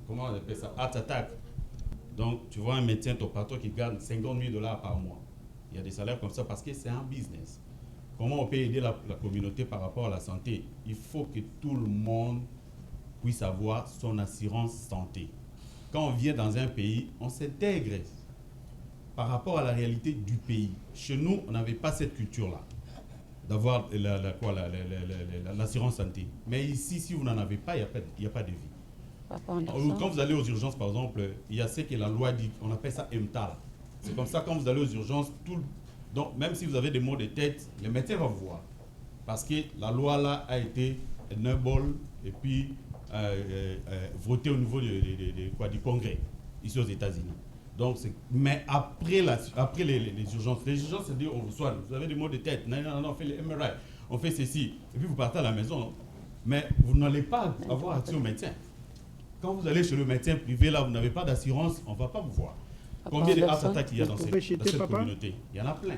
comment on appelle ça, heart attack. Donc, tu vois un médecin, ton patron qui gagne $50,000 par mois. Il y a des salaires comme ça parce que c'est un business. Comment on peut aider la communauté par rapport à la santé? Il faut que tout le monde puisse avoir son assurance santé. Quand on vient dans un pays, on s'intègre par rapport à la réalité du pays. Chez nous, on n'avait pas cette culture-là, d'avoir l'assurance santé. Mais ici, si vous n'en avez pas, il n'y a pas de vie. Quand vous allez aux urgences, par exemple, il y a ce que la loi dit, on appelle ça EMTAL. C'est comme ça, quand vous allez aux urgences, donc même si vous avez des maux de tête, le médecin va vous voir. Parce que la loi là a été enable et puis votée au niveau du Congrès, ici aux États-Unis. Donc, mais après les urgences, c'est-à-dire on vous soigne, vous avez des maux de tête, non, on fait les MRI, on fait ceci, et puis vous partez à la maison, mais vous n'allez pas avoir accès au médecin. Quand vous allez chez le médecin privé, là, vous n'avez pas d'assurance, on ne va pas vous voir. Combien de heart attacks il y a dans cette communauté? Il y en a plein.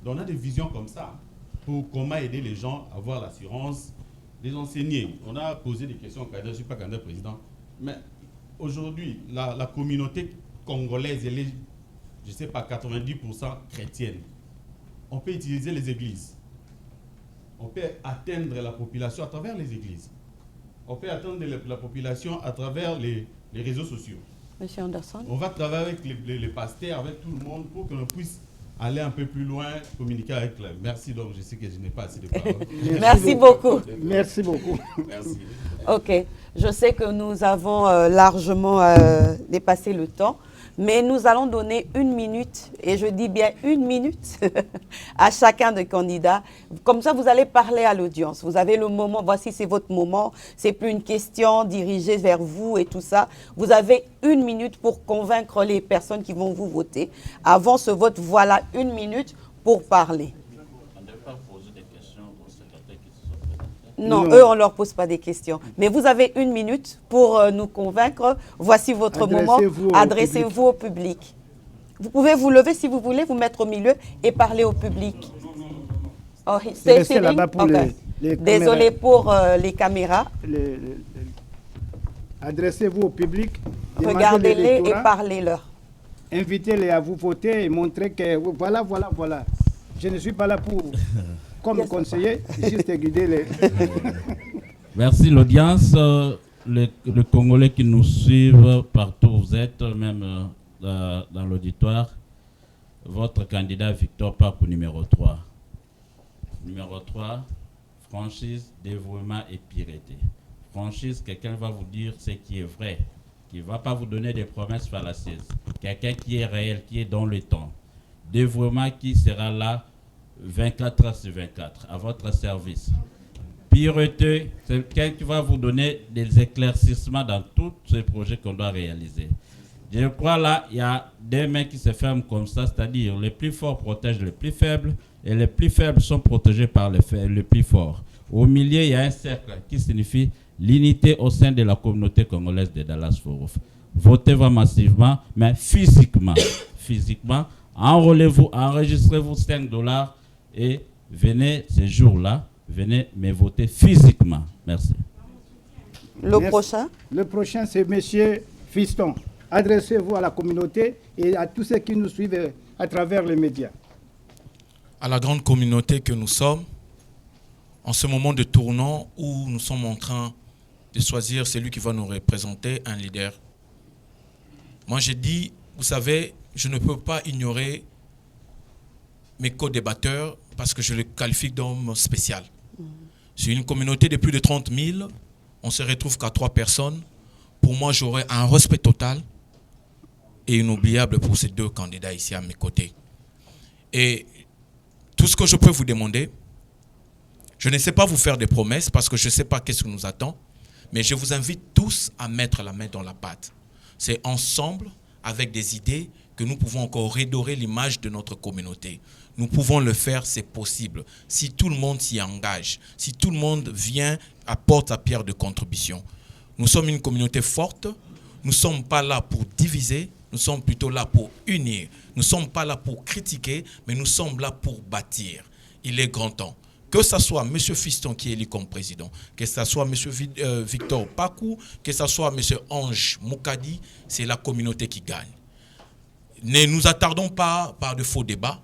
Donc on a des visions comme ça, pour comment aider les gens à avoir l'assurance, les enseigner. On a posé des questions au candidat, je ne suis pas candidat président, mais aujourd'hui, la communauté congolaise, elle est, je ne sais pas, 90% chrétienne. On peut utiliser les églises. On peut atteindre la population à travers les églises. On peut atteindre la population à travers les réseaux sociaux. Monsieur Anderson. On va travailler avec les pasteurs, avec tout le monde, pour qu'on puisse aller un peu plus loin, communiquer avec eux. Merci, donc je sais que je n'ai pas assez de paroles. Merci beaucoup. Merci beaucoup. Merci. Ok, je sais que nous avons largement dépassé le temps, mais nous allons donner 1 minute, et je dis bien 1 minute, à chacun des candidats. Comme ça, vous allez parler à l'audience. Vous avez le moment, voici, c'est votre moment. C'est plus une question dirigée vers vous et tout ça. Vous avez 1 minute pour convaincre les personnes qui vont vous voter. Avant ce vote, voilà 1 minute pour parler. Non, eux, on ne leur pose pas des questions. Mais vous avez 1 minute pour nous convaincre. Voici votre moment. Adressez-vous au public. Vous pouvez vous lever si vous voulez, vous mettre au milieu et parler au public. Oh, restez là-bas pour les Désolé pour les caméras. Adressez-vous au public. Regardez-les et parlez-leur. Invitez-les à vous voter et montrer que voilà. Je ne suis pas là pour... Comme conseiller, juste guider les... Merci l'audience, les Congolais qui nous suivent partout où vous êtes, même dans l'auditoire. Votre candidat Victor Pakou numéro 3. Numéro 3, franchise, dévouement et piété. Franchise, quelqu'un va vous dire ce qui est vrai, qui ne va pas vous donner des promesses fallacieuses. Quelqu'un qui est réel, qui est dans le temps. Dévouement qui sera là 24 heures sur 24, à votre service. Pireté, c'est quelqu'un qui va vous donner des éclaircissements dans tous ces projets qu'on doit réaliser. Je crois là, il y a des mains qui se ferment comme ça, c'est-à-dire les plus forts protègent les plus faibles et les plus faibles sont protégés par les plus forts. Au milieu, il y a un cercle qui signifie l'unité au sein de la communauté congolaise de Dallas-Fort Worth. Votez-vous massivement, mais physiquement. Physiquement, enrôlez-vous, enregistrez-vous $5 et venez ce jour-là, venez me voter physiquement. Merci. Prochain? Le prochain, c'est M. Fiston. Adressez-vous à la communauté et à tous ceux qui nous suivent à travers les médias. À la grande communauté que nous sommes, en ce moment de tournant où nous sommes en train de choisir celui qui va nous représenter, un leader. Moi, j'ai dit, vous savez, je ne peux pas ignorer mes co-débatteurs parce que je les qualifie d'hommes spéciaux. Sur une communauté de plus de 30 000, on se retrouve qu'à 3 personnes. Pour moi, j'aurais un respect total et inoubliable pour ces 2 candidats ici à mes côtés. Et tout ce que je peux vous demander, je ne sais pas vous faire des promesses parce que je ne sais pas qu'est-ce qui nous attend, mais je vous invite tous à mettre la main dans la pâte. C'est ensemble, avec des idées, que nous pouvons encore redorer l'image de notre communauté. Nous pouvons le faire, c'est possible. Si tout le monde s'y engage, si tout le monde vient, apporte sa pierre de contribution. Nous sommes une communauté forte. Nous ne sommes pas là pour diviser. Nous sommes plutôt là pour unir. Nous ne sommes pas là pour critiquer, mais nous sommes là pour bâtir. Il est grand temps. Que ce soit M. Fiston qui est élu comme président, que ce soit M. Victor Pakou, que ce soit M. Ange Moukadi, c'est la communauté qui gagne. Ne nous attardons pas par de faux débats.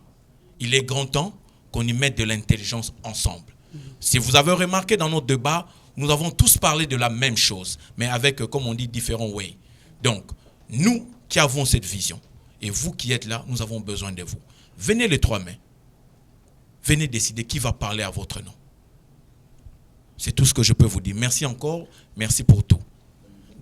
Il est grand temps qu'on y mette de l'intelligence ensemble. Si vous avez remarqué dans notre débat, nous avons tous parlé de la même chose, mais avec, comme on dit, différents ways. Donc, nous qui avons cette vision, et vous qui êtes là, nous avons besoin de vous. Venez les 3 mains. Venez décider qui va parler à votre nom. C'est tout ce que je peux vous dire. Merci encore. Merci pour tout.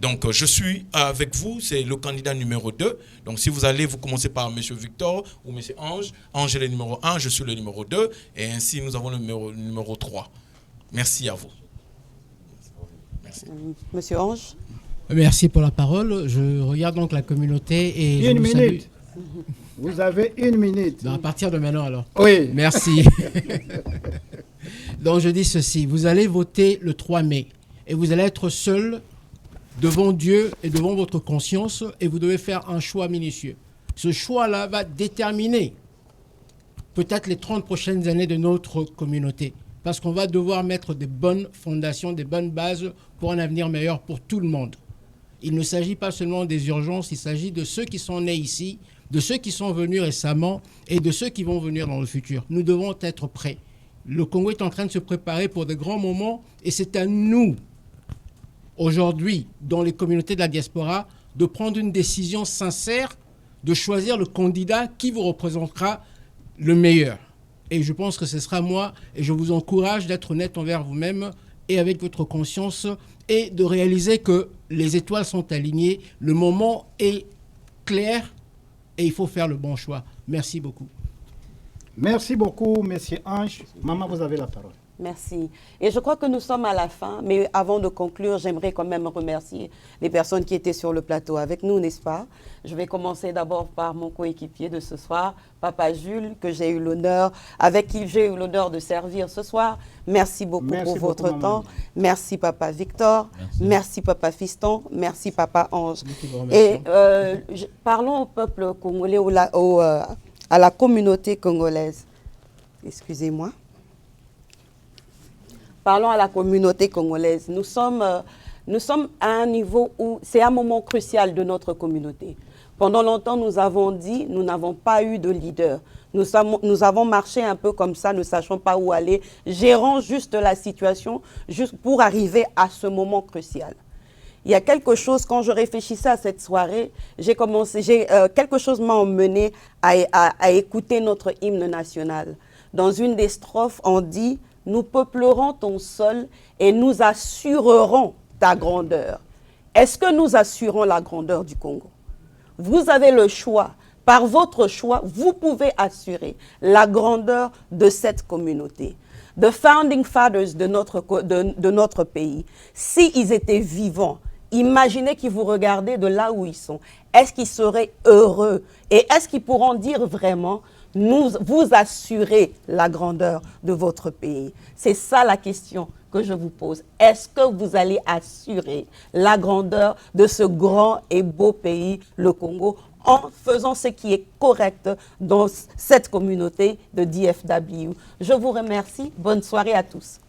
Donc, je suis avec vous. C'est le candidat numéro 2. Donc, si vous allez, vous commencez par M. Victor ou M. Ange. Ange est le numéro 1, je suis le numéro 2. Et ainsi, nous avons le numéro 3. Merci à vous. Merci. Monsieur Ange. Merci pour la parole. Je regarde donc la communauté et... Une minute. Vous avez 1 minute. À partir de maintenant, alors. Oui. Merci. Donc, je dis ceci. Vous allez voter le 3 mai et vous allez être seul devant Dieu et devant votre conscience et vous devez faire un choix minutieux. Ce choix-là va déterminer peut-être les 30 prochaines années de notre communauté parce qu'on va devoir mettre des bonnes fondations, des bonnes bases pour un avenir meilleur pour tout le monde. Il ne s'agit pas seulement des urgences, il s'agit de ceux qui sont nés ici, de ceux qui sont venus récemment et de ceux qui vont venir dans le futur. Nous devons être prêts. Le Congo est en train de se préparer pour de grands moments et c'est à nous, aujourd'hui, dans les communautés de la diaspora, de prendre une décision sincère, de choisir le candidat qui vous représentera le meilleur. Et je pense que ce sera moi, et je vous encourage d'être honnête envers vous-même et avec votre conscience, et de réaliser que les étoiles sont alignées, le moment est clair, et il faut faire le bon choix. Merci beaucoup. Merci beaucoup, Monsieur Ange. Maman, vous avez la parole. Merci. Et je crois que nous sommes à la fin, mais avant de conclure, j'aimerais quand même remercier les personnes qui étaient sur le plateau avec nous, n'est-ce pas? Je vais commencer d'abord par mon coéquipier de ce soir, Papa Jules, avec qui j'ai eu l'honneur de servir ce soir. Merci beaucoup pour votre temps. Merci Papa Victor. Merci Papa Fiston. Merci Papa Ange. Et parlons au peuple congolais, à la communauté congolaise. Excusez-moi. Parlons à la communauté congolaise. Nous sommes à un niveau où c'est un moment crucial de notre communauté. Pendant longtemps, nous avons dit, nous n'avons pas eu de leader. Nous avons marché un peu comme ça, ne sachant pas où aller, gérant juste la situation, juste pour arriver à ce moment crucial. Il y a quelque chose, quand je réfléchissais à cette soirée, quelque chose m'a emmené à écouter notre hymne national. Dans une des strophes, on dit « Nous peuplerons ton sol et nous assurerons ta grandeur ». Est-ce que nous assurons la grandeur du Congo? Vous avez le choix. Par votre choix, vous pouvez assurer la grandeur de cette communauté. The founding fathers de notre pays, s'ils étaient vivants, imaginez qu'ils vous regardaient de là où ils sont. Est-ce qu'ils seraient heureux? Et est-ce qu'ils pourront dire vraiment « vous assurez la grandeur de votre pays ». C'est ça la question que je vous pose. Est-ce que vous allez assurer la grandeur de ce grand et beau pays, le Congo, en faisant ce qui est correct dans cette communauté de DFW? Je vous remercie. Bonne soirée à tous.